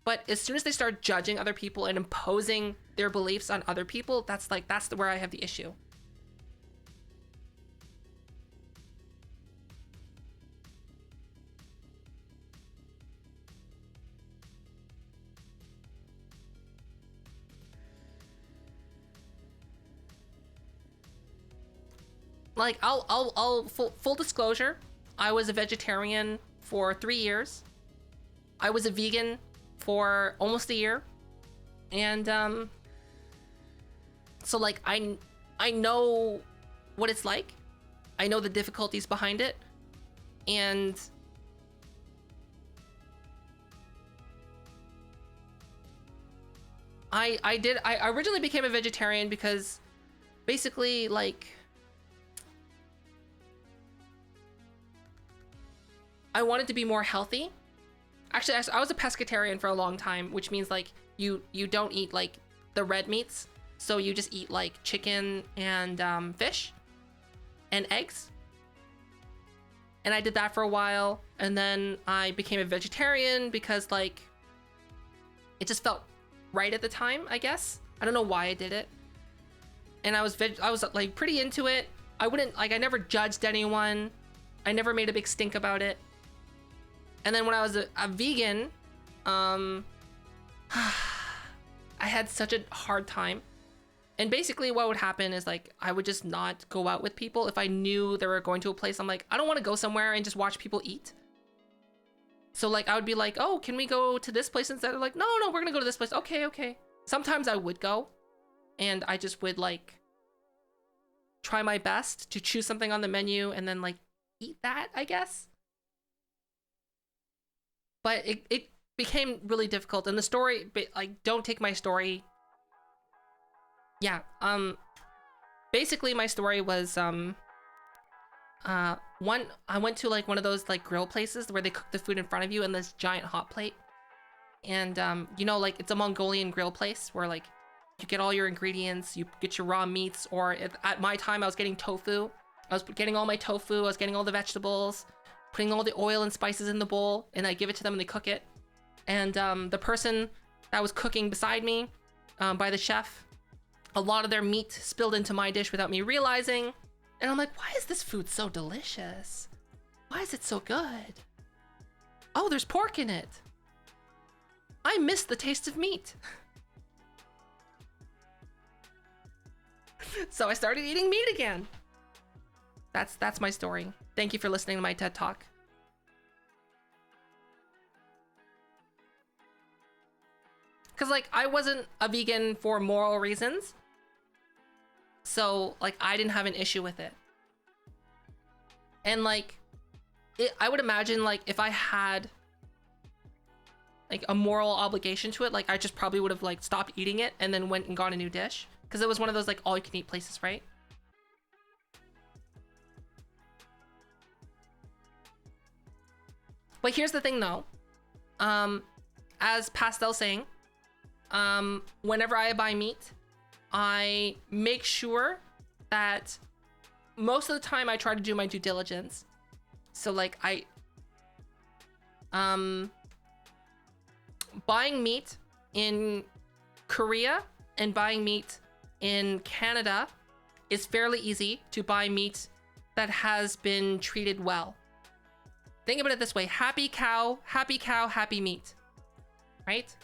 But as soon as they start judging other people and imposing their beliefs on other people, that's where I have the issue. Like, I'll full disclosure, I was a vegetarian for 3 years. I was a vegan for almost a year. And so like I know what it's like. I know the difficulties behind it. And I originally became a vegetarian because basically, like, I wanted to be more healthy. Actually, I was a pescatarian for a long time, which means like you don't eat like the red meats, so you just eat like chicken and fish and eggs. And I did that for a while, and then I became a vegetarian because like it just felt right at the time, I guess. I don't know why I did it. And I was like pretty into it. I never judged anyone. I never made a big stink about it. And then when I was a vegan, I had such a hard time And basically what would happen is like I would just not go out with people if I knew they were going to a place. I'm like, I don't want to go somewhere and just watch people eat. So like I would be like, oh, can we go to this place instead? Of like, no, we're gonna go to this place. Okay. Sometimes I would go, and I just would like try my best to choose something on the menu and then like eat that, I guess. But it became really difficult, and the story, like, don't take my story. Yeah, basically my story was, I went to like one of those like grill places where they cook the food in front of you in this giant hot plate. And, you know, like it's a Mongolian grill place where like you get all your ingredients, you get your raw meats, or at my time I was getting tofu. I was getting all my tofu, I was getting all the vegetables, putting all the oil and spices in the bowl, and I give it to them and they cook it. And the person that was cooking beside me, by the chef, a lot of their meat spilled into my dish without me realizing. And I'm like, why is this food so delicious? Why is it so good? Oh, there's pork in it. I miss the taste of meat. So I started eating meat again. That's my story. Thank you for listening to my TED Talk. Because, like, I wasn't a vegan for moral reasons. So, like, I didn't have an issue with it. And, like, I would imagine, like, if I had, like, a moral obligation to it, like, I just probably would have, like, stopped eating it and then went and got a new dish. Because it was one of those, like, all-you-can-eat places, right? But here's the thing, though. As Pastel's saying, whenever I buy meat, I make sure that most of the time I try to do my due diligence. So like buying meat in Korea and buying meat in Canada is fairly easy to buy meat that has been treated well. Think about it this way: happy cow, happy meat, right?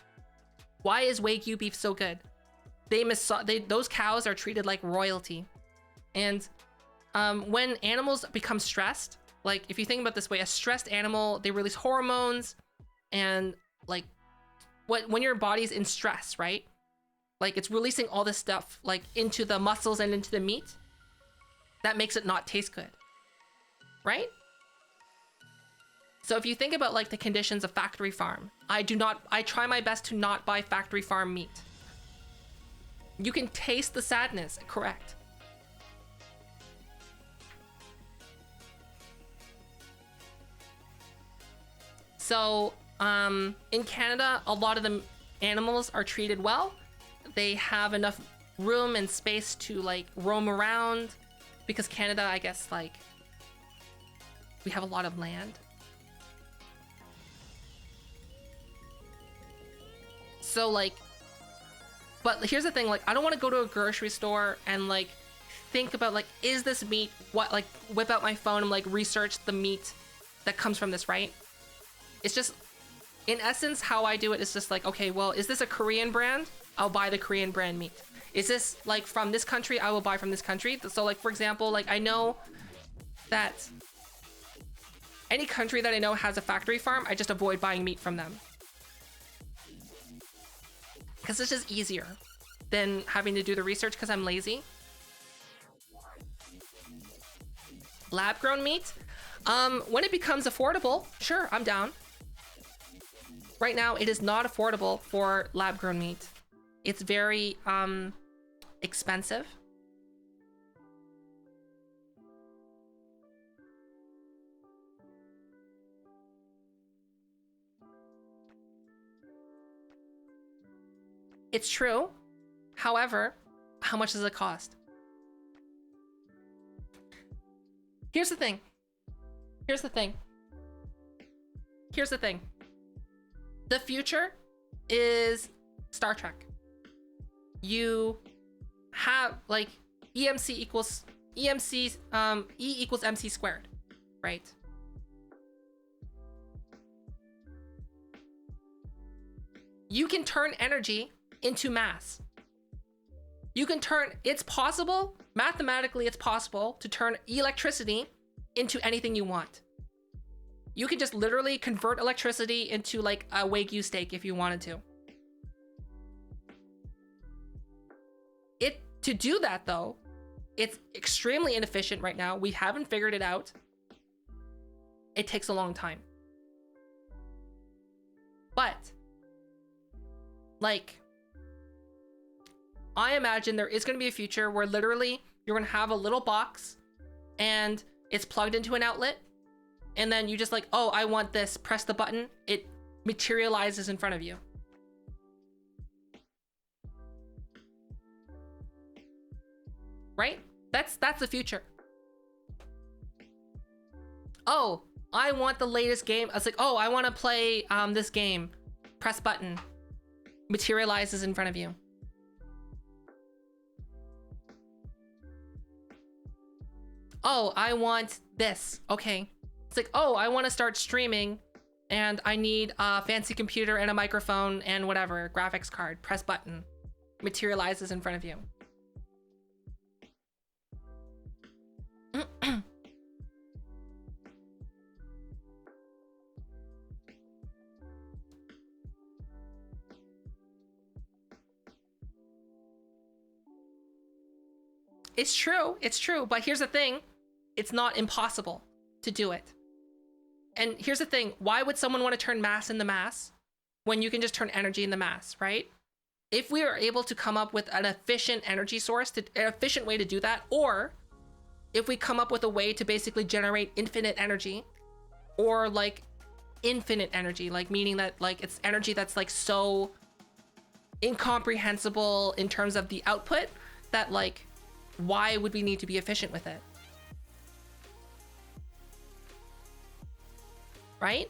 Why is Wagyu beef so good? Those cows are treated like royalty. And when animals become stressed, like if you think about it this way, a stressed animal, they release hormones, and like when your body's in stress, right? Like it's releasing all this stuff like into the muscles and into the meat. That makes it not taste good, right? So if you think about like the conditions of factory farm, I try my best to not buy factory farm meat. You can taste the sadness, correct? So in Canada, a lot of the animals are treated well. They have enough room and space to like roam around, because Canada, I guess, like we have a lot of land. So like, but here's the thing, like I don't want to go to a grocery store and like think about like, is this meat, what, like whip out my phone and like research the meat that comes from this, right? It's just, in essence, how I do it is just like, okay, well, is this a Korean brand? I'll buy the Korean brand meat. Is this like from this country? I will buy from this country. So like, for example, like I know that any country that I know has a factory farm, I just avoid buying meat from them. Because it's just easier than having to do the research because I'm lazy. Lab grown meat? When it becomes affordable, sure, I'm down. Right now, it is not affordable for lab grown meat. It's very expensive. It's true. However, how much does it cost? Here's the thing. Here's the thing. Here's the thing. The future is Star Trek. You have like E equals MC squared, right? You can turn energy into mass. You can turn, it's possible, mathematically it's possible to turn electricity into anything you want. You can just literally convert electricity into like a Wagyu steak if you wanted to. To do that though, it's extremely inefficient right now. We haven't figured it out. It takes a long time. But, like, I imagine there is going to be a future where literally you're going to have a little box and it's plugged into an outlet. And then you just like, oh, I want this, press the button. It materializes in front of you. Right? That's the future. Oh, I want the latest game. I was like, oh, I want to play this game. Press button. Materializes in front of you. Oh, I want this. Okay. It's like, oh, I want to start streaming and I need a fancy computer and a microphone and whatever, graphics card. Press button. Materializes in front of you. It's true, but here's the thing, it's not impossible to do it. And here's the thing, why would someone want to turn mass into mass when you can just turn energy into mass, right? If we are able to come up with an efficient energy source, an efficient way to do that, or if we come up with a way to basically generate infinite energy, or like infinite energy, like meaning that like it's energy that's like so incomprehensible in terms of the output that like, why would we need to be efficient with it? Right?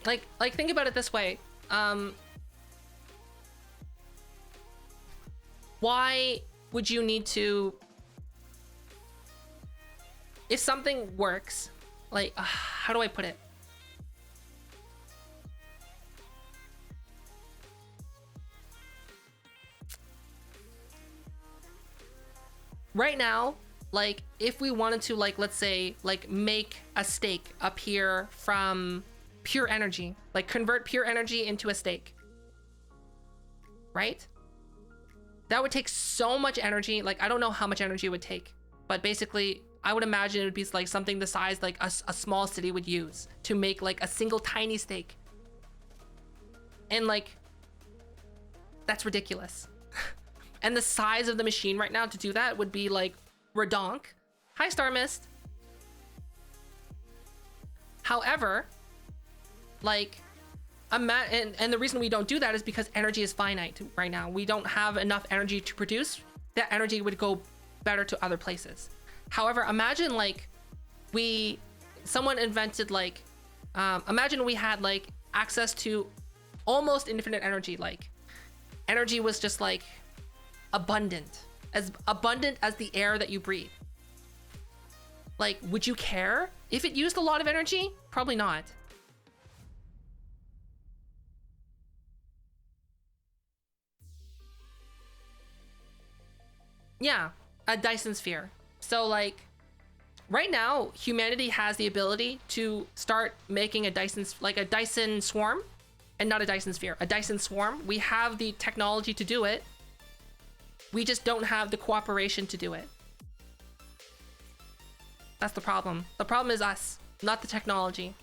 Like think about it this way. Why would you need to, if something works, like, how do I put it? Right now, like, if we wanted to, like, let's say, like, make a steak appear from pure energy, like convert pure energy into a steak, right? That would take so much energy. Like, I don't know how much energy it would take, but basically I would imagine it would be like something the size like a small city would use to make like a single tiny steak. And like, that's ridiculous. And the size of the machine right now to do that would be like redonk. Hi, Star Mist. However, like, and the reason we don't do that is because energy is finite right now. We don't have enough energy to produce. That energy would go better to other places. However, imagine like someone invented like, imagine we had like access to almost infinite energy. Like, energy was just like abundant as the air that you breathe. Like, would you care if it used a lot of energy? Probably not. Yeah, a Dyson sphere. So like, right now, humanity has the ability to start making a Dyson swarm, and not a Dyson sphere, a Dyson swarm. We have the technology to do it. We just don't have the cooperation to do it. That's the problem. The problem is us, not the technology.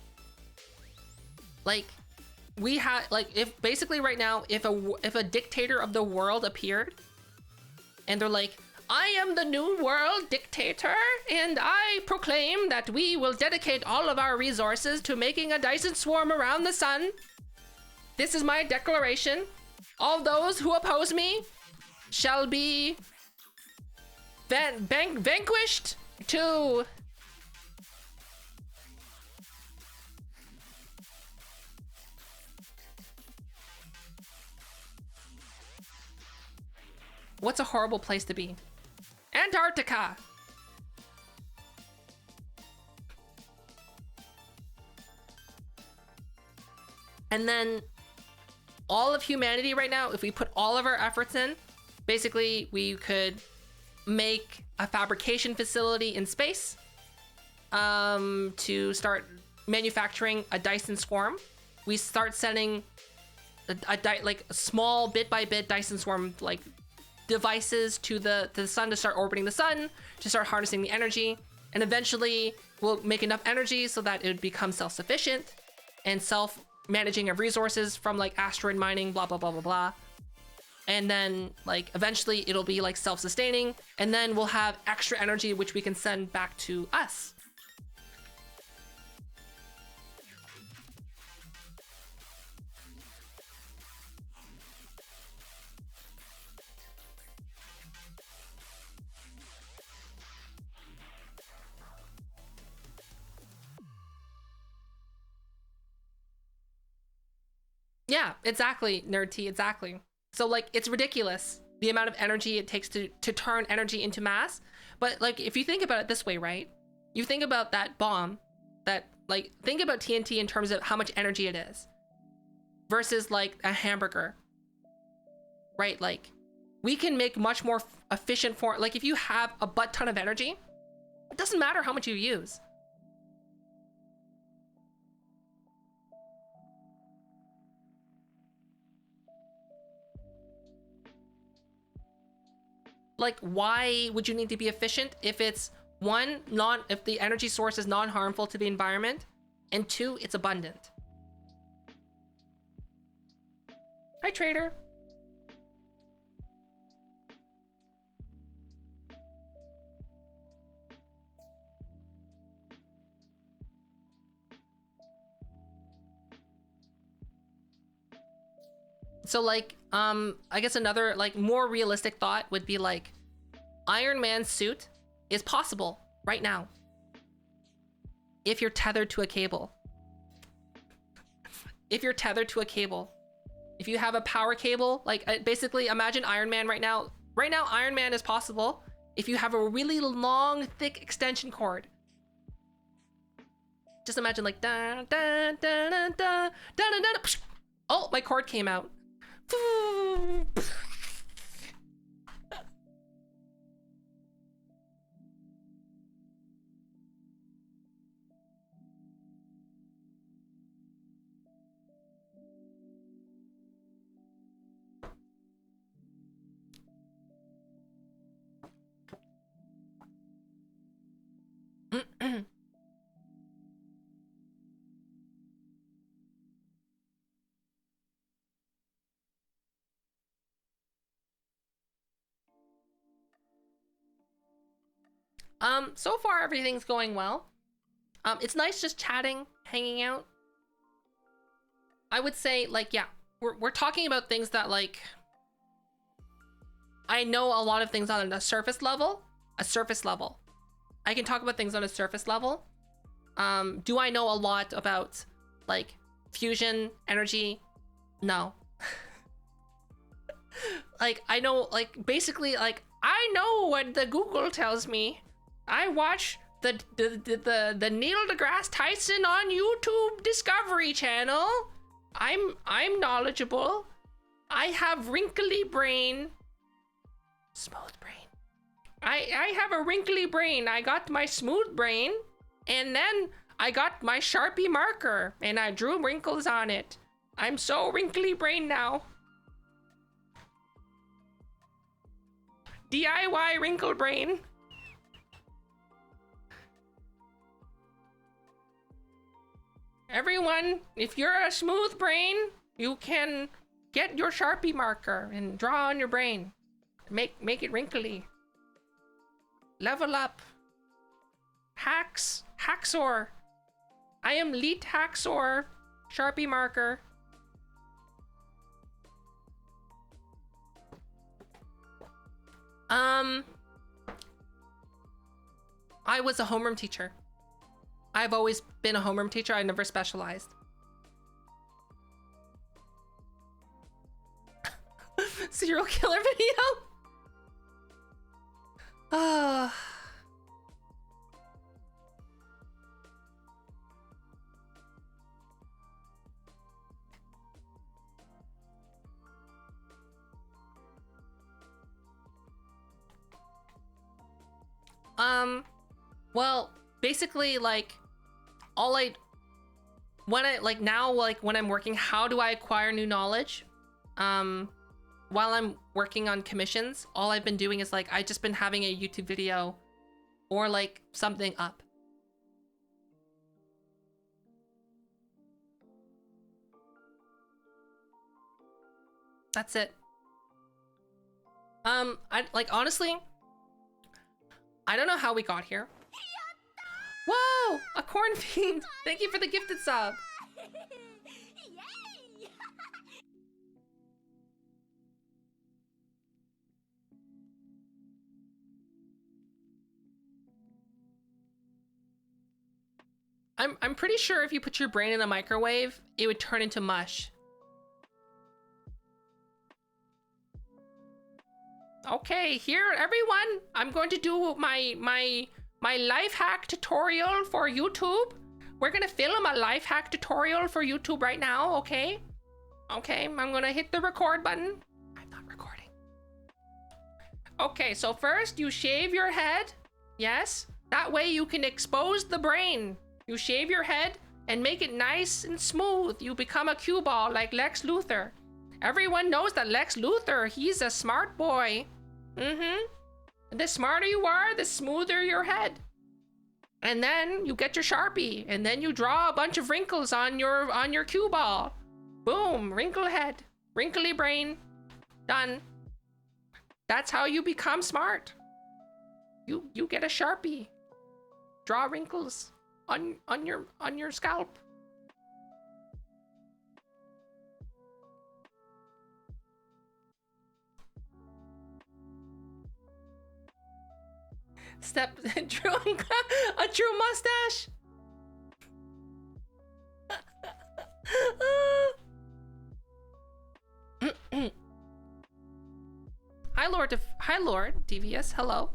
Like, we have, like, if basically right now, if a dictator of the world appeared, and they're like, I am the new world dictator, and I proclaim that we will dedicate all of our resources to making a Dyson swarm around the sun. This is my declaration. All those who oppose me shall be vanquished to... What's a horrible place to be? Antarctica! And then all of humanity right now, if we put all of our efforts in, basically we could make a fabrication facility in space to start manufacturing a Dyson swarm. We start sending like small bit by bit Dyson swarm like devices to the sun to start orbiting the sun, to start harnessing the energy, and eventually we'll make enough energy so that it would become self-sufficient and self-managing of resources from like asteroid mining, blah blah blah blah blah. And then like eventually it'll be like self-sustaining, and then we'll have extra energy which we can send back to us. Yeah, exactly, Nerd T, exactly. So like it's ridiculous the amount of energy it takes to turn energy into mass. But like if you think about it this way, right? You think about that bomb, that like think about TNT in terms of how much energy it is versus like a hamburger. Right? Like we can make much more efficient form. Like if you have a butt ton of energy, it doesn't matter how much you use. Like why would you need to be efficient if it's one, if the energy source is non-harmful to the environment, and two, it's abundant? Hi, trader. So like, I guess another like more realistic thought would be like, Iron Man's suit is possible right now if you're tethered to a cable. If you're tethered to a cable, if you have a power cable, like basically imagine Iron Man right now. Right now, Iron Man is possible if you have a really long, thick extension cord. Just imagine like da da da da da da da da. Oh, my cord came out. So far everything's going well. It's nice just chatting, hanging out. I would say like, yeah, we're talking about things that like, I know a lot of things on a surface level. I can talk about things on a surface level. Do I know a lot about like fusion energy? No. Like I know like basically like I know what the Google tells me. I watch the Neil deGrasse Tyson on YouTube Discovery channel. I'm knowledgeable. I have wrinkly brain. Smooth brain. I have a wrinkly brain. I got my smooth brain, and then I got my Sharpie marker, and I drew wrinkles on it. I'm so wrinkly brain now. DIY wrinkle brain. Everyone, if you're a smooth brain, you can get your Sharpie marker and draw on your brain. Make it wrinkly. Level up. Hacksaw. I am Leet Hacksaw. Sharpie marker. I was a homeroom teacher. I've always been a homeroom teacher. I never specialized. Serial killer video? Well, basically, like, when I'm working, how do I acquire new knowledge? While I'm working on commissions, all I've been doing is like, I've just been having a YouTube video or like something up. That's it. Honestly, I don't know how we got here. Whoa, a corn fiend. Thank you for the gifted sub. Yay! I'm pretty sure if you put your brain in a microwave, it would turn into mush. Okay, here everyone, I'm going to do my life hack tutorial for YouTube. We're gonna film a life hack tutorial for YouTube right now, okay? Okay, I'm gonna hit the record button. I'm not recording. Okay, so first you shave your head. Yes, that way you can expose the brain. You shave your head and make it nice and smooth. You become a cue ball like Lex Luthor. Everyone knows that Lex Luthor, he's a smart boy. The smarter you are, the smoother your head. And then you get your Sharpie, and then you draw a bunch of wrinkles on your cue ball. Boom, wrinkle head, wrinkly brain, done. That's how you become smart. You get a Sharpie, draw wrinkles on your scalp. Step drawing a true mustache. Hi Lord Devious, hello.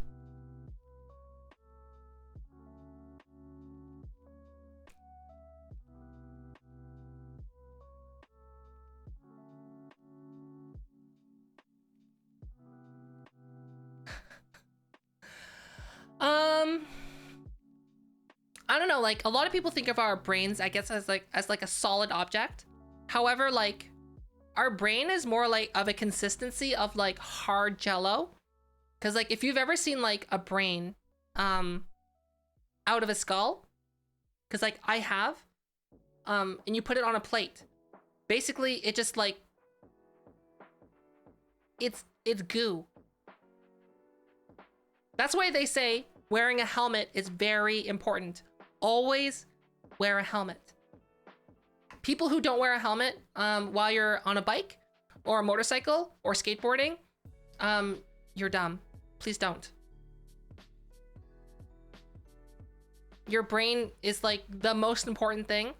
I don't know, like a lot of people think of our brains, I guess, as like a solid object. However, like our brain is more like of a consistency of like hard jello. Cause like if you've ever seen like a brain out of a skull, cause like I have, and you put it on a plate, basically it just like it's goo. That's why they say wearing a helmet is very important. Always wear a helmet. People who don't wear a helmet while you're on a bike or a motorcycle or skateboarding, you're dumb. Please don't. Your brain is like the most important thing,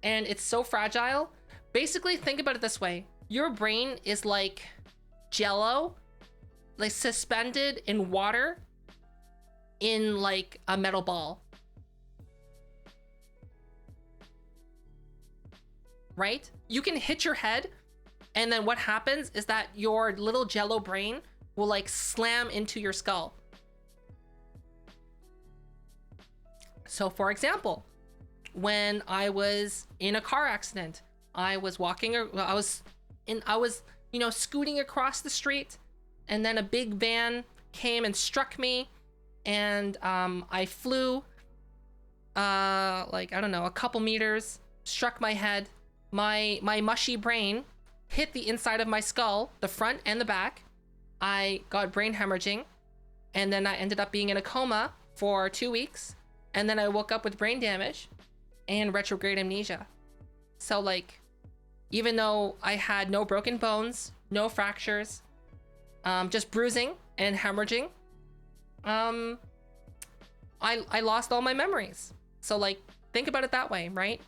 and it's so fragile. Basically, think about it this way. Your brain is like jello, like suspended in water in like a metal ball. Right? You can hit your head, and then what happens is that your little jello brain will like slam into your skull. So for example, when I was in a car accident, I was scooting across the street, and then a big van came and struck me, and I flew like, I don't know, a couple meters, struck my head. My mushy brain hit the inside of my skull, the front and the back. I got brain hemorrhaging, and then I ended up being in a coma for 2 weeks, and then I woke up with brain damage and retrograde amnesia. So like, even though I had no broken bones, no fractures, just bruising and hemorrhaging, I lost all my memories. So like, think about it that way, right?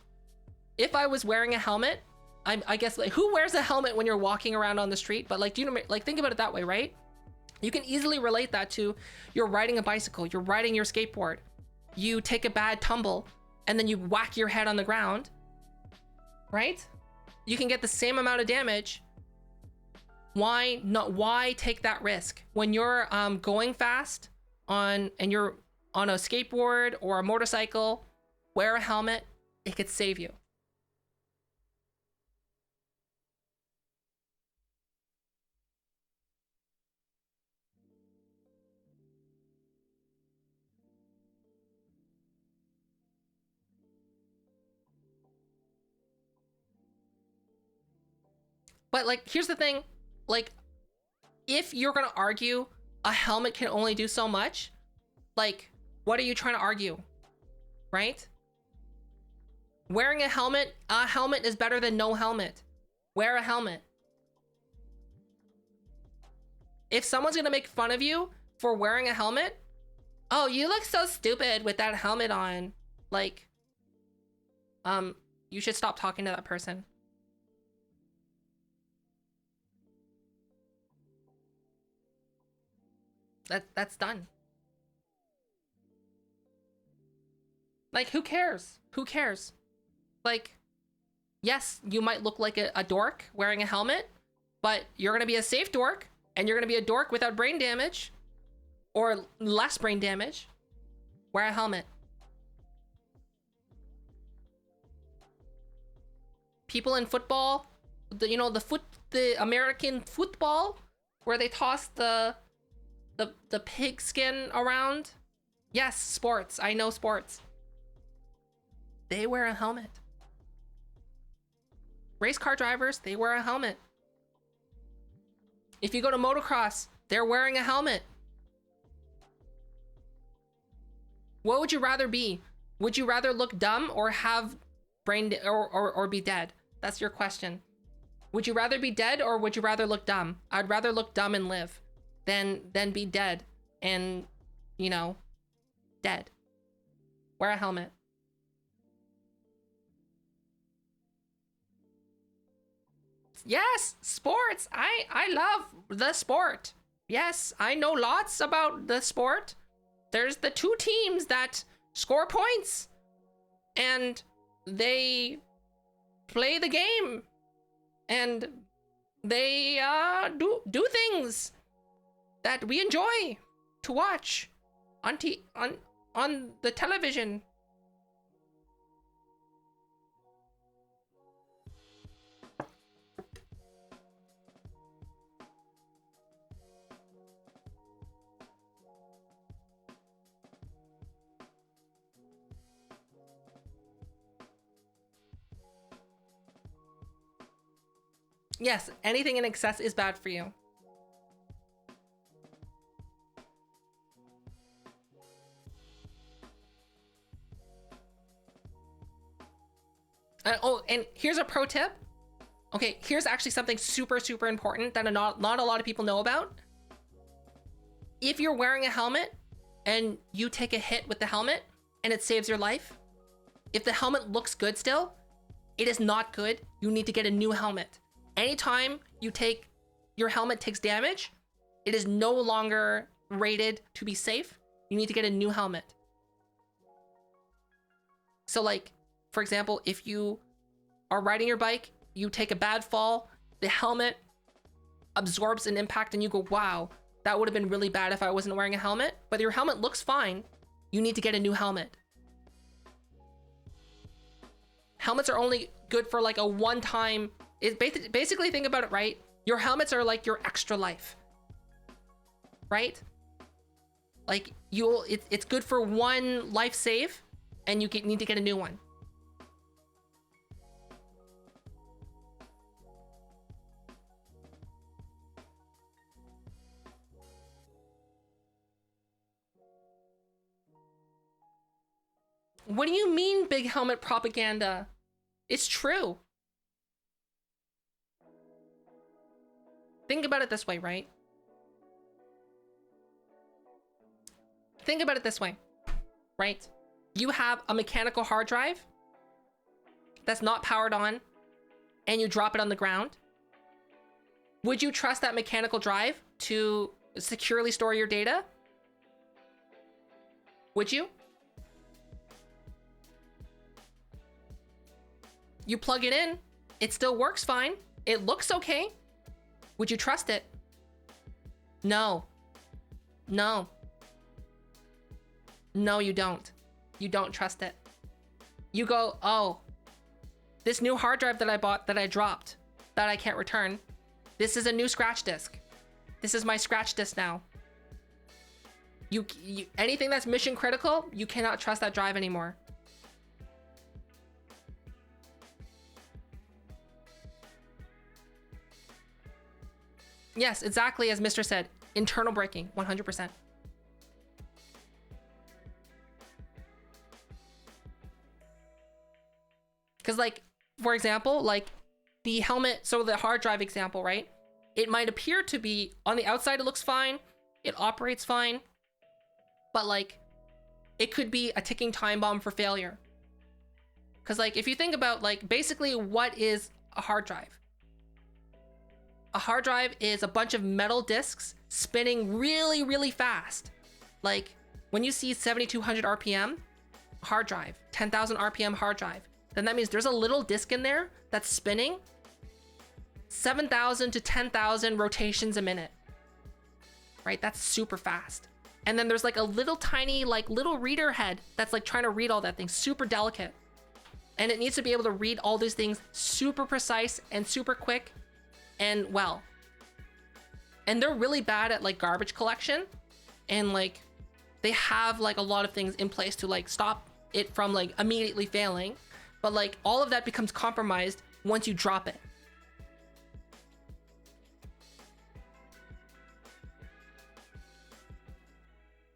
If I was wearing a helmet, I guess, like, who wears a helmet when you're walking around on the street? But like, do you know, like, think about it that way, right? You can easily relate that to you're riding a bicycle, you're riding your skateboard, you take a bad tumble, and then you whack your head on the ground, right? You can get the same amount of damage. Why take that risk when you're going fast and you're on a skateboard or a motorcycle, wear a helmet. It could save you. But like, here's the thing, like, if you're gonna argue a helmet can only do so much, like, what are you trying to argue, right? Wearing a helmet is better than no helmet. Wear a helmet. If someone's gonna make fun of you for wearing a helmet, oh, you look so stupid with that helmet on, like, you should stop talking to that person. That's done. Like, who cares? Who cares? Like, yes, you might look like a dork wearing a helmet, but you're gonna be a safe dork, and you're gonna be a dork without brain damage, or less brain damage. Wear a helmet. People in football, the American football, where they toss the pig skin around. Yes, sports. I know sports. They wear a helmet. Race car drivers, they wear a helmet. If you go to motocross, they're wearing a helmet. What would you rather be? Would you rather look dumb or have or be dead? That's your question. Would you rather be dead or would you rather look dumb? I'd rather look dumb and live than be dead and, dead. Wear a helmet. Yes, sports. I love the sport. Yes, I know lots about the sport. There's the two teams that score points and they play the game and they do things that we enjoy to watch on the television. Yes, anything in excess is bad for you. And here's a pro tip. Okay, here's actually something super, super important that not a lot of people know about. If you're wearing a helmet and you take a hit with the helmet and it saves your life, if the helmet looks good still, it is not good. You need to get a new helmet. Anytime your helmet takes damage, it is no longer rated to be safe. You need to get a new helmet. So like, for example, if you are riding your bike, you take a bad fall, the helmet absorbs an impact and you go, wow, that would have been really bad if I wasn't wearing a helmet, but your helmet looks fine. You need to get a new helmet. Helmets are only good for like a one-time. Basically, think about it, right? Your helmets are like your extra life, right? Like it's good for one life save, and you need to get a new one. What do you mean, big helmet propaganda? It's true. Think about it this way, right? Think about it this way, right? You have a mechanical hard drive that's not powered on and you drop it on the ground. Would you trust that mechanical drive to securely store your data? Would you? You plug it in, it still works fine. It looks okay. Would you trust it? No. No. No, you don't. You don't trust it. You go, oh, this new hard drive that I bought that I dropped, that I can't return, this is a new scratch disk. This is my scratch disk now. You anything that's mission critical, you cannot trust that drive anymore. Yes, exactly as Mr. said, internal braking, 100%. Because like, for example, like the helmet, so the hard drive example, right? It might appear to be, on the outside it looks fine, it operates fine, but like, it could be a ticking time bomb for failure. Because like, if you think about like, basically what is a hard drive? A hard drive is a bunch of metal disks spinning really, really fast. Like when you see 7,200 RPM hard drive, 10,000 RPM hard drive, then that means there's a little disk in there that's spinning 7,000 to 10,000 rotations a minute, right? That's super fast. And then there's like a little tiny, like little reader head that's like trying to read all that thing, super delicate. And it needs to be able to read all these things super precise and super quick and well. And they're really bad at like garbage collection, and like they have like a lot of things in place to like stop it from like immediately failing. But like all of that becomes compromised once you drop it.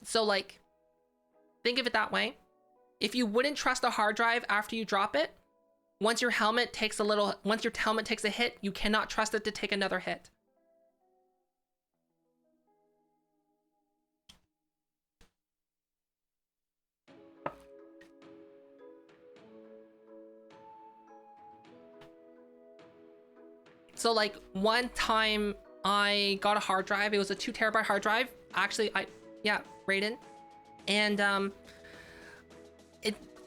So like, think of it that way. If you wouldn't trust a hard drive after you drop it, once your helmet takes a hit, you cannot trust it to take another hit. So like one time I got a hard drive, it was a 2 terabyte hard drive. Actually, Raiden. And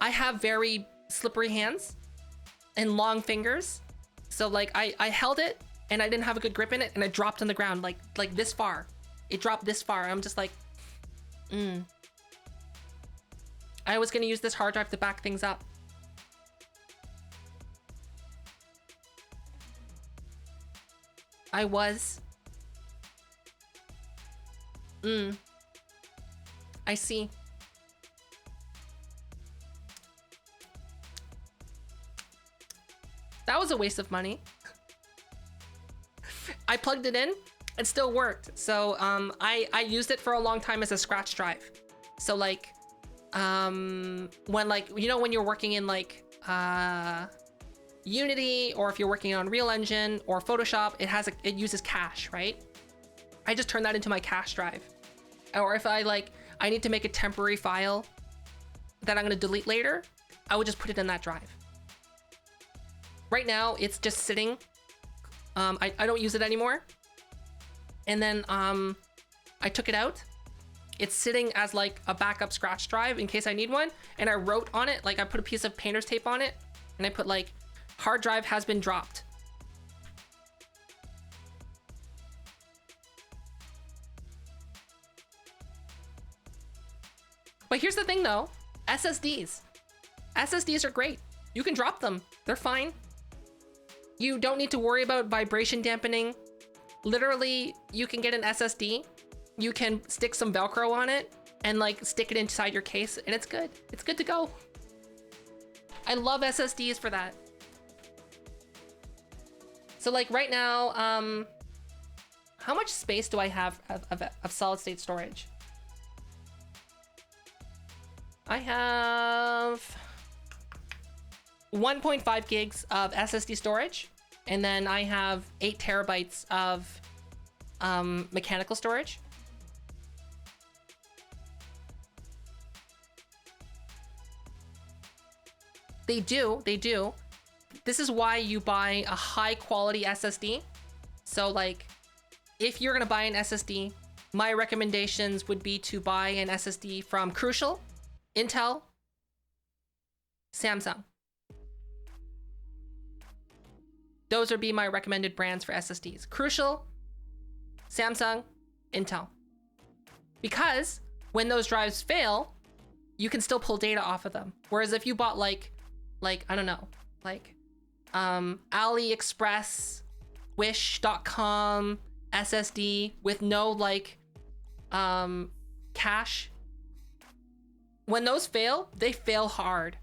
I have very slippery hands and long fingers. So like I held it and I didn't have a good grip in it and it dropped on the ground like this far. It dropped this far. I'm just like, I was gonna use this hard drive to back things up. I was. I see. That was a waste of money. I plugged it in, it still worked. So I used it for a long time as a scratch drive. So like, when like, you know, when you're working in like Unity, or if you're working on Real Engine or Photoshop, it uses cache, right? I just turn that into my cache drive. Or if I need to make a temporary file that I'm gonna delete later, I would just put it in that drive. Right now, it's just sitting. I don't use it anymore. And then I took it out. It's sitting as like a backup scratch drive in case I need one. And I wrote on it, like I put a piece of painter's tape on it, and I put like, hard drive has been dropped. But here's the thing though, SSDs. SSDs are great. You can drop them, they're fine. You don't need to worry about vibration dampening. Literally, you can get an SSD, you can stick some Velcro on it and like stick it inside your case and it's good. It's good to go. I love SSDs for that. So like right now, how much space do I have of solid state storage? I have 1.5 gigs of SSD storage, and then I have 8 terabytes of mechanical storage. They do. This is why you buy a high quality SSD. So like, if you're gonna buy an SSD, my recommendations would be to buy an SSD from Crucial, Intel, Samsung. Those would be my recommended brands for SSDs. Crucial, Samsung, Intel. Because when those drives fail, you can still pull data off of them. Whereas if you bought like I don't know, like AliExpress, Wish.com SSD with no like cache, when those fail, they fail hard.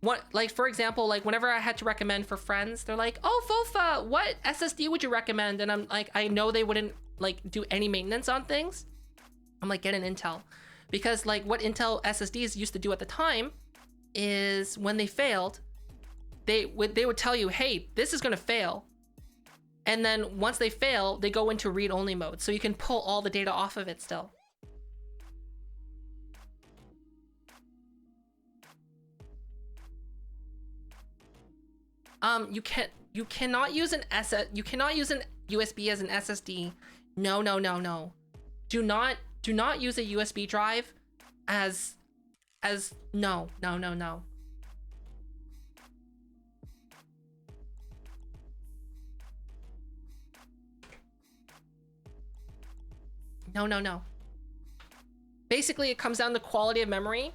What, like for example, like whenever I had to recommend for friends, they're like, "Oh, Fofa, what SSD would you recommend?" And I'm like, I know they wouldn't like do any maintenance on things. I'm like, get an Intel, because like what Intel SSDs used to do at the time is when they failed, they would tell you, "Hey, this is gonna fail," and then once they fail, they go into read-only mode, so you can pull all the data off of it still. You cannot use an USB as an SSD. No. Do not use a USB drive as no. No. Basically, it comes down to quality of memory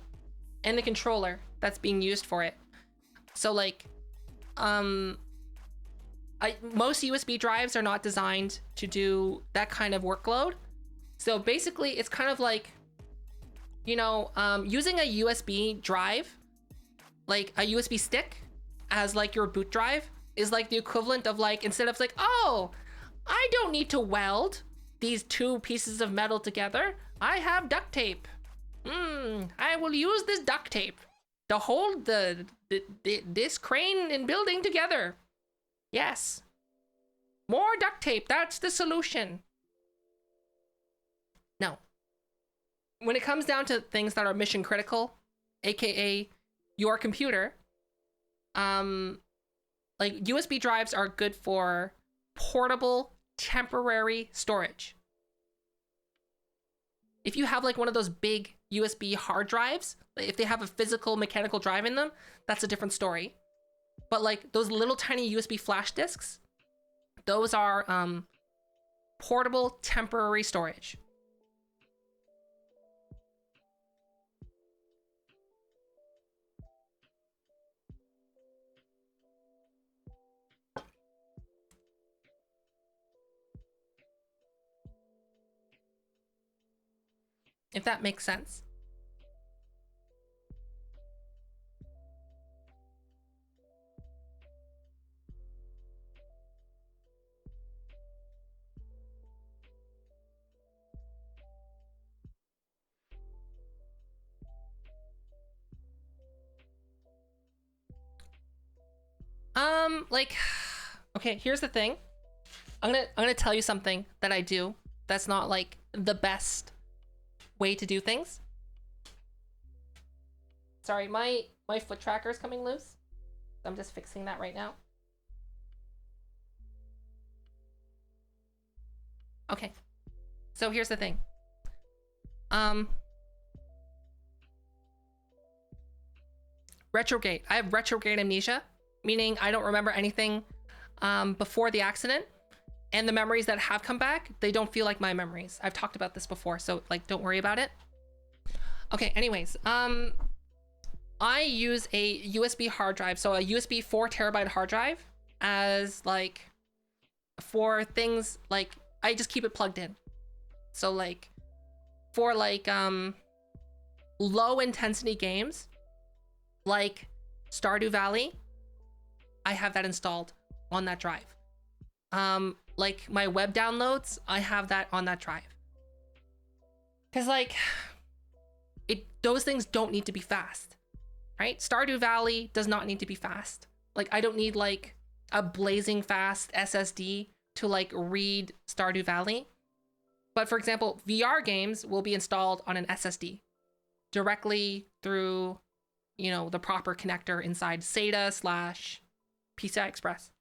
and the controller that's being used for it. So like most USB drives are not designed to do that kind of workload. So basically it's kind of like, you know, using a USB drive, like a USB stick as like your boot drive is like the equivalent of like, instead of like, oh, I don't need to weld these two pieces of metal together, I have duct tape. I will use this duct tape to hold this crane and building together. Yes. More duct tape, that's the solution. No. When it comes down to things that are mission critical, aka your computer, like USB drives are good for portable, temporary storage. If you have like one of those big USB hard drives, if they have a physical mechanical drive in them, that's a different story. But like those little tiny USB flash disks, those are portable, temporary storage. If that makes sense. Like, okay, here's the thing. I'm gonna tell you something that I do that's not like the best way to do things. Sorry, my foot tracker is coming loose. I'm just fixing that right now. Okay, so here's the thing. Retrograde. I have retrograde amnesia, meaning I don't remember anything before the accident, and the memories that have come back, they don't feel like my memories. I've talked about this before, so like don't worry about it. Okay, anyways, I use a USB hard drive, so a USB 4 terabyte hard drive, as like for things like I just keep it plugged in. So like for like low intensity games like Stardew Valley, I have that installed on that drive. Like my web downloads, I have that on that drive. Cause like those things don't need to be fast, right? Stardew Valley does not need to be fast. Like I don't need like a blazing fast SSD to like read Stardew Valley. But for example, VR games will be installed on an SSD directly through, you know, the proper connector inside SATA/PCI Express.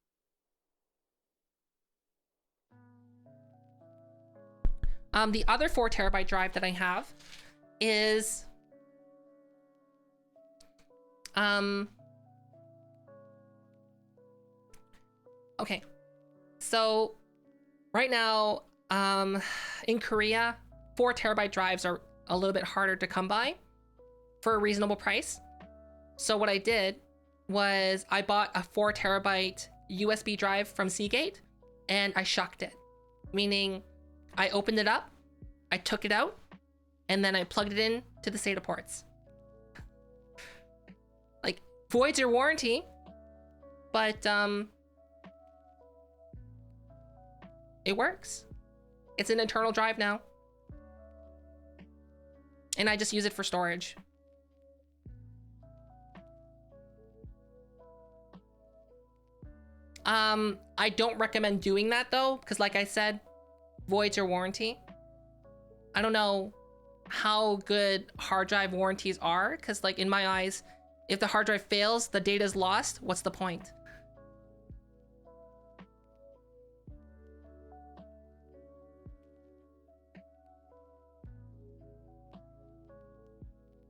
The other 4 terabyte drive that I have is okay. So right now, in Korea, 4 terabyte drives are a little bit harder to come by for a reasonable price. So what I did was I bought a 4 terabyte USB drive from Seagate and I shucked it, meaning I opened it up, I took it out, and then I plugged it in to the SATA ports. Like, voids your warranty, but it works. It's an internal drive now. And I just use it for storage. I don't recommend doing that though, because like I said, voids your warranty. I don't know how good hard drive warranties are, because like in my eyes, if the hard drive fails, the data is lost, what's the point?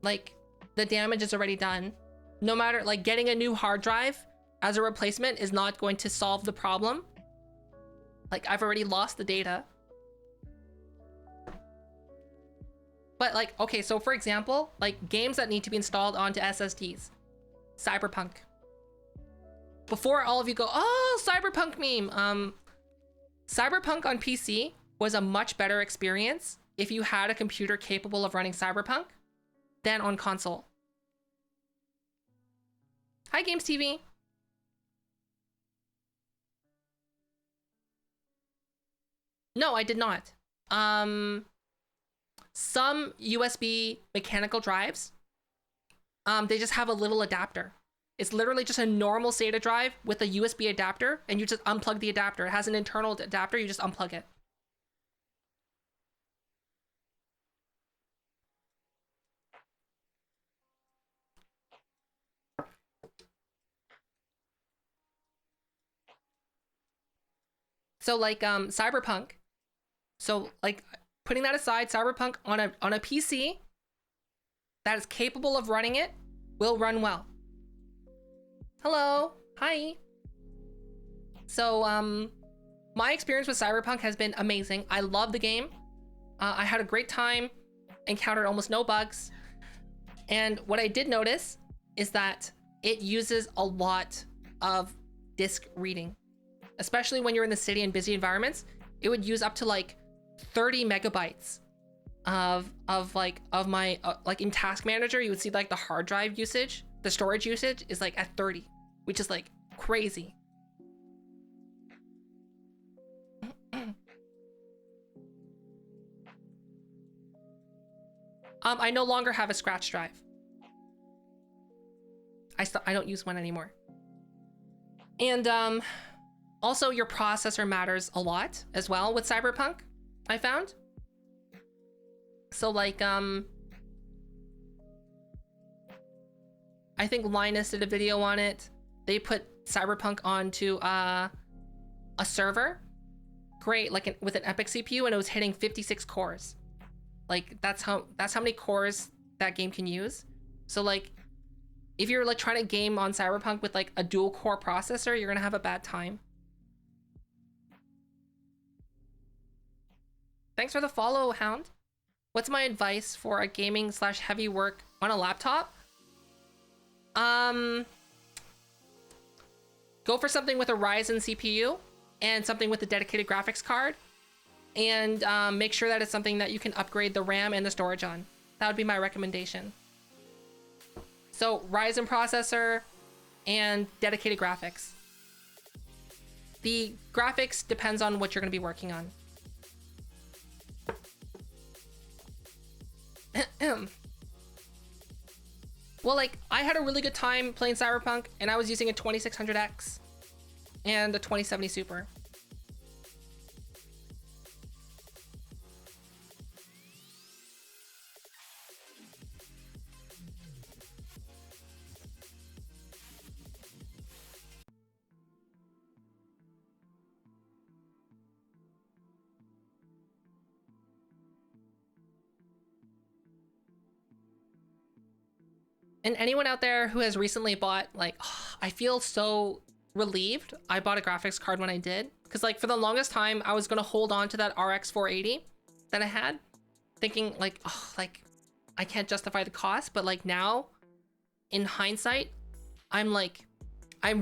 Like, the damage is already done. No matter, like, getting a new hard drive as a replacement is not going to solve the problem. Like, I've already lost the data. But like, okay, so for example, like games that need to be installed onto SSDs. Cyberpunk. Before all of you go, oh, Cyberpunk meme. Cyberpunk on PC was a much better experience if you had a computer capable of running Cyberpunk than on console. Hi, Games TV. No, I did not. Some USB mechanical drives, they just have a little adapter. It's literally just a normal SATA drive with a USB adapter, and you just unplug the adapter. It has an internal adapter, you just unplug it. So like Cyberpunk. So like putting that aside, Cyberpunk on a PC that is capable of running it will run well. Hello. Hi. So my experience with Cyberpunk has been amazing. I love the game. I had a great time, encountered almost no bugs. And what I did notice is that it uses a lot of disk reading, especially when you're in the city and busy environments. It would use up to like 30 megabytes of my like in Task Manager, you would see like the hard drive usage, the storage usage is like at 30, which is like crazy. I no longer have a scratch drive. I don't use one anymore. And also your processor matters a lot as well with Cyberpunk, I found. So like I think Linus did a video on it. They put Cyberpunk onto a server. Great, like with an Epic CPU, and it was hitting 56 cores. Like that's how many cores that game can use. So like if you're like trying to game on Cyberpunk with like a dual core processor, you're gonna have a bad time. Thanks for the follow, Hound. What's my advice for a gaming / heavy work on a laptop? Go for something with a Ryzen CPU and something with a dedicated graphics card, and make sure that it's something that you can upgrade the RAM and the storage on. That would be my recommendation. So Ryzen processor and dedicated graphics. The graphics depends on what you're going to be working on. Well, like, I had a really good time playing Cyberpunk, and I was using a 2600X and a 2070 Super. And anyone out there who has recently bought, like, I feel so relieved I bought a graphics card when I did. Because, like, for the longest time, I was going to hold on to that RX 480 that I had. Thinking, like, oh, like, I can't justify the cost, but like now, in hindsight, I'm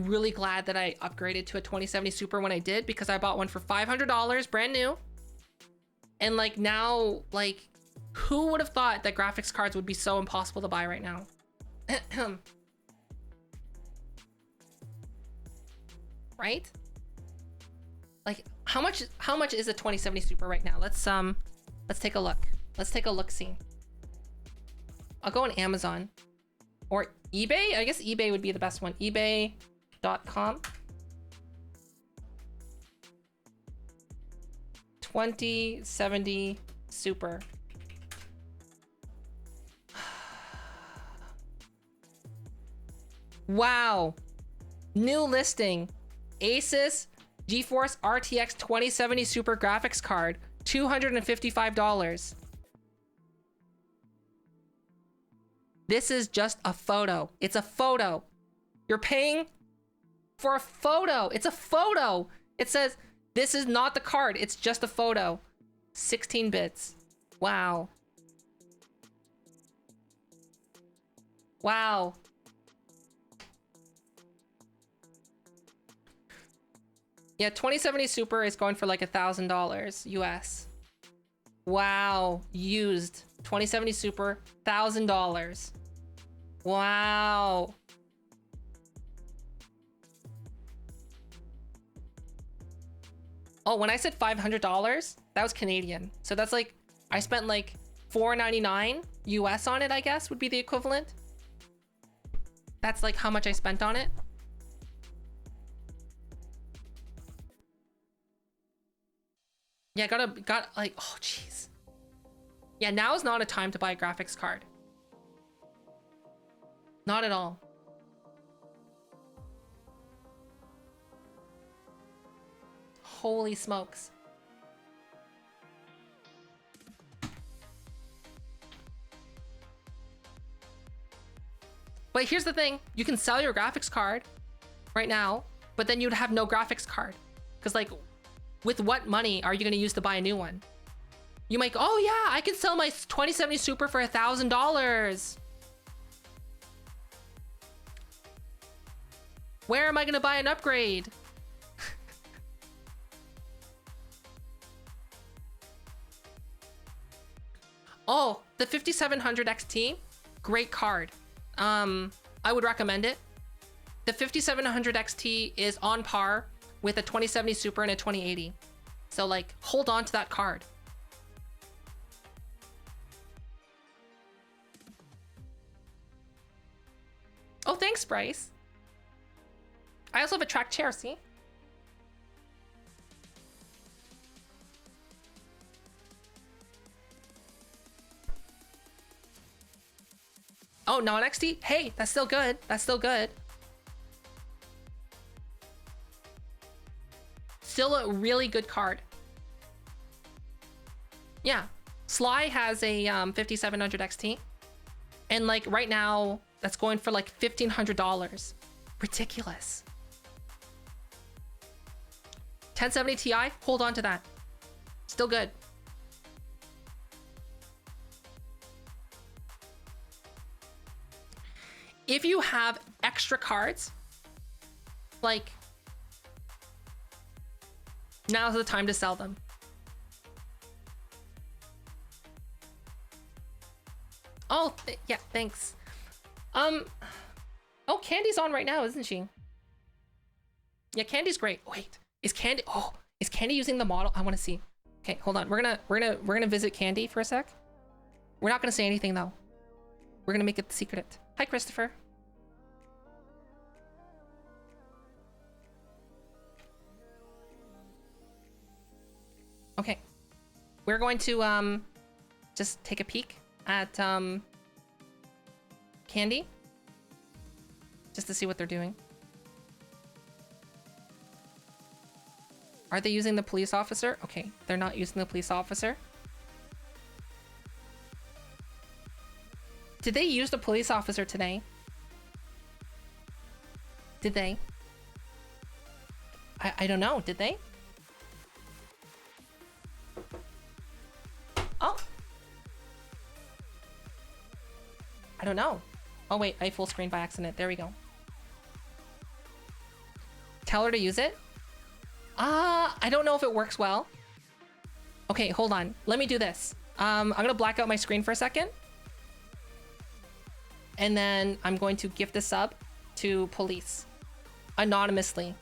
really glad that I upgraded to a 2070 Super when I did, because I bought one for $500, brand new. And like now, like, who would have thought that graphics cards would be so impossible to buy right now? Right? Like, how much is a 2070 Super right now? Let's take a look. Let's take a look-see. I'll go on Amazon or eBay. I guess eBay would be the best one. eBay.com. 2070 Super. Wow. New listing. Asus GeForce RTX 2070 Super graphics card, $255. This is just a photo. It's a photo. You're paying for a photo. It's a photo. It says, this is not the card. It's just a photo. 16 bits. Wow. Wow. Yeah, 2070 Super is going for like $1,000 US. Wow. Used. 2070 Super, $1,000. Wow. Oh, when I said $500, that was Canadian. So that's like, I spent like $4.99 US on it, I guess, would be the equivalent. That's like how much I spent on it. Yeah, got like, oh jeez. Yeah, now is not a time to buy a graphics card. Not at all. Holy smokes. But here's the thing, you can sell your graphics card right now, but then you'd have no graphics card. Because like, with what money are you going to use to buy a new one? You might go, oh yeah, I can sell my 2070 Super for $1,000. Where am I going to buy an upgrade? Oh, the 5700 XT, great card. I would recommend it. The 5700 XT is on par with a 2070 Super and a 2080. So like, hold on to that card. Oh, thanks, Bryce. I also have a track chair, see? Oh, non-XT? Hey, that's still good. That's still good. Still a really good card. Yeah. Sly has a 5700 XT. And like right now, that's going for like $1,500. Ridiculous. 1070 Ti, hold on to that. Still good. If you have extra cards, like, now's the time to sell them. Oh, yeah, thanks. Oh, Candy's on right now, isn't she? Yeah, Candy's great. Wait, is Candy using the model? I want to see. Okay, hold on. We're gonna visit Candy for a sec. We're not gonna say anything though. We're gonna make it secret. Hi, Christopher. Okay, we're going to just take a peek at Candy, just to see what they're doing. Are they using the police officer? Okay, they're not using the police officer. Did they use the police officer today? Did they? I don't know. Did they? Oh. don't know. Oh wait, I full screen by accident. There we go. Tell her to use it? I don't know if it works well. Okay, hold on. Let me do this. I'm gonna black out my screen for a second. And then I'm going to gift a sub to police. Anonymously.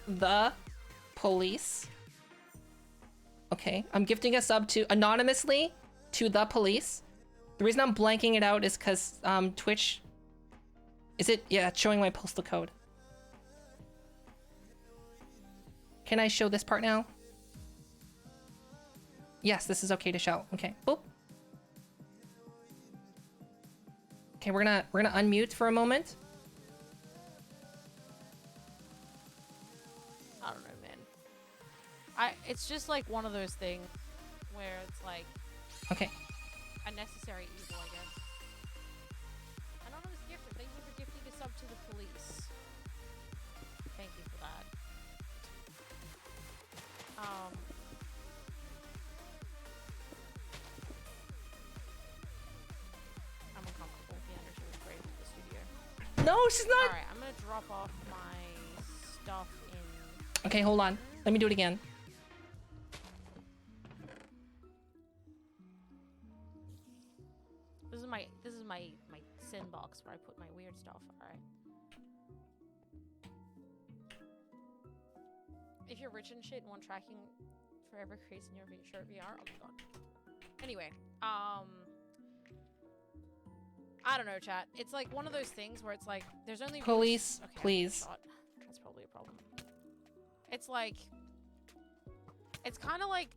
The police. Okay, I'm gifting a sub to anonymously to the police. The reason I'm blanking it out is because Twitch. Is it? Yeah, it's showing my postal code. Can I show this part now? Yes, this is okay to show. Okay, boop. Okay, we're gonna unmute for a moment. I don't know, man. It's just like one of those things where it's like Okay. a necessary evil, I guess. Anonymous gifter, thank you for gifting a sub to the police. Thank you for that. I'm uncomfortable. Fiona, she was brave for the studio. No, she's not. Alright, I'm gonna drop off my stuff in. Okay, hold on. Let me do it again. This is my sin box where I put my weird stuff. Alright. If you're rich and shit and want tracking forever creates in your shirt VR, oh my god. Anyway, I don't know, chat. It's like one of those things where it's like there's only Police, okay, please. God. That's probably a problem. It's like it's kind of like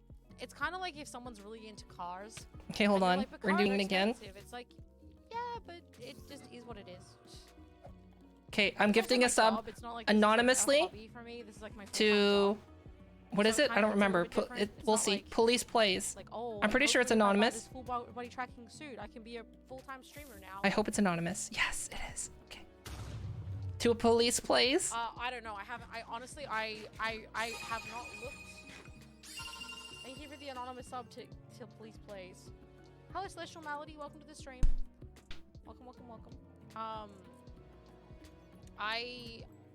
if someone's really into cars. Okay, hold and you're on. like, "But We're cars doing are it again. expensive." It's like, yeah, but it just is what it is. Okay, I'm It's gifting also a sub my job. It's not like this is, like, a anonymously hobby for me. This is like my full-time to. job. What is So it? kind I don't of it's a little remember. bit different. It's We'll not see. like- Police plays. It's like, oh, I'm pretty sure it's anonymous. This full body tracking suit. I can be a full-time streamer now. I hope it's anonymous. Yes, it is. Okay. To a police plays. I don't know. I haven't. I honestly, I have not looked. Thank you for the anonymous sub to police plays. Hello, Celestial Malady. Welcome to the stream. Welcome, welcome, welcome.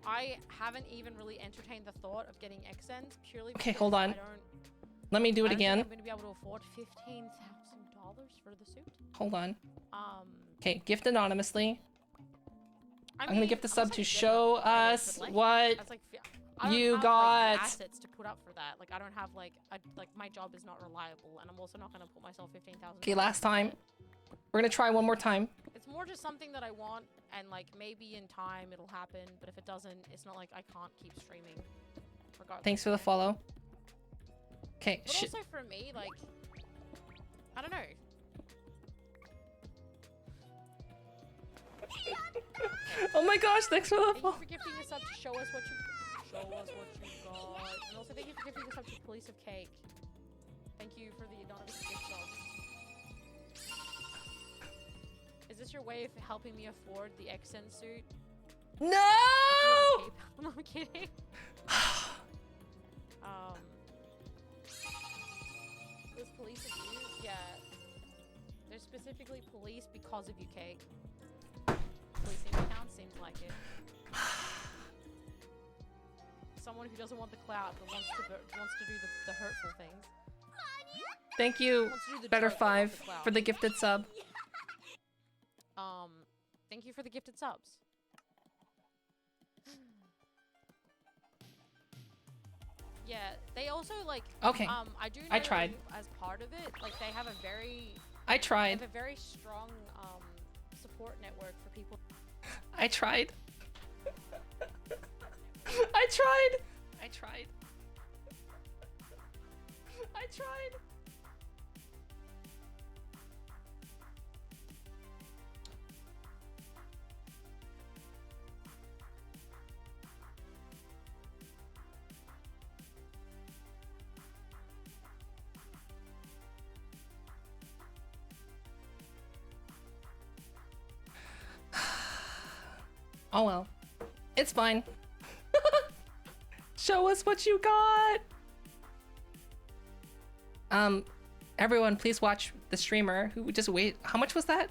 I haven't even really entertained the thought of getting Xends purely. Okay, because hold on. I don't. Let me do it I don't think again. I'm going to be able to afford $15,000 for the suit. Hold on. Um. Okay, gift anonymously. I I'm gonna mean, gift the I'm sub not to saying show get it, but, us like, what that's like, I don't you have, got. like, assets to put up for that. Like I don't have like my job is not reliable, and I'm also not gonna put myself $15,000. Okay, last time. We're gonna try one more time. It's more just something that I want, and like maybe in time it'll happen. But if it doesn't, it's not like I can't keep streaming. Regardless. Thanks for the follow. Okay, But also for me, like I don't know. Oh my gosh, thanks for the Thank you follow. for gifting us up to show us what you got. And also thank you for gifting us up to Police of Cake. Thank you for the anonymous gift sub. Is this your way of helping me afford the Xen suit? No! No, I'm kidding. This police of you? Yeah. They're specifically police because of you, Cake. Policing account seems like it. Someone who doesn't want the clout but wants to do the hurtful things. Thank you, Wants to do the Better joke but not 5, the clout. for the gifted sub. Thank you for the gifted subs. Yeah, they also like. Okay, I do. Know I tried. As part of it, like they have a very. I They tried. have a very strong support network for people. I tried. I tried. I tried. I tried. Oh well. It's fine. Show us what you got. Everyone, please watch the streamer who just wait. How much was that?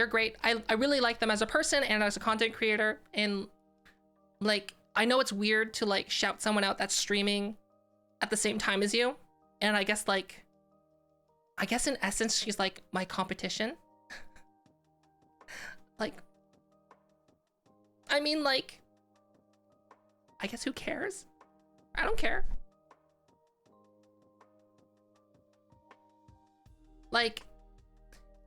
They're great. I really like them as a person and as a content creator. And like, I know it's weird to like shout someone out that's streaming at the same time as you. And I guess in essence, she's like my competition. Like, I mean, like, I guess who cares? I don't care. Like,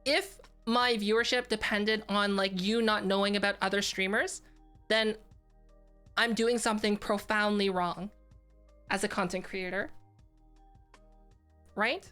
if my viewership depended on like you not knowing about other streamers, then I'm doing something profoundly wrong as a content creator. Right?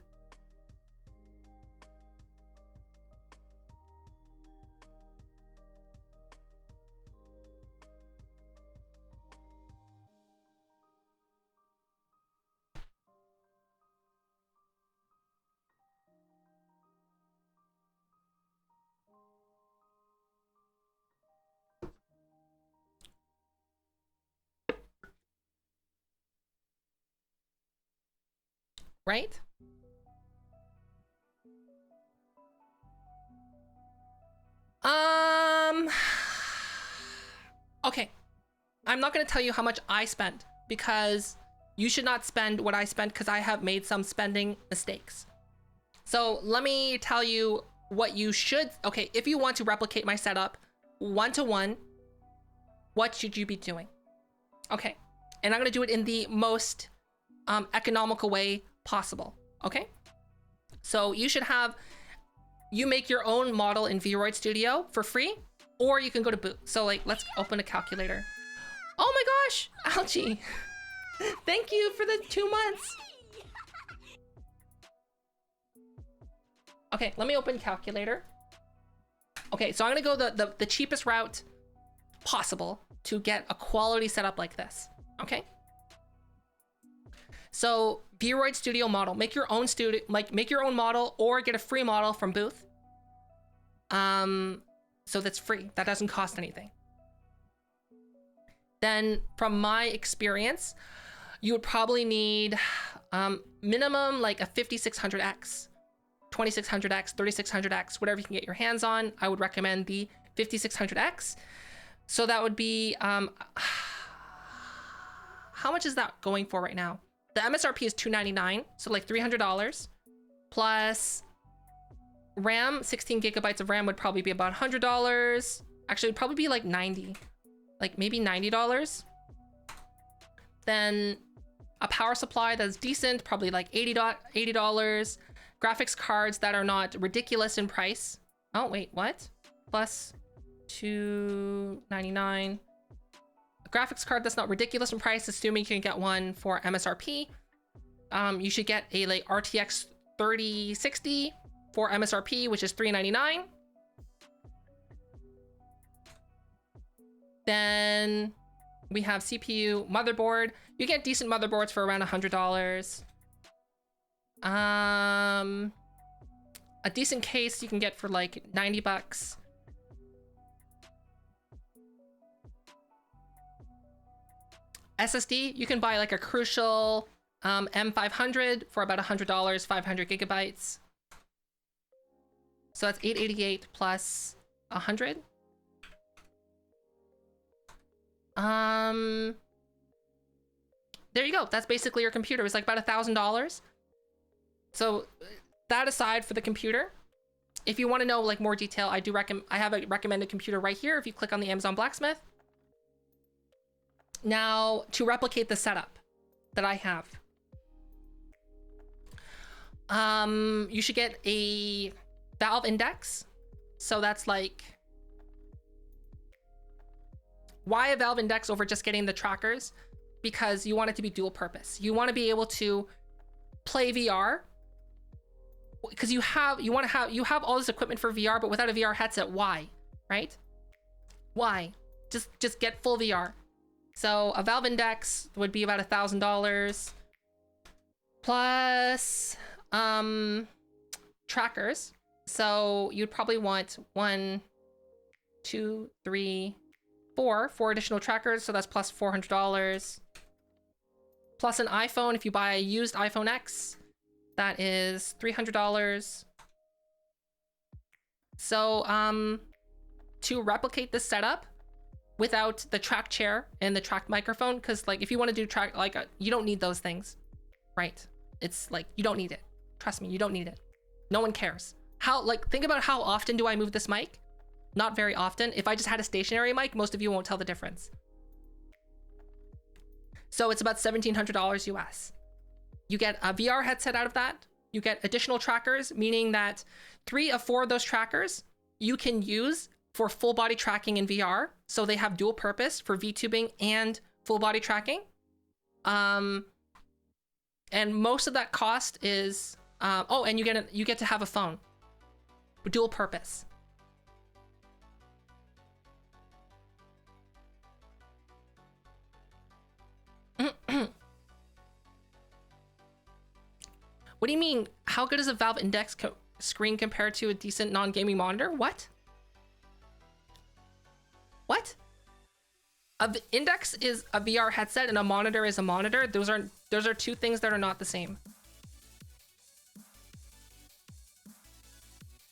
Right? Okay. I'm not going to tell you how much I spent because you should not spend what I spent because I have made some spending mistakes. So let me tell you what you should. Okay, if you want to replicate my setup one-to-one, what should you be doing? Okay, and I'm going to do it in the most economical way possible. Okay, so you make your own model in Vroid Studio for free, or you can go to Boot. So like, let's open a calculator. Oh my gosh, Algie. Thank you for the 2 months. Okay, let me open calculator. Okay, so I'm gonna go the cheapest route possible to get a quality setup like this. Okay. So Vroid Studio model, make your own make your own model or get a free model from Booth. So that's free. That doesn't cost anything. Then from my experience, you would probably need minimum like a 5600X, 2600X, 3600X, whatever you can get your hands on. I would recommend the 5600X. So that would be, how much is that going for right now? The MSRP is $299, so like $300 plus RAM, 16 gigabytes of RAM would probably be about $100. Actually, it would probably be like 90, like maybe $90. Then a power supply that's decent, probably like $80. Graphics cards that are not ridiculous in price. Oh, wait, what? Plus $299. Graphics card that's not ridiculous in price, assuming you can get one for MSRP. You should get a like RTX 3060 for MSRP, which is $399. Then we have CPU, motherboard. You get decent motherboards for around $100. A decent case you can get for like $90. SSD, you can buy like a Crucial M500 for about $100, 500 gigabytes. So that's $888 plus 100. There you go. That's basically your computer. It's like about $1,000. So that aside for the computer, if you want to know like more detail, I have a recommended computer right here. If you click on the Amazon Blacksmith. Now, to replicate the setup that I have, you should get a Valve Index. So that's like, why a Valve Index over just getting the trackers? Because you want it to be dual purpose. You want to be able to play VR, because you have all this equipment for VR, but without a VR headset. Why? Right? Why? Just get full VR. So a Valve Index would be about $1,000 plus trackers. So you'd probably want 1, 2, 3, 4 additional trackers. So that's plus $400 plus an iPhone. If you buy a used iPhone X, that is $300. So to replicate this setup without the track chair and the track microphone, because like if you want to do track, like you don't need those things, right? It's like, you don't need it. Trust me, you don't need it. No one cares. How, like, think about how often do I move this mic? Not very often. If I just had a stationary mic, most of you won't tell the difference. So it's about $1,700 US. You get a VR headset out of that. You get additional trackers, meaning that 3 of 4 of those trackers you can use for full body tracking in VR. So they have dual purpose for VTubing and full body tracking. And most of that cost is, oh, and you get to have a phone, dual purpose. What do you mean? How good is a Valve Index screen compared to a decent non-gaming monitor? What? What? A Index is a VR headset and a monitor is a monitor. Those are two things that are not the same.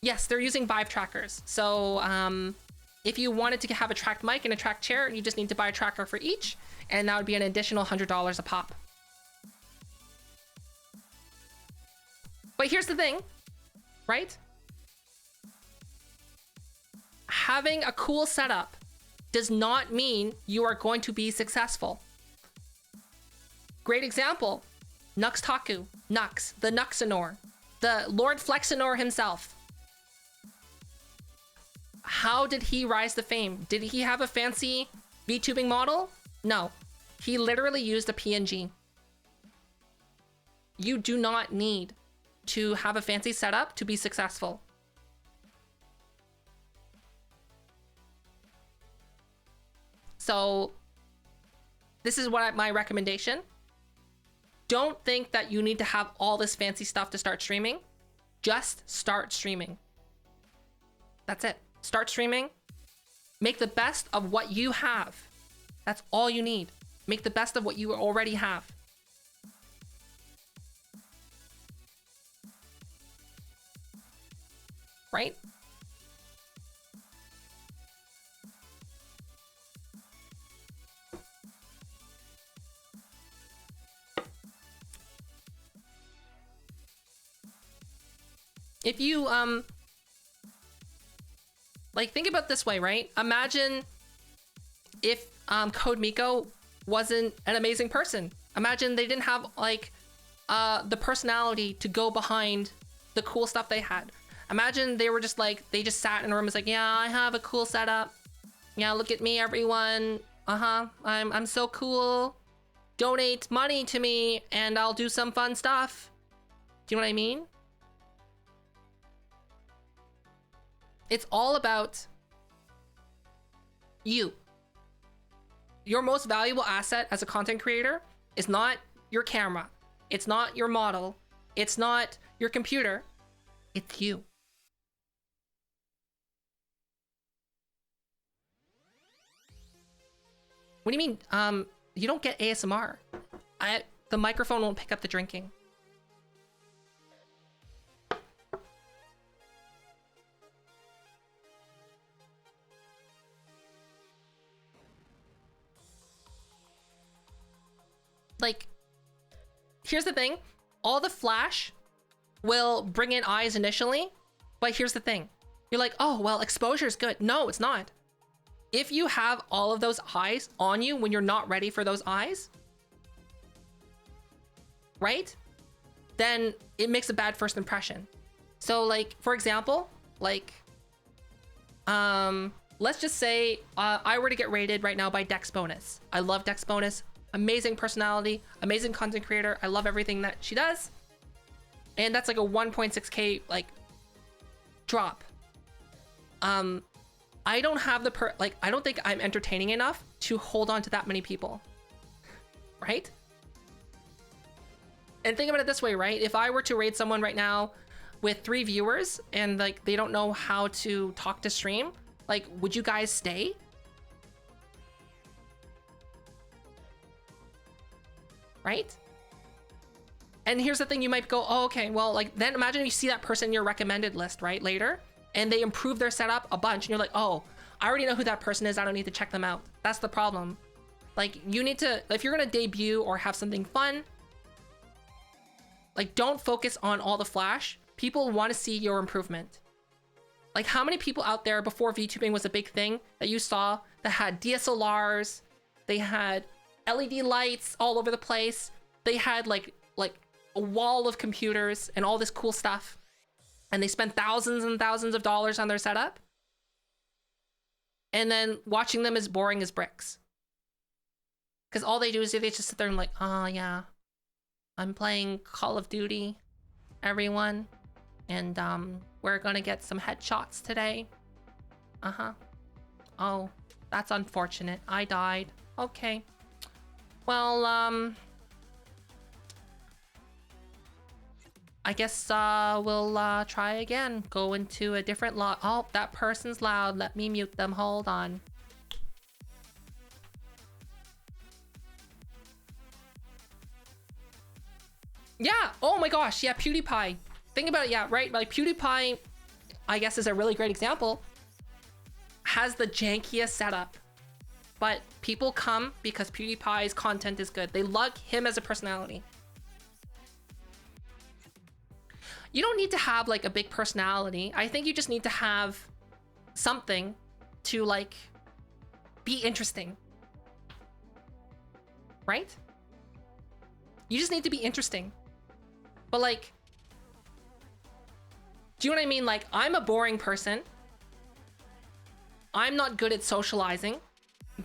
Yes, they're using Vive trackers. So if you wanted to have a tracked mic and a tracked chair, you just need to buy a tracker for each, and that would be an additional $100 a pop. But here's the thing, right? Having a cool setup does not mean you are going to be successful. Great example, Nux Taku, Nux, the Nuxanor, the Lord Flexanor himself. How did he rise to fame? Did he have a fancy VTubing model? No, he literally used a PNG. You do not need to have a fancy setup to be successful. So this is what my recommendation. Don't think that you need to have all this fancy stuff to start streaming. Just start streaming. That's it. Start streaming. Make the best of what you have. That's all you need. Make the best of what you already have. Right? If you like, think about it this way, right? Imagine if Code Miko wasn't an amazing person. Imagine they didn't have like the personality to go behind the cool stuff they had. Imagine they were just like, they just sat in a room and was like, yeah, I have a cool setup. Yeah, look at me, everyone. I'm so cool. Donate money to me and I'll do some fun stuff. Do you know what I mean? It's all about you. Your most valuable asset as a content creator is not your camera. It's not your model. It's not your computer. It's you. What do you mean? You don't get ASMR. The microphone won't pick up the drinking. Like, here's the thing. All the flash will bring in eyes initially, but here's the thing. You're like, oh, well, exposure is good. No, it's not. If you have all of those eyes on you when you're not ready for those eyes, right? Then it makes a bad first impression. So like, for example, like, let's just say I were to get rated right now by Dex Bonus. I love Dex Bonus. Amazing personality, amazing content creator. I love everything that she does. And that's like a 1.6K like drop. I don't have the I don't think I'm entertaining enough to hold on to that many people. Right? And think about it this way, right? If I were to raid someone right now with 3 viewers and like they don't know how to talk to stream, like, would you guys stay? Right? And here's the thing, you might go, oh, okay, well, like, then imagine you see that person in your recommended list, right, later, and they improve their setup a bunch, and you're like, oh, I already know who that person is. I don't need to check them out. That's the problem. Like, you need to, if you're gonna debut or have something fun, like, don't focus on all the flash. People want to see your improvement. Like, how many people out there before VTubing was a big thing that you saw that had DSLRs, they had LED lights all over the place, they had like a wall of computers and all this cool stuff, and they spent thousands and thousands of dollars on their setup, and then watching them is boring as bricks. Because all they do is they just sit there and like, oh yeah, I'm playing Call of Duty, everyone, and we're gonna get some headshots today. Uh-huh. Oh, that's unfortunate. I died. Okay. Well, I guess we'll try again. Go into a different lot. Oh, that person's loud. Let me mute them. Hold on. Yeah. Oh my gosh. Yeah, PewDiePie. Think about it. Yeah, right? Like, PewDiePie, I guess, is a really great example. Has the jankiest setup. But people come because PewDiePie's content is good. They love him as a personality. You don't need to have like a big personality. I think you just need to have something to like be interesting. Right? You just need to be interesting. But like, do you know what I mean? Like, I'm a boring person. I'm not good at socializing,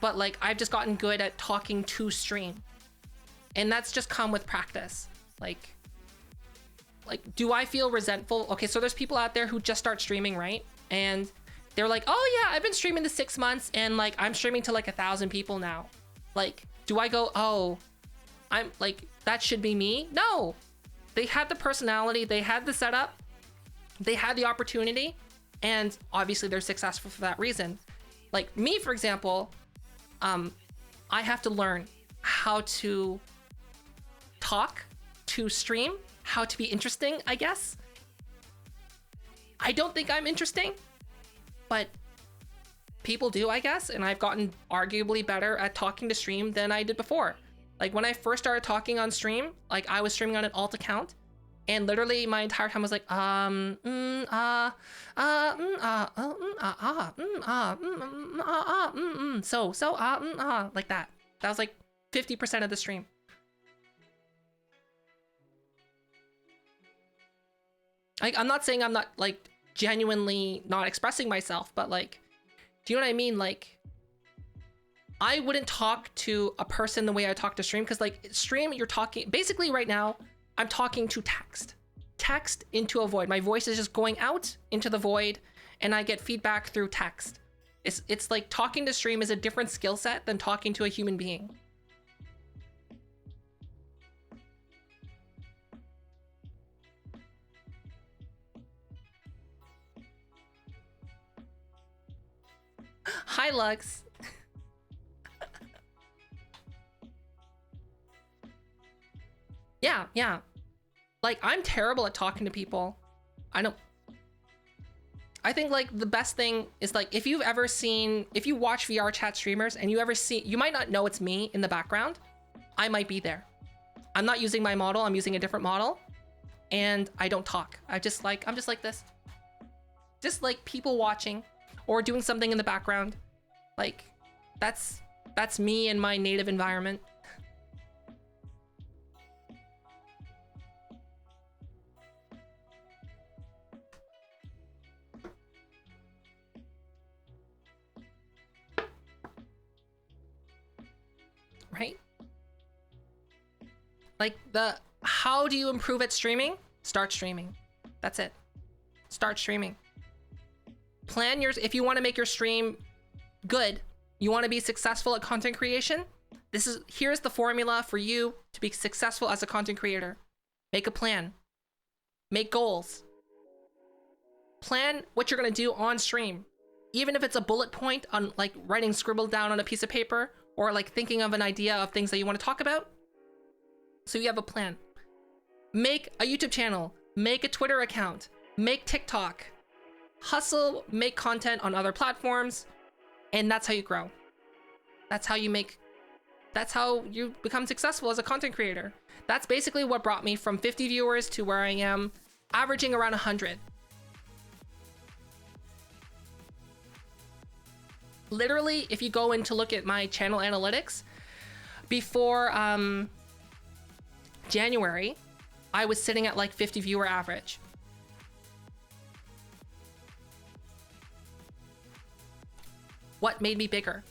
but like, I've just gotten good at talking to stream. And that's just come with practice. Like, do I feel resentful? Okay, so there's people out there who just start streaming, right? And they're like, oh yeah, I've been streaming this 6 months and like, I'm streaming to like 1,000 people now. Like, do I go, oh, I'm like, that should be me? No, they had the personality, they had the setup, they had the opportunity, and obviously they're successful for that reason. Like me, for example, I have to learn how to talk to stream, how to be interesting, I guess. I don't think I'm interesting, but people do, I guess, and I've gotten arguably better at talking to stream than I did before. Like, when I first started talking on stream, like, I was streaming on an alt account, and literally my entire time was like, like that. That was like 50% of the stream. Like, I'm not saying I'm not like genuinely not expressing myself, but like, do you know what I mean? Like, I wouldn't talk to a person the way I talk to stream, because like stream, you're talking basically right now, I'm talking to text into a void. My voice is just going out into the void and I get feedback through text. It's like talking to stream is a different skill set than talking to a human being. Hi, Lux. Yeah. Like, I'm terrible at talking to people. I think like the best thing is like, if you watch VR chat streamers and you might not know it's me in the background. I might be there. I'm not using my model. I'm using a different model, and I don't talk. I'm just like this. Just like people watching or doing something in the background. Like, that's me in my native environment. Right? Like, how do you improve at streaming? Start streaming. That's it. Start streaming. Plan if you want to make your stream good, you want to be successful at content creation, here's the formula for you to be successful as a content creator. Make a plan. Make goals. Plan what you're going to do on stream. Even if it's a bullet point on like writing scribbled down on a piece of paper, or like thinking of an idea of things that you want to talk about. So you have a plan. Make a YouTube channel, make a Twitter account, make TikTok, hustle, make content on other platforms, and that's how you grow. That's how you become successful as a content creator. That's basically what brought me from 50 viewers to where I am averaging around 100. Literally, if you go in to look at my channel analytics, before January, I was sitting at like 50 viewer average. What made me bigger?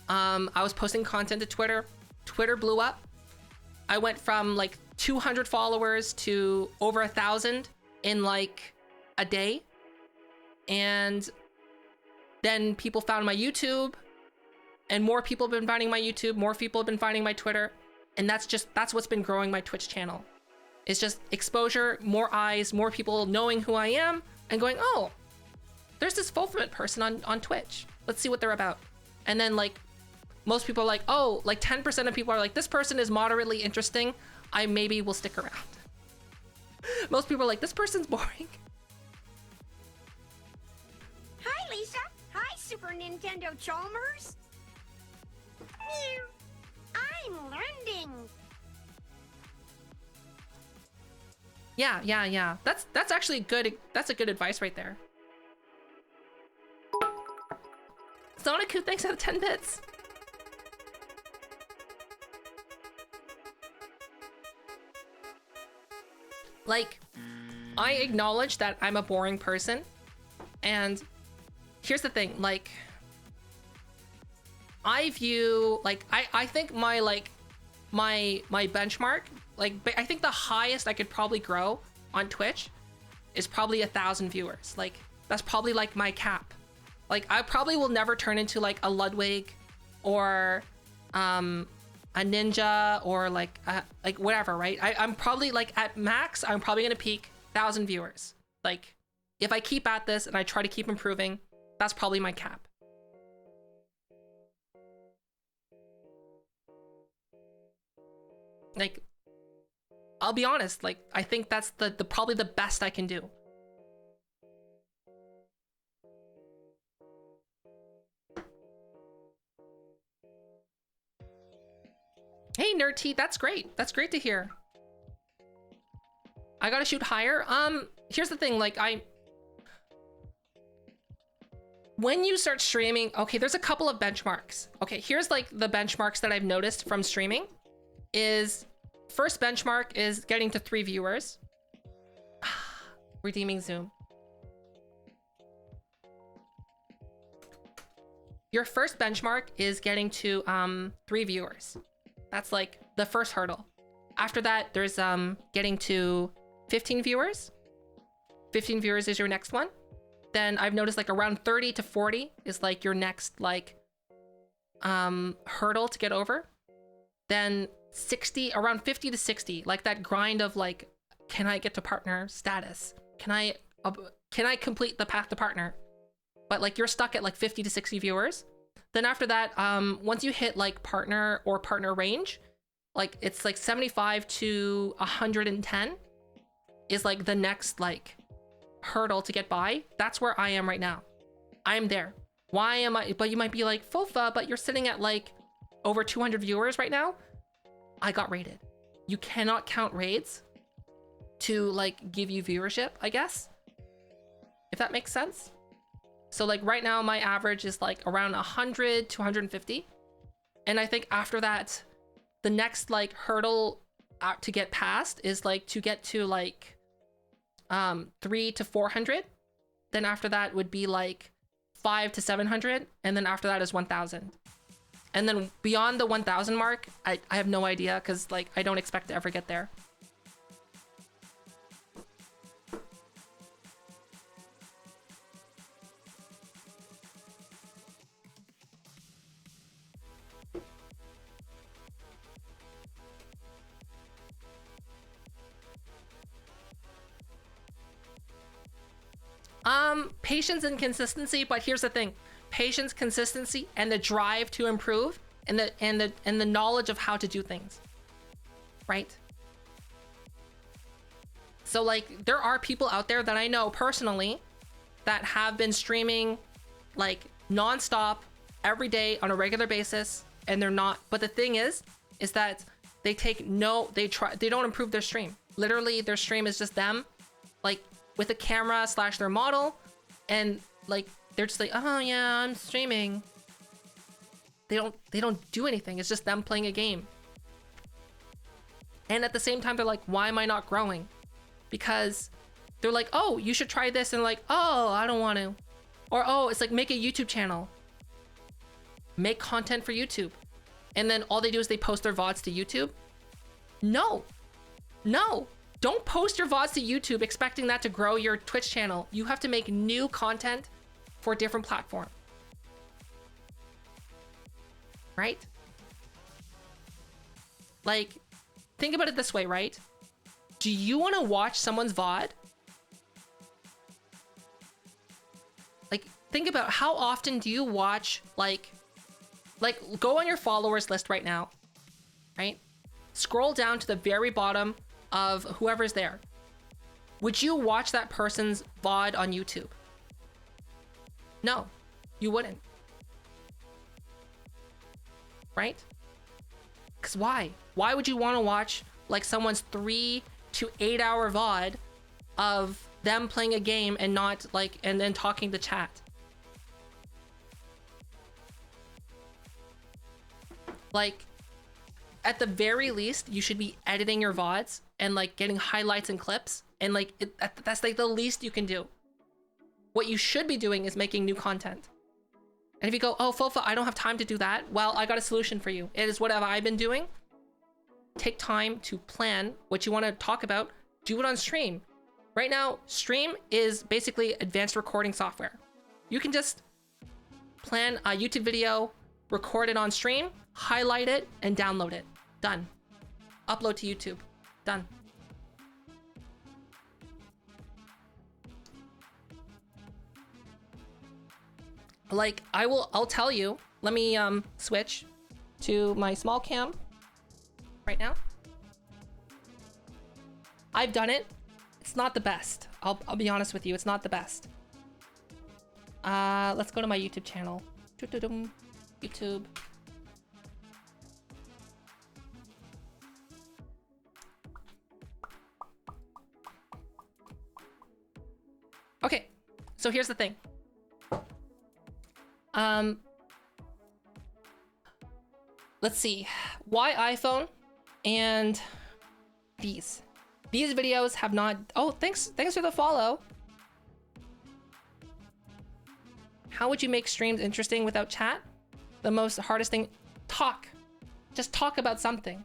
I was posting content to Twitter. Twitter blew up. I went from like 200 followers to over 1,000 in like a day. And then people found my YouTube, and more people have been finding my YouTube, more people have been finding my Twitter. And that's what's been growing my Twitch channel. It's just exposure, more eyes, more people knowing who I am and going, oh, there's this fulfillment person on Twitch. Let's see what they're about. And then like, most people are like, oh, like 10% of people are like, this person is moderately interesting. I maybe will stick around. Most people are like, this person's boring. Hi, Lisa. Hi, Super Nintendo Chalmers. Meow. I'm learning. Yeah. That's actually good. That's a good advice right there. Sonic, thanks for the 10 bits. Like, I acknowledge that I'm a boring person, and here's the thing, like, I view, like, I think my, like, my benchmark, like, I think the highest I could probably grow on Twitch is probably 1,000 viewers. Like, that's probably like my cap. Like, I probably will never turn into like a Ludwig or a Ninja or like whatever, right? I'm probably like at max, I'm probably gonna peak 1,000 viewers. Like, if I keep at this and I try to keep improving, that's probably my cap. Like, I'll be honest, like, I think that's the probably the best I can do. Hey, Nerd T, that's great. That's great to hear. I gotta shoot higher. Here's the thing, like, when you start streaming, okay, there's a couple of benchmarks. Okay, here's like the benchmarks that I've noticed from streaming is, first benchmark is getting to 3 viewers. Redeeming Zoom. Your first benchmark is getting to 3 viewers. That's like the first hurdle. After that, there's getting to 15 viewers. 15 viewers is your next one. Then I've noticed like around 30 to 40 is like your next like hurdle to get over. Then 60, around 50 to 60, like that grind of like, can I get to partner status? Can I complete the path to partner? But like you're stuck at like 50 to 60 viewers. Then after that, once you hit like partner or partner range, like it's like 75 to 110 is like the next like hurdle to get by. That's where I am right now. I'm there. Why am I? But you might be like, Fofa, but you're sitting at like over 200 viewers right now. I got raided. You cannot count raids to like give you viewership, I guess, if that makes sense. So like right now my average is like around 100 to 150. And I think after that, the next like hurdle to get past is like to get to like 3 to 400. Then after that would be like 5 to 700. And then after that is 1,000. And then beyond the 1,000 mark, I have no idea, because like I don't expect to ever get there. Patience and consistency, but here's the thing. Patience, consistency, and the drive to improve, and the knowledge of how to do things. Right? So like there are people out there that I know personally that have been streaming like nonstop every day on a regular basis, and they're not. But the thing is that they don't improve their stream. Literally, their stream is just them, like with a camera / their model, and like they're just like, oh yeah, I'm streaming. They don't do anything. It's just them playing a game. And at the same time, they're like, why am I not growing? Because they're like, oh, you should try this, and like, oh, I don't want to. Or oh, it's like, make a YouTube channel. Make content for YouTube. And then all they do is they post their VODs to YouTube. No. Don't post your VODs to YouTube expecting that to grow your Twitch channel. You have to make new content for a different platform. Right? Like, think about it this way, right? Do you want to watch someone's VOD? Like, think about how often do you watch, like go on your followers list right now, right? Scroll down to the very bottom of whoever's there. Would you watch that person's VOD on YouTube? No, you wouldn't. Right? Because why? Why would you want to watch like someone's 3 to 8 hour VOD of them playing a game and not like, and then talking to chat? Like, at the very least, you should be editing your VODs and like getting highlights and clips, and like that's like the least you can do. What you should be doing is making new content. And if you go, oh, Fofa, I don't have time to do that. Well, I got a solution for you. It is what have I been doing. Take time to plan what you want to talk about. Do it on stream. Right now, stream is basically advanced recording software. You can just plan a YouTube video, record it on stream, highlight it, and download it. Done. Upload to YouTube. Done. Like, I'll tell you. Let me switch to my small cam right now. I've done it. It's not the best. I'll be honest with you. It's not the best. Let's go to my YouTube channel. YouTube. Okay, so here's the thing. Let's see. Why iPhone and these videos have not. Oh, thanks for the follow. How would you make streams interesting without chat? The most hardest thing, talk. Just talk about something.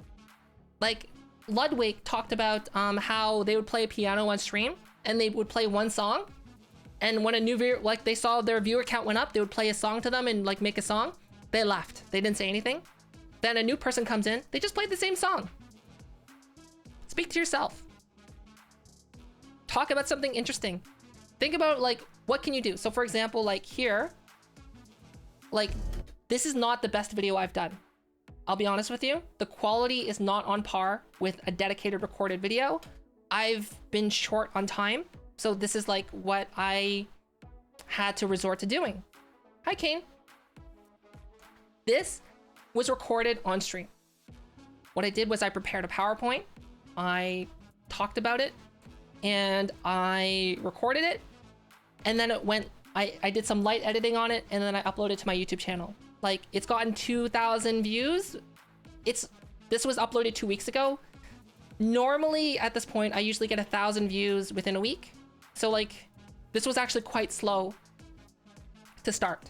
Like Ludwig talked about how they would play a piano on stream and they would play one song. And when a new viewer, like they saw their viewer count went up, they would play a song to them and like make a song. They left. They didn't say anything. Then a new person comes in. They just played the same song. Speak to yourself. Talk about something interesting. Think about like, what can you do? So for example, like here, like this is not the best video I've done. I'll be honest with you. The quality is not on par with a dedicated recorded video. I've been short on time. So this is like what I had to resort to doing. Hi, Kane. This was recorded on stream. What I did was I prepared a PowerPoint. I talked about it and I recorded it. And then it went, I did some light editing on it and then I uploaded it to my YouTube channel. Like it's gotten 2,000 views. This was uploaded 2 weeks ago. Normally at this point, I usually get 1,000 views within a week. So like, this was actually quite slow to start.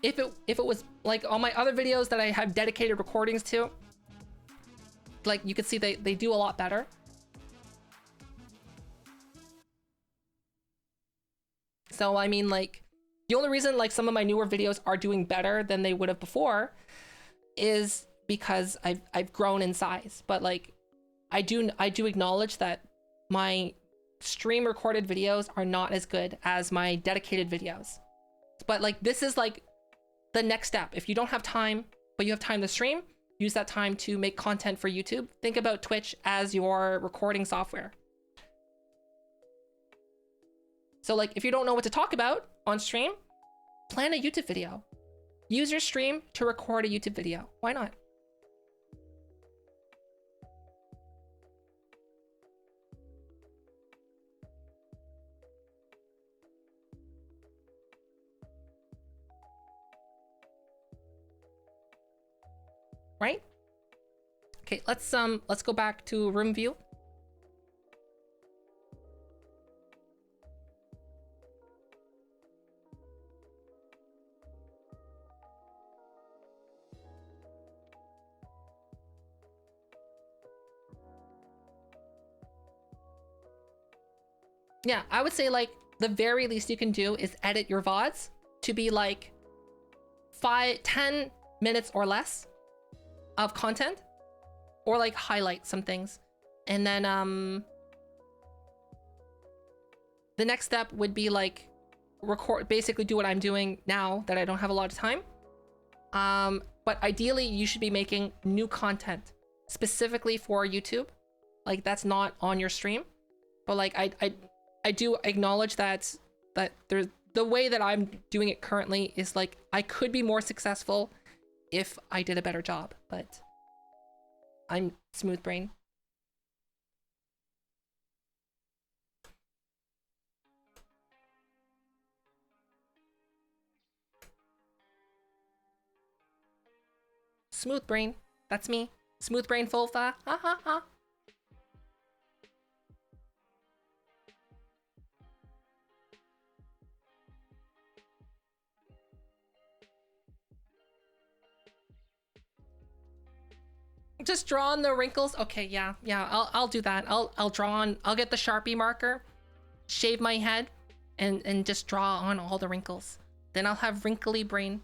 If it was like on my other videos that I have dedicated recordings to, like you could see they do a lot better. So I mean like, the only reason like some of my newer videos are doing better than they would have before is because I've grown in size. But like, I do acknowledge that my stream recorded videos are not as good as my dedicated videos. But like, this is like the next step. If you don't have time, but you have time to stream, use that time to make content for YouTube. Think about Twitch as your recording software. So like, if you don't know what to talk about on stream, plan a YouTube video. Use your stream to record a YouTube video. Why not? Right? Okay, let's go back to room view. Yeah, I would say like the very least you can do is edit your VODs to be like 10 minutes or less of content, or like highlight some things. And then the next step would be like record, basically do what I'm doing now that I don't have a lot of time. But ideally you should be making new content specifically for YouTube. Like that's not on your stream. But like I do acknowledge that there's the way that I'm doing it currently is like I could be more successful if I did a better job, but I'm smooth brain. Smooth brain, that's me. Smooth brain Fulfa. Ha ha ha. Just draw on the wrinkles. Okay, yeah, I'll do that. I'll draw on, I'll get the Sharpie marker, shave my head, and just draw on all the wrinkles. Then I'll have wrinkly brain.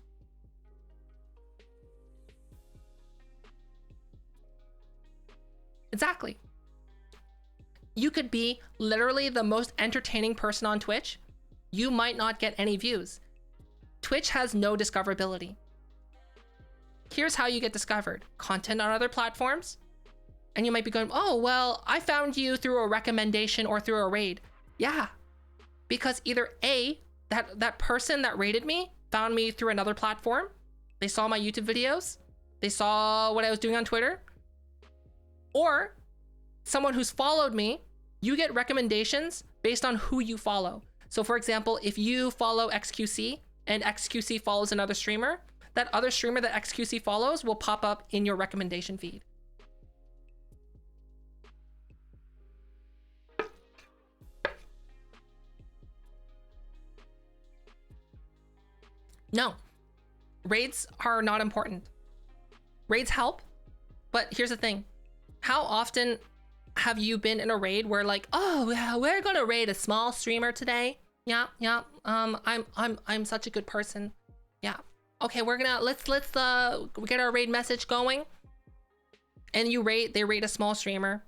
Exactly. You could be literally the most entertaining person on Twitch. You might not get any views. Twitch has no discoverability. Here's how you get discovered. Content on other platforms. And you might be going, oh, well, I found you through a recommendation or through a raid. Yeah, because either A, that person that raided me found me through another platform. They saw my YouTube videos. They saw what I was doing on Twitter. Or someone who's followed me, you get recommendations based on who you follow. So for example, if you follow XQC and XQC follows another streamer, that other streamer that XQC follows will pop up in your recommendation feed. No, raids are not important. Raids help, but here's the thing. How often have you been in a raid where like, oh, yeah, we're gonna raid a small streamer today? Yeah, I'm such a good person. Yeah. Okay, we're gonna let's get our raid message going. And they raid a small streamer.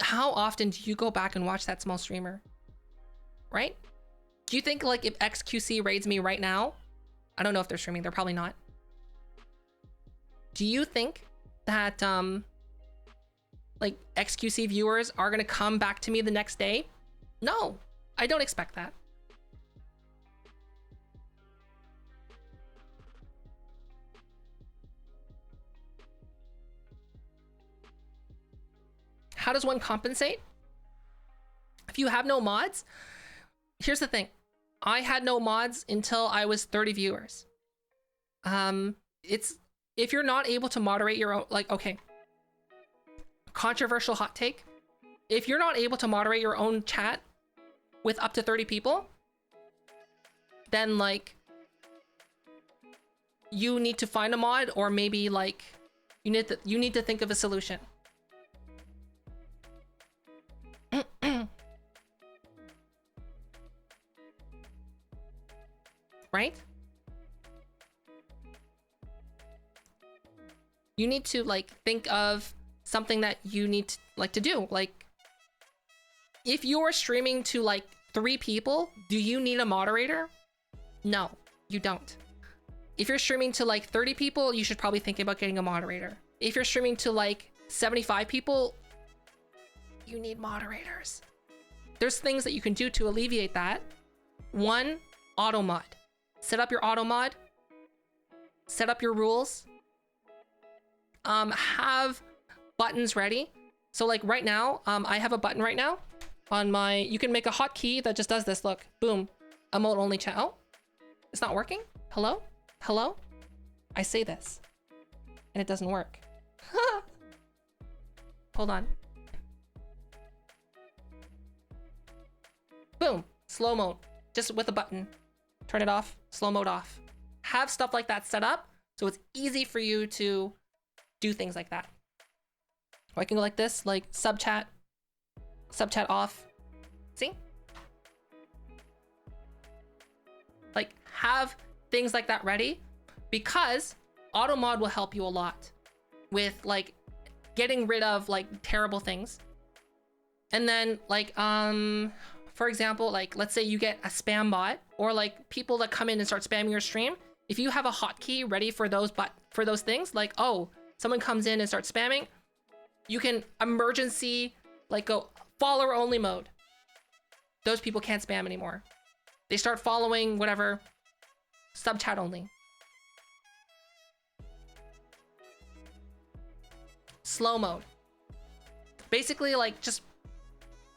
How often do you go back and watch that small streamer? Right? Do you think like if XQC raids me right now, I don't know if they're streaming, they're probably not. Do you think that like XQC viewers are gonna come back to me the next day? No, I don't expect that. How does one compensate? If you have no mods, here's the thing. I had no mods until I was 30 viewers. If you're not able to moderate your own, like, okay, controversial hot take. If you're not able to moderate your own chat with up to 30 people, then like you need to find a mod, or maybe like you need to think of a solution. Right? You need to like think of something that you need to like to do. Like if you're streaming to like 3 people, do you need a moderator? No, you don't. If you're streaming to like 30 people, you should probably think about getting a moderator. If you're streaming to like 75 people, you need moderators. there's things that you can do to alleviate that. One, auto mod. Set up your auto mod. Set up your rules. Have buttons ready. So like right now, I have a button right now on my, you can make a hotkey that just does this. Look, boom, emote only chat. Oh, it's not working. Hello? Hello? I say this and it doesn't work. Hold on. Boom, slow mode, just with a button. Turn it off, slow mode off. Have stuff like that set up so it's easy for you to do things like that. Or I can go like this, like sub chat off. See? Like have things like that ready, because auto mod will help you a lot with like getting rid of like terrible things. And then like for example, like let's say you get a spam bot or like people that come in and start spamming your stream. If you have a hotkey ready for those things, like, oh, someone comes in and starts spamming, you can emergency like go follower only mode. Those people can't spam anymore. They start following whatever, sub chat only. Slow mode. Basically like just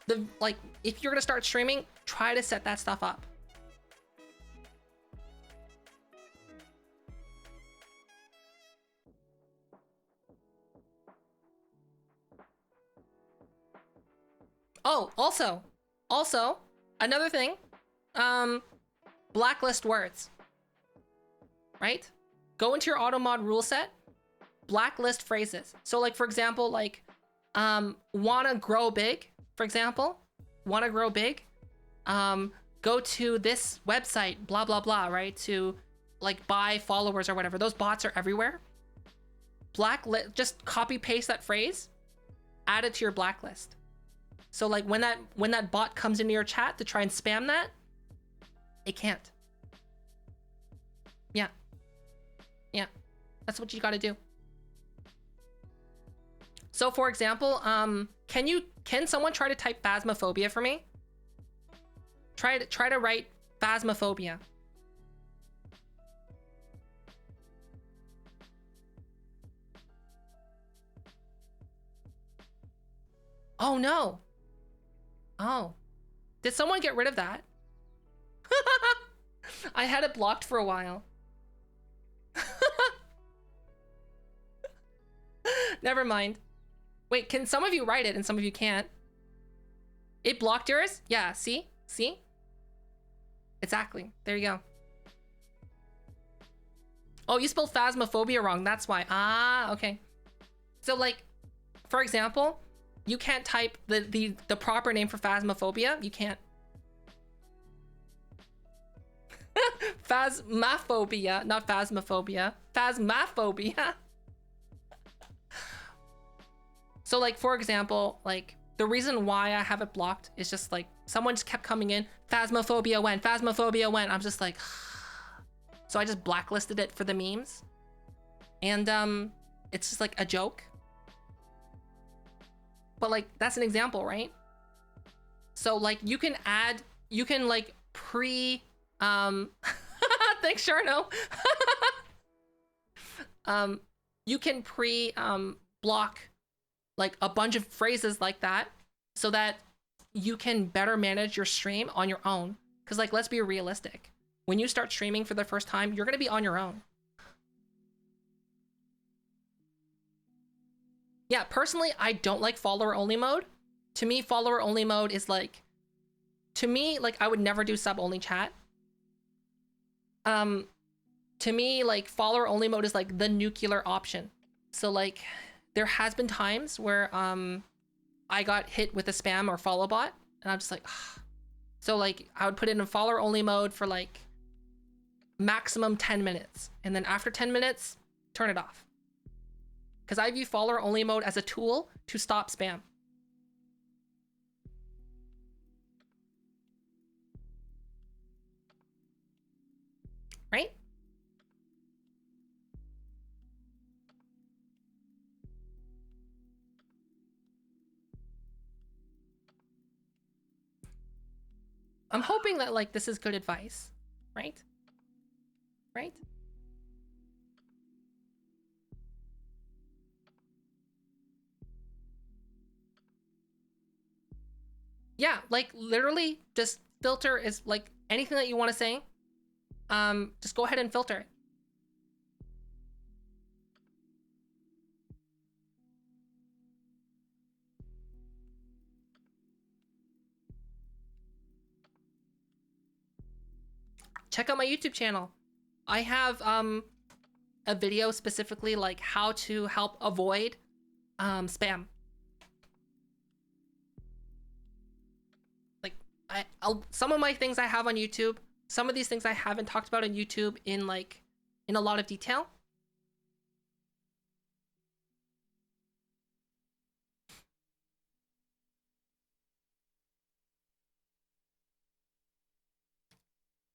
the, like if you're gonna start streaming, try to set that stuff up. Oh, also, another thing, blacklist words, right? Go into your auto mod rule set, blacklist phrases. So like, for example, like, wanna grow big, for example, wanna grow big, go to this website, blah, blah, blah, right? To like buy followers or whatever. Those bots are everywhere. Blacklist, just copy paste that phrase, add it to your blacklist. So like when that bot comes into your chat to try and spam that, it can't. Yeah. Yeah. That's what you got to do. So for example, can someone try to type phasmophobia for me? Try to write phasmophobia. Oh no. Oh, did someone get rid of that? I had it blocked for a while. Never mind. Wait, can some of you write it and some of you can't? It blocked yours? Yeah, see? See? Exactly. There you go. Oh, you spelled phasmophobia wrong. That's why. Ah, okay. So like, for example, you can't type the proper name for phasmophobia. You can't. Phasmophobia, not phasmophobia. Phasmophobia. So like, for example, like the reason why I have it blocked is just like someone just kept coming in. Phasmophobia went. Phasmophobia went. I'm just like, so I just blacklisted it for the memes, and it's just like a joke. But like, that's an example, right? So like you can like thanks, Sharno. You can block like a bunch of phrases like that so that you can better manage your stream on your own. Cause like, let's be realistic. When you start streaming for the first time, you're gonna be on your own. Yeah, personally, I don't like follower only mode. To me, follower only mode is like, to me, like I would never do sub only chat. To me, like follower only mode is like the nuclear option. So like there has been times where I got hit with a spam or follow bot and I'm just like, ugh. So like I would put it in follower only mode for like maximum 10 minutes. And then after 10 minutes, turn it off. Because I view follower only mode as a tool to stop spam. Right? I'm hoping that like this is good advice, right? Right? Yeah, like literally just filter is like anything that you want to say. Just go ahead and filter it. Check out my YouTube channel. I have a video specifically like how to help avoid spam. Like some of my things I have on YouTube, some of these things I haven't talked about on YouTube in a lot of detail.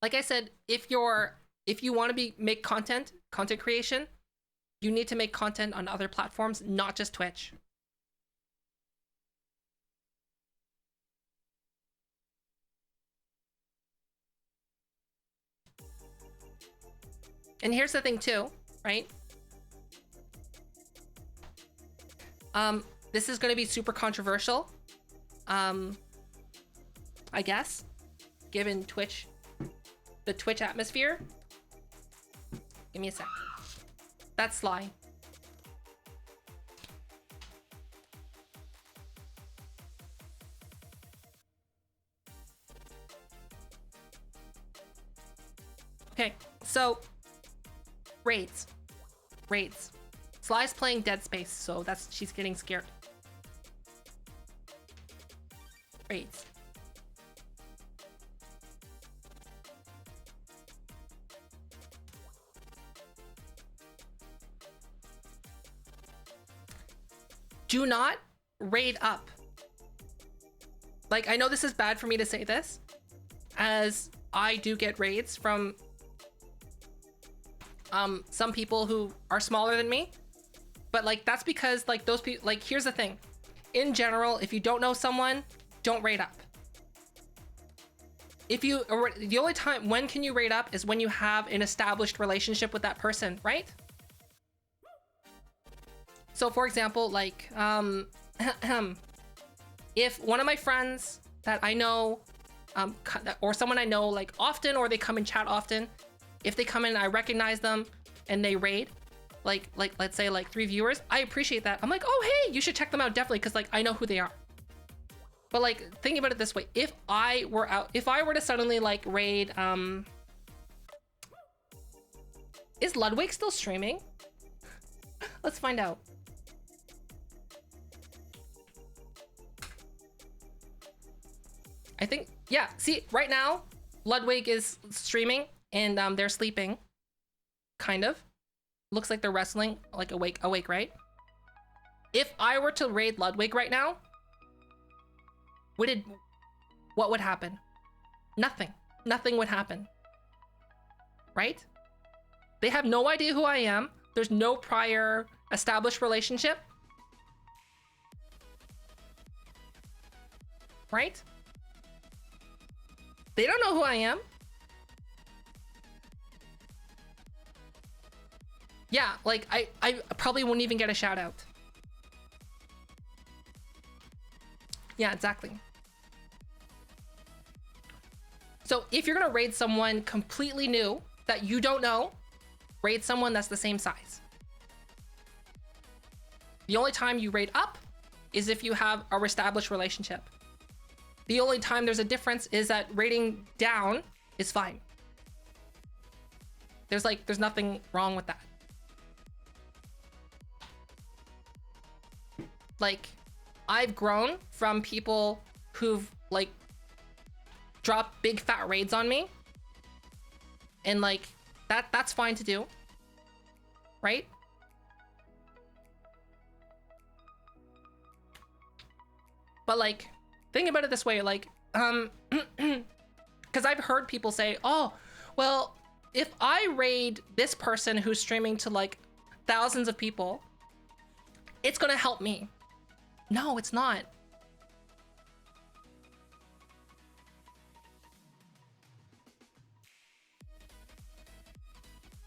Like I said, if you want to make content creation, you need to make content on other platforms, not just Twitch. And here's the thing too, right? This is going to be super controversial. I guess, given Twitch, the Twitch atmosphere. Give me a sec. That's Sly. Okay, so raids. Sly's playing Dead Space, so she's getting scared. Raids. Do not raid up. Like, I know this is bad for me to say this, as I do get raids from some people who are smaller than me, but like that's because like those people, like here's the thing, in general, if you don't know someone, don't raid up. The only time when can you raid up is when you have an established relationship with that person, right? So for example, like if one of my friends that I know or someone I know like often, or they come and chat often, if they come in and I recognize them and they raid, like let's say like 3 viewers, I appreciate that. I'm like, oh hey, you should check them out definitely, because like I know who they are. But like think about it this way, if I were to suddenly like raid is Ludwig still streaming? Let's find out. I think, yeah, see right now Ludwig is streaming and they're sleeping, kind of. Looks like they're wrestling, like awake, right? If I were to raid Ludwig right now, what would happen? Nothing would happen, right? They have no idea who I am. There's no prior established relationship, right? They don't know who I am. Yeah, like I probably won't even get a shout out. Yeah, exactly. So if you're gonna raid someone completely new that you don't know, raid someone that's the same size. The only time you raid up is if you have a established relationship. The only time there's a difference is that raiding down is fine. There's nothing wrong with that. Like, I've grown from people who've like dropped big fat raids on me, and like that's fine to do, right? But like, think about it this way, like because I've heard people say, oh well, if I raid this person who's streaming to like thousands of people, it's gonna help me. No, it's not.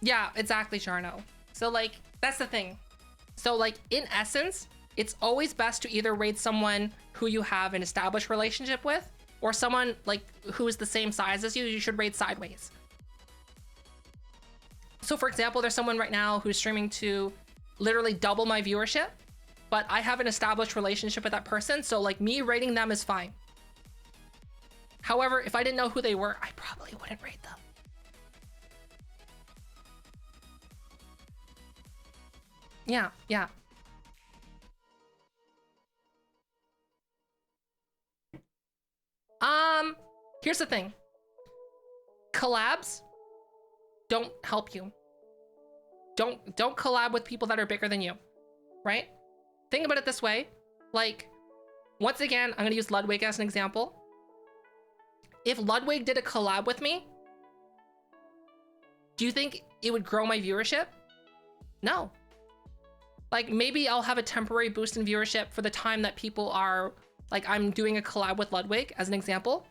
Yeah, exactly, Jarno. So like, that's the thing. So like, in essence, it's always best to either raid someone who you have an established relationship with, or someone like who is the same size as you should raid sideways. So for example, there's someone right now who's streaming to literally double my viewership, but I have an established relationship with that person. So like me raiding them is fine. However, if I didn't know who they were, I probably wouldn't raid them. Yeah, yeah. Here's the thing. Collabs don't help you. Don't collab with people that are bigger than you, right? Think about it this way. Like, once again, I'm gonna use Ludwig as an example. If Ludwig did a collab with me, do you think it would grow my viewership? No. Like, maybe I'll have a temporary boost in viewership for the time that people are, like, I'm doing a collab with Ludwig as an example.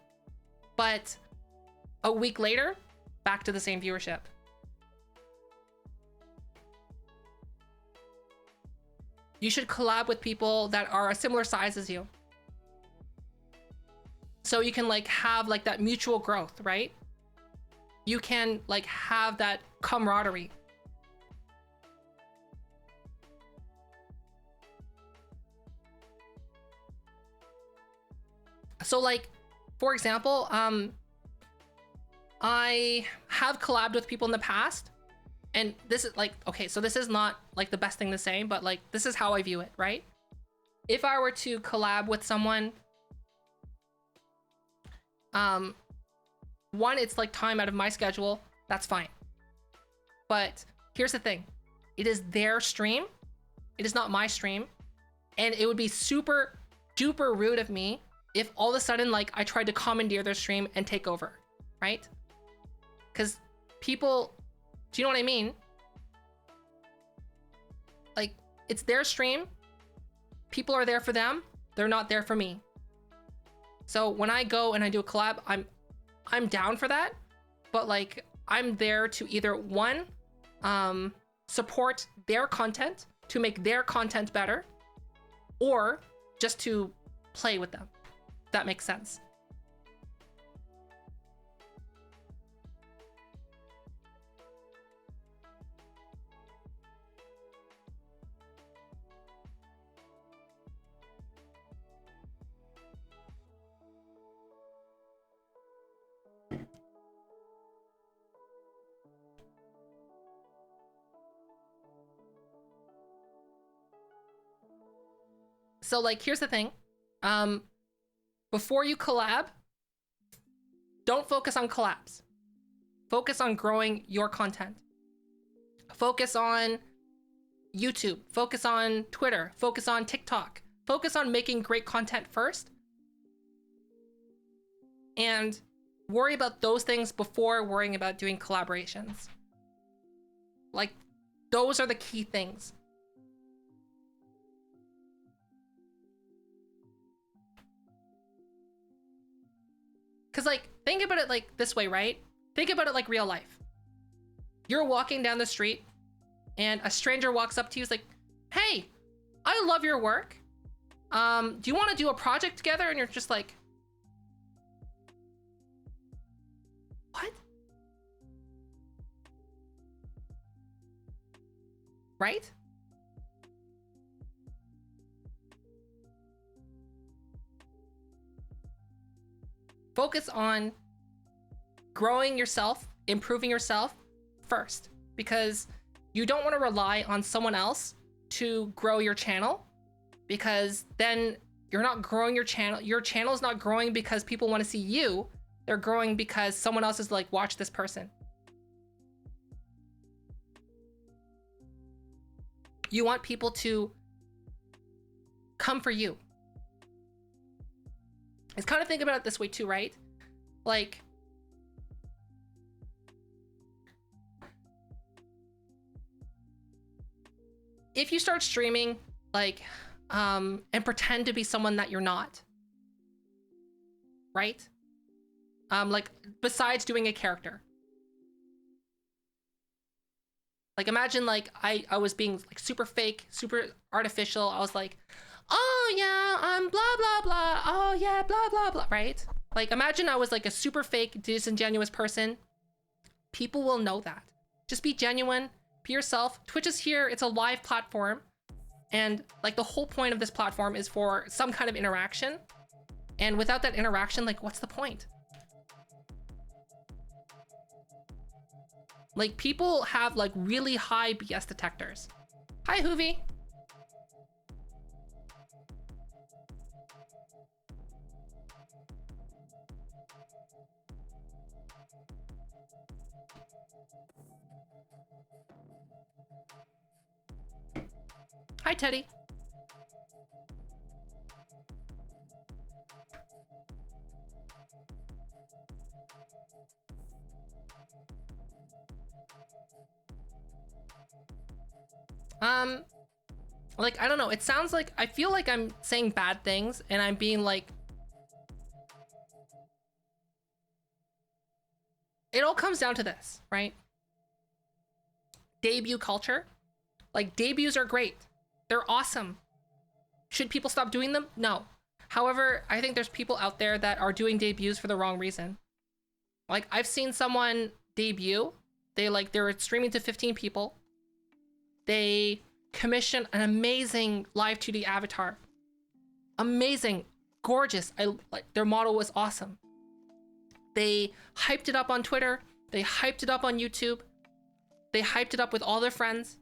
But a week later, back to the same viewership. You should collab with people that are a similar size as you. So you can like have like that mutual growth, right? You can like have that camaraderie. So like, for example, I have collabed with people in the past, and this is like, okay, so this is not like the best thing to say, but like, this is how I view it, right? If I were to collab with someone, one, it's like time out of my schedule, that's fine. But here's the thing, it is their stream, it is not my stream, and it would be super duper rude of me if all of a sudden like I tried to commandeer their stream and take over, right? Because people, do you know what I mean? Like, it's their stream, people are there for them, they're not there for me. So when I go and I do a collab, I'm down for that, but like I'm there to either one, support their content to make their content better, or just to play with them. If that makes sense. So like, here's the thing. Before you collab, don't focus on collabs. Focus on growing your content. Focus on YouTube. Focus on Twitter. Focus on TikTok. Focus on making great content first. And worry about those things before worrying about doing collaborations. Like, those are the key things. Because like, think about it like this way, right? Think about it like real life. You're walking down the street and a stranger walks up to you, is like, hey, I love your work. Do you want to do a project together? And you're just like, what? Right? Focus on growing yourself, improving yourself first, because you don't want to rely on someone else to grow your channel, because then you're not growing your channel. Your channel is not growing because people want to see you. They're growing because someone else is like, watch this person. You want people to come for you. It's kind of think about it this way too, right? Like, if you start streaming, like, and pretend to be someone that you're not, right? Like, besides doing a character, Like imagine like I was being like super fake, super artificial. I was like, oh yeah, I'm blah blah blah. Oh yeah, blah blah blah, right? Like imagine I was like a super fake, disingenuous person. People will know that. Just be genuine, be yourself. Twitch is here, it's a live platform. And like the whole point of this platform is for some kind of interaction. And without that interaction, like what's the point? Like people have like really high BS detectors. Hi, Hoovy. Hi, Teddy. Like, I don't know. It sounds like, I feel like I'm saying bad things and I'm being like, it all comes down to this, right? Debut culture. Like, debuts are great. They're awesome. Should people stop doing them? No. However, I think there's people out there that are doing debuts for the wrong reason. Like, I've seen someone debut. They were streaming to 15 people. They commissioned an amazing live 2D avatar. Amazing, gorgeous. Their model was awesome. They hyped it up on Twitter. They hyped it up on YouTube. They hyped it up with all their friends.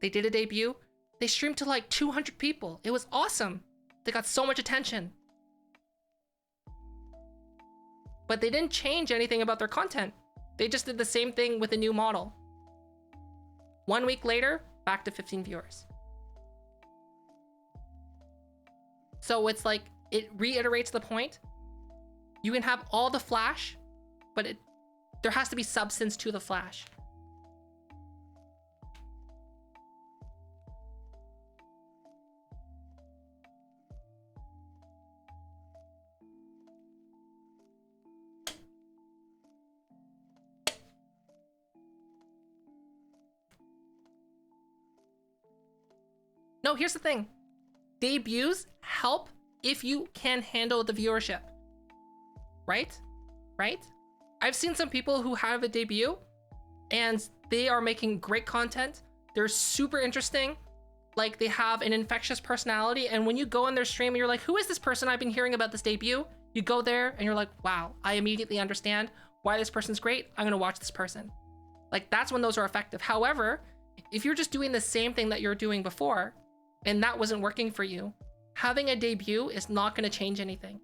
They did a debut. They streamed to like 200 people. It was awesome. They got so much attention. But they didn't change anything about their content. They just did the same thing with a new model. 1 week later, back to 15 viewers. So it's like, it reiterates the point. You can have all the flash, but there has to be substance to the flash. No, here's the thing. Debuts help if you can handle the viewership. Right? Right? I've seen some people who have a debut and they are making great content. They're super interesting. Like they have an infectious personality. And when you go on their stream and you're like, who is this person? I've been hearing about this debut. You go there and you're like, wow, I immediately understand why this person's great. I'm going to watch this person. Like that's when those are effective. However, if you're just doing the same thing that you're doing before, and that wasn't working for you, having a debut is not going to change anything.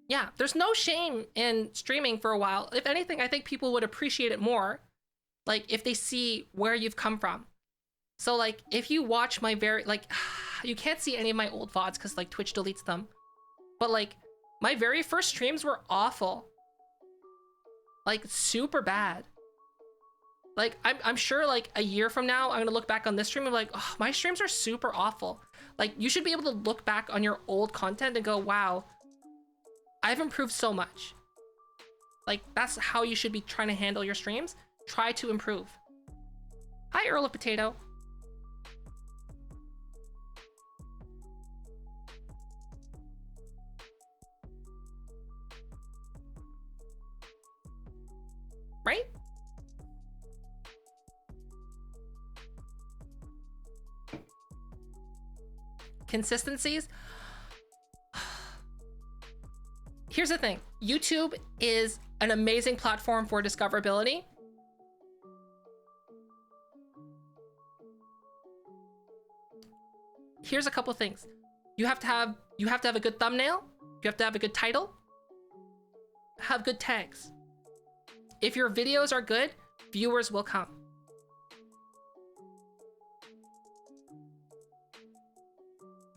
Yeah, there's no shame in streaming for a while. If anything, I think people would appreciate it more, like if they see where you've come from. So like if you watch my you can't see any of my old VODs because like Twitch deletes them. But like my very first streams were awful. Like super bad. Like I'm sure like a year from now, I'm gonna look back on this stream and be like, oh, my streams are super awful. Like you should be able to look back on your old content and go, wow, I've improved so much. Like that's how you should be trying to handle your streams. Try to improve. Hi, Earl of Potato. Right? Consistencies. Here's the thing. YouTube is an amazing platform for discoverability. Here's a couple things. You have to have a good thumbnail. You have to have a good title. Have good tags. If your videos are good, viewers will come.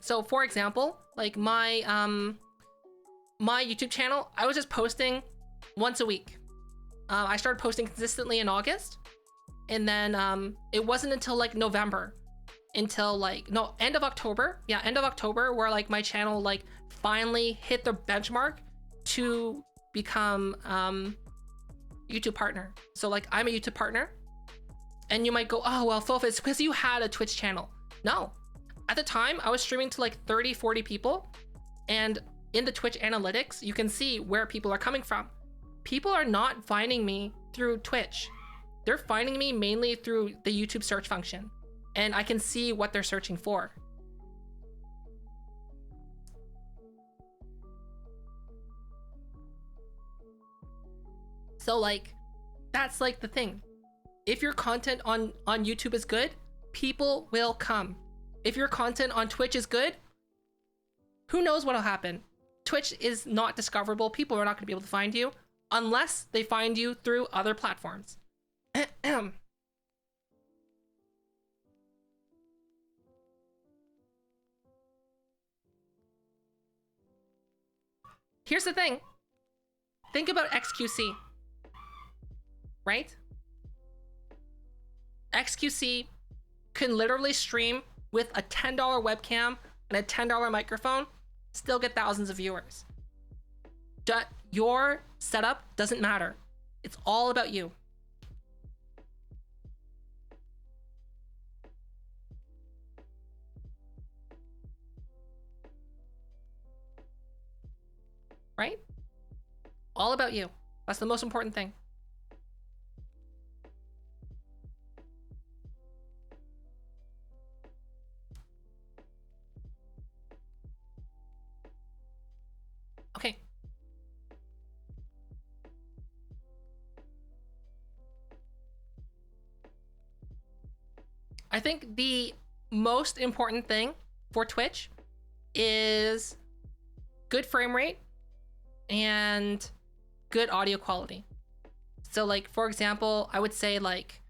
So for example, like my YouTube channel, I was just posting once a week. I started posting consistently in August, and then it wasn't until like November until like, no, end of October. Yeah, end of October, where like my channel like finally hit the benchmark to become YouTube partner. So like I'm a YouTube partner, and you might go, oh, well, Fofa, it's because you had a Twitch channel. No, at the time I was streaming to like 30, 40 people, and in the Twitch analytics, you can see where people are coming from. People are not finding me through Twitch. They're finding me mainly through the YouTube search function, and I can see what they're searching for. So like, that's like the thing. If your content on YouTube is good, people will come. If your content on Twitch is good, who knows what'll happen? Twitch is not discoverable. People are not gonna be able to find you unless they find you through other platforms. Here's the thing. Think about XQC, right? XQC can literally stream with a $10 webcam and a $10 microphone, still get thousands of viewers. Your setup doesn't matter. It's all about you. Right? All about you. That's the most important thing. Okay. I think the most important thing for Twitch is good frame rate and good audio quality. So like, for example, I would say like,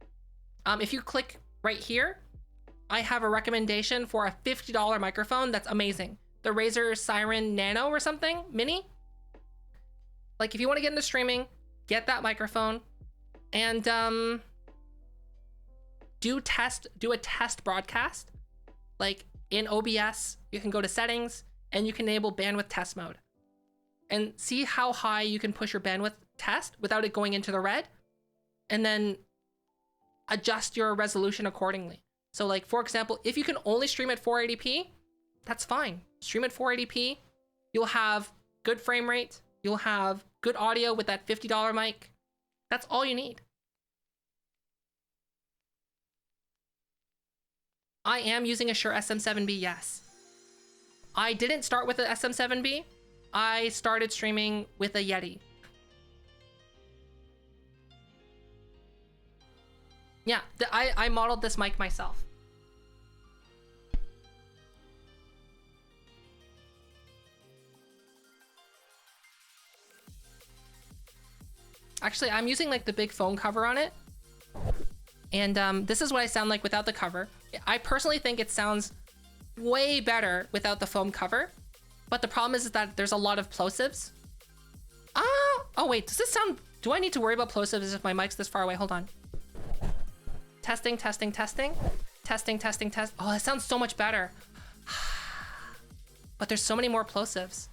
if you click right here, I have a recommendation for a $50 microphone that's amazing. The Razer Siren Nano or something, mini. Like if you want to get into streaming, get that microphone and do a test broadcast. Like in OBS, you can go to settings and you can enable bandwidth test mode and see how high you can push your bandwidth test without it going into the red, and then adjust your resolution accordingly. So like, for example, if you can only stream at 480p, that's fine. Stream at 480p, you'll have good frame rate, you'll have good audio with that $50 mic. That's all you need. I am using a Shure SM7B, yes. I didn't start with the SM7B. I started streaming with a Yeti. Yeah, I modeled this mic myself. Actually, I'm using like the big foam cover on it. And this is what I sound like without the cover. I personally think it sounds way better without the foam cover. But the problem is that there's a lot of plosives. Oh wait, does this sound, do I need to worry about plosives if my mic's this far away? Hold on. Testing, testing, testing. Testing, testing, test. Oh, that sounds so much better. But there's so many more plosives.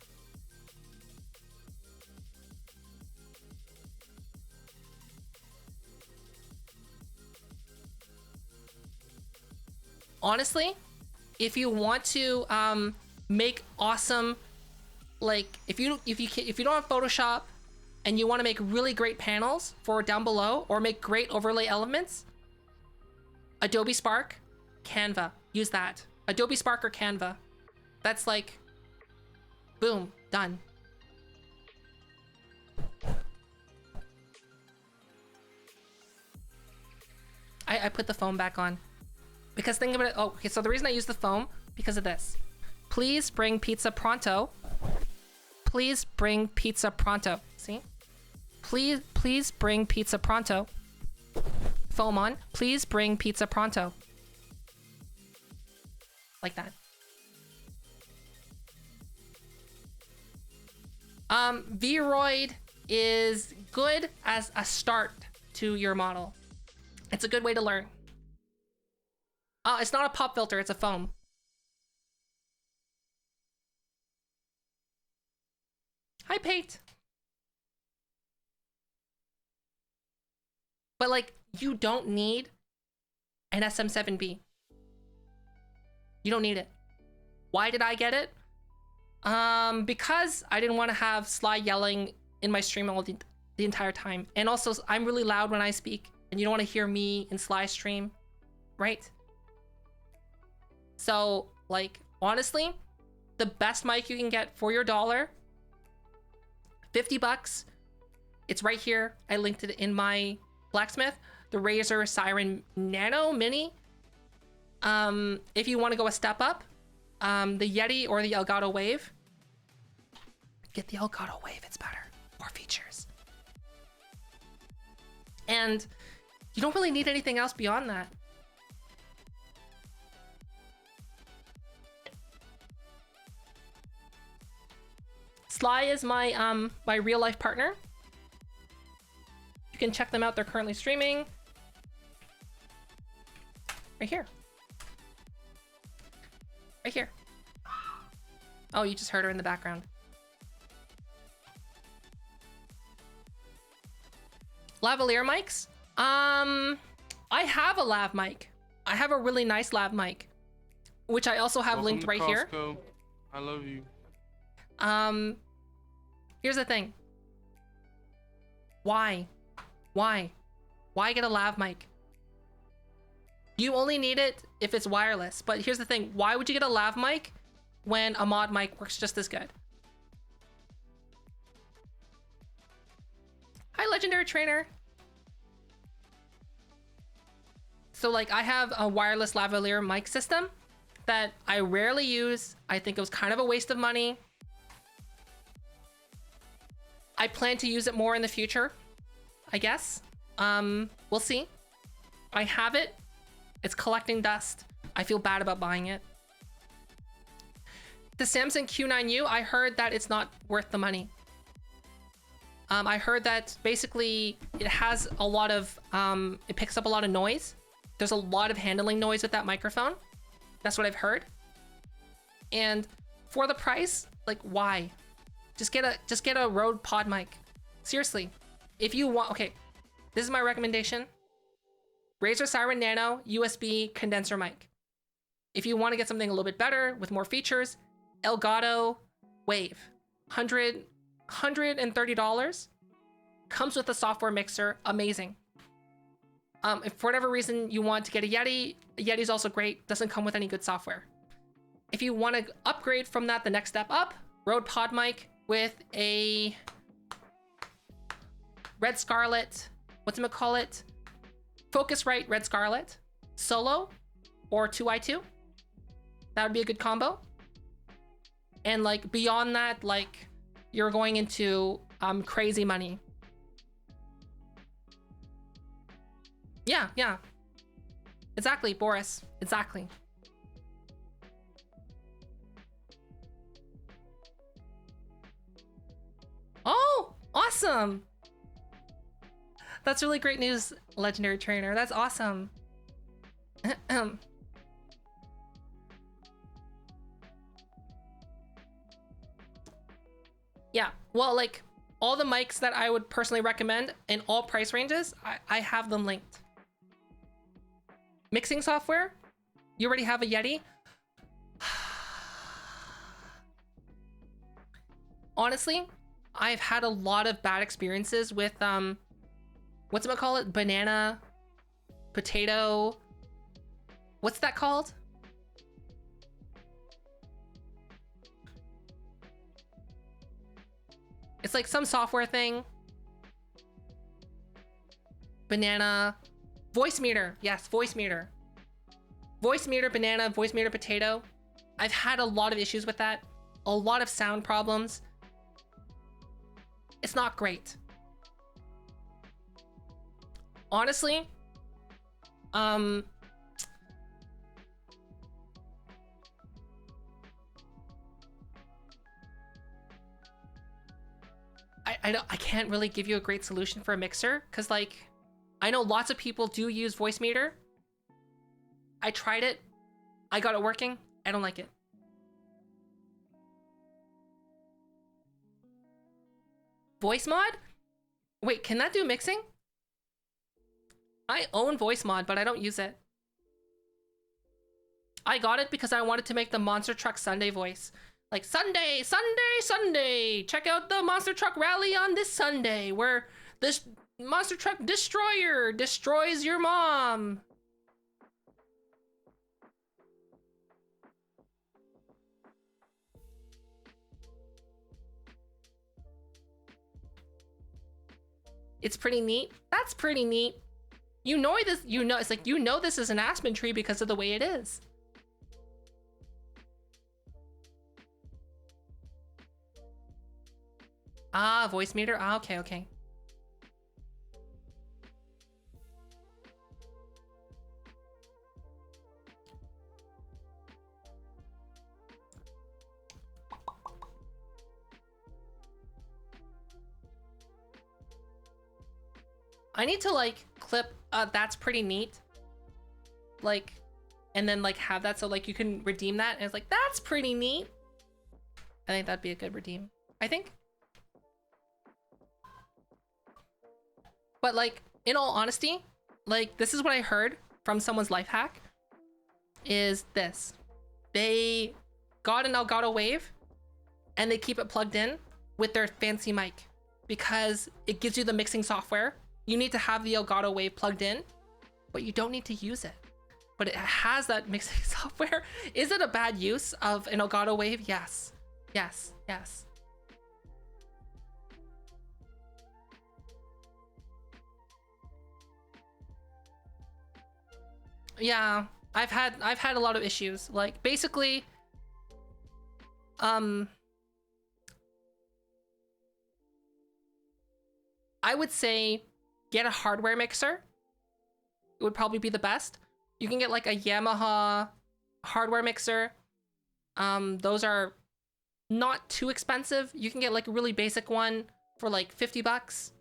Honestly, if you want to make awesome, like if you don't have Photoshop and you want to make really great panels for down below or make great overlay elements, Adobe Spark, Canva, use that. Adobe Spark or Canva. That's like, boom, done. I put the foam back on. Because think about it, oh, okay, so the reason I use the foam, because of this. Please bring pizza pronto. Please bring pizza pronto. See? Please bring pizza pronto. Foam on. Please bring pizza pronto. Like that. Vroid is good as a start to your model. It's a good way to learn. It's not a pop filter, it's a foam. Hi, Pate. But like, you don't need an SM7B. You don't need it. Why did I get it? Because I didn't want to have Sly yelling in my stream all the entire time. And also, I'm really loud when I speak, and you don't want to hear me in Sly stream, right? So, like, honestly, the best mic you can get for your $1, 50 bucks. It's right here. I linked it in my blacksmith. The Razer Siren Nano Mini. If you want to go a step up, the Yeti or the Elgato Wave. Get the Elgato Wave, it's better. More features. And you don't really need anything else beyond that. Sly is my my real life partner. You can check them out. They're currently streaming. Right here. Right here. Oh, you just heard her in the background. Lavalier mics? I have a lav mic. I have a really nice lav mic, which I also have linked right here. I love you. Here's the thing. Why? Why get a lav mic? You only need it if it's wireless. But here's the thing. Why would you get a lav mic when a mod mic works just as good? Hi, Legendary Trainer. So like, I have a wireless lavalier mic system that I rarely use. I think it was kind of a waste of money. I plan to use it more in the future, I guess. We'll see. I have it. It's collecting dust. I feel bad about buying it. The Samsung Q9U, I heard that it's not worth the money. I heard that basically it has a lot of, it picks up a lot of noise. There's a lot of handling noise with that microphone. That's what I've heard. And for the price, like, why? Just get a Rode Pod mic. Seriously. If you want, okay, this is my recommendation. Razer Siren Nano USB condenser mic. If you want to get something a little bit better with more features, Elgato Wave. $130. Comes with a software mixer. Amazing. If for whatever reason you want to get a Yeti's also great. Doesn't come with any good software. If you want to upgrade from that, the next step up, Rode Pod mic with a Red Scarlet, whatchamacallit, Focusrite Red Scarlet Solo or 2i2. That would be a good combo. And like beyond that, like you're going into crazy money. Yeah. Exactly, Boris. Exactly. Oh, awesome. That's really great news, Legendary Trainer. That's awesome. Yeah, well, like all the mics that I would personally recommend in all price ranges, I have them linked. Mixing software, you already have a Yeti. Honestly, I've had a lot of bad experiences with whatchamacallit, banana, potato, what's that called? It's like some software thing. Banana, voice meter. Yes, voice meter. Voice meter, banana, voice meter, potato. I've had a lot of issues with that. A lot of sound problems. It's not great. Honestly, I can't really give you a great solution for a mixer because like I know lots of people do use voice meter I tried it. I got it working. I don't like it. Voice mod? Wait, can that do mixing? I own voice mod, but I don't use it. I got it because I wanted to make the Monster Truck Sunday voice. Like, Sunday, Sunday, Sunday! Check out the Monster Truck Rally on this Sunday, where this Monster Truck Destroyer destroys your mom. It's pretty neat. That's pretty neat. You know this, you know, it's like, you know this is an aspen tree because of the way it is. Ah, voice meter. Ah, okay, okay. I need to like clip that's pretty neat, like, and then like have that so like you can redeem that, and it's like, that's pretty neat. I think that'd be a good redeem, I think. But like, in all honesty, like, this is what I heard from someone's life hack, is this. They got an Elgato Wave and they keep it plugged in with their fancy mic because it gives you the mixing software. You need to have the Elgato Wave plugged in, but you don't need to use it. But it has that mixing software. Is it a bad use of an Elgato Wave? Yes. Yes. Yes. Yeah, I've had a lot of issues. Like, basically, I would say get a hardware mixer. It would probably be the best. You can get like a Yamaha hardware mixer. Those are not too expensive. You can get like a really basic one for like 50 bucks.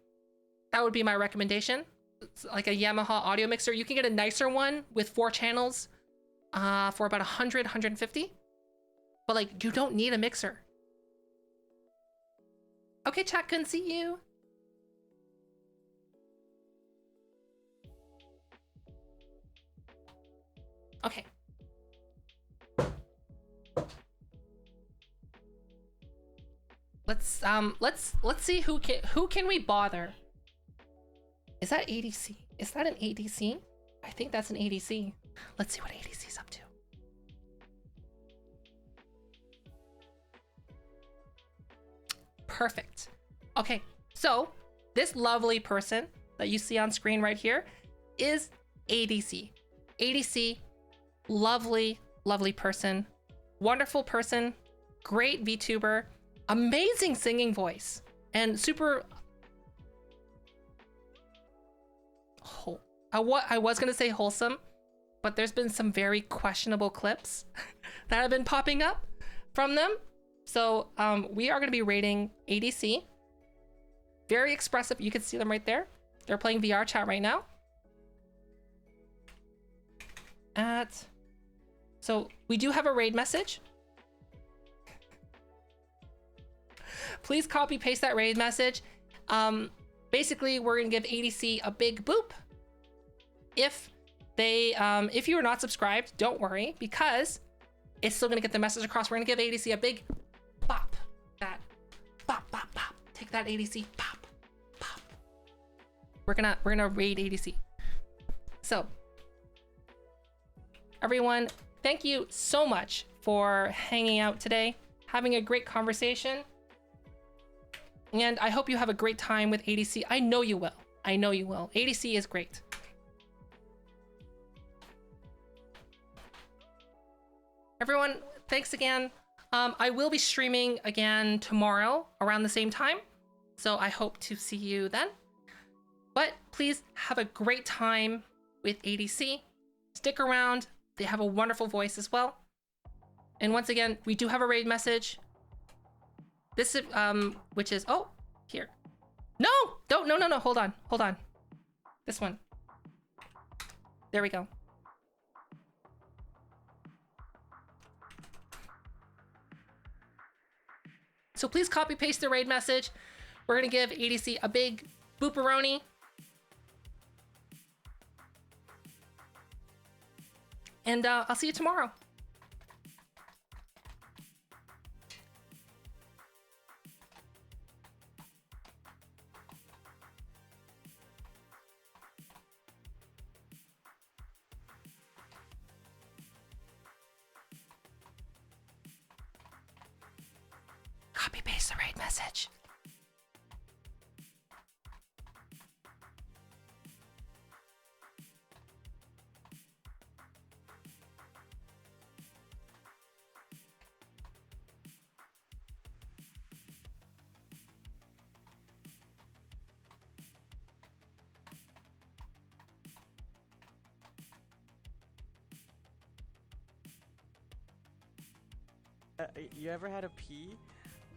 That would be my recommendation. It's like a Yamaha audio mixer. You can get a nicer one with 4 channels for about 100, 150. But like, you don't need a mixer. Okay, chat, couldn't see you. Okay. Let's see who can we bother. Is that ADC? Is that an ADC? I think that's an ADC. Let's see what ADC's up to. Perfect. Okay, so this lovely person that you see on screen right here is ADC. ADC, lovely, lovely person, wonderful person, great VTuber, amazing singing voice, and super... I was gonna say wholesome, but there's been some very questionable clips that have been popping up from them. So we are gonna be rating ADC. Very expressive. You can see them right there. They're playing VR chat right now. So we do have a raid message. Please copy paste that raid message. Basically, we're gonna give ADC a big boop. If you are not subscribed, don't worry, because it's still gonna get the message across. We're gonna give ADC a big bop. That bop, bop, bop. Take that, ADC. Pop, pop. We're gonna raid ADC. So, everyone, thank you so much for hanging out today, having a great conversation, and I hope you have a great time with ADC. I know you will. I know you will. ADC is great. Everyone, thanks again. I will be streaming again tomorrow around the same time, so I hope to see you then. But please have a great time with ADC. Stick around. They have a wonderful voice as well. And once again, we do have a raid message. This is, which is, oh, here. No, no, hold on. This one. There we go. So please copy paste the raid message. We're gonna give ADC a big booperoni. And I'll see you tomorrow. Copy paste the raid message. You ever had a pee,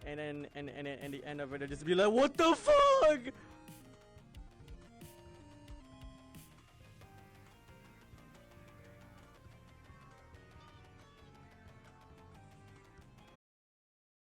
and then and the end of it, just be like, what the fuck?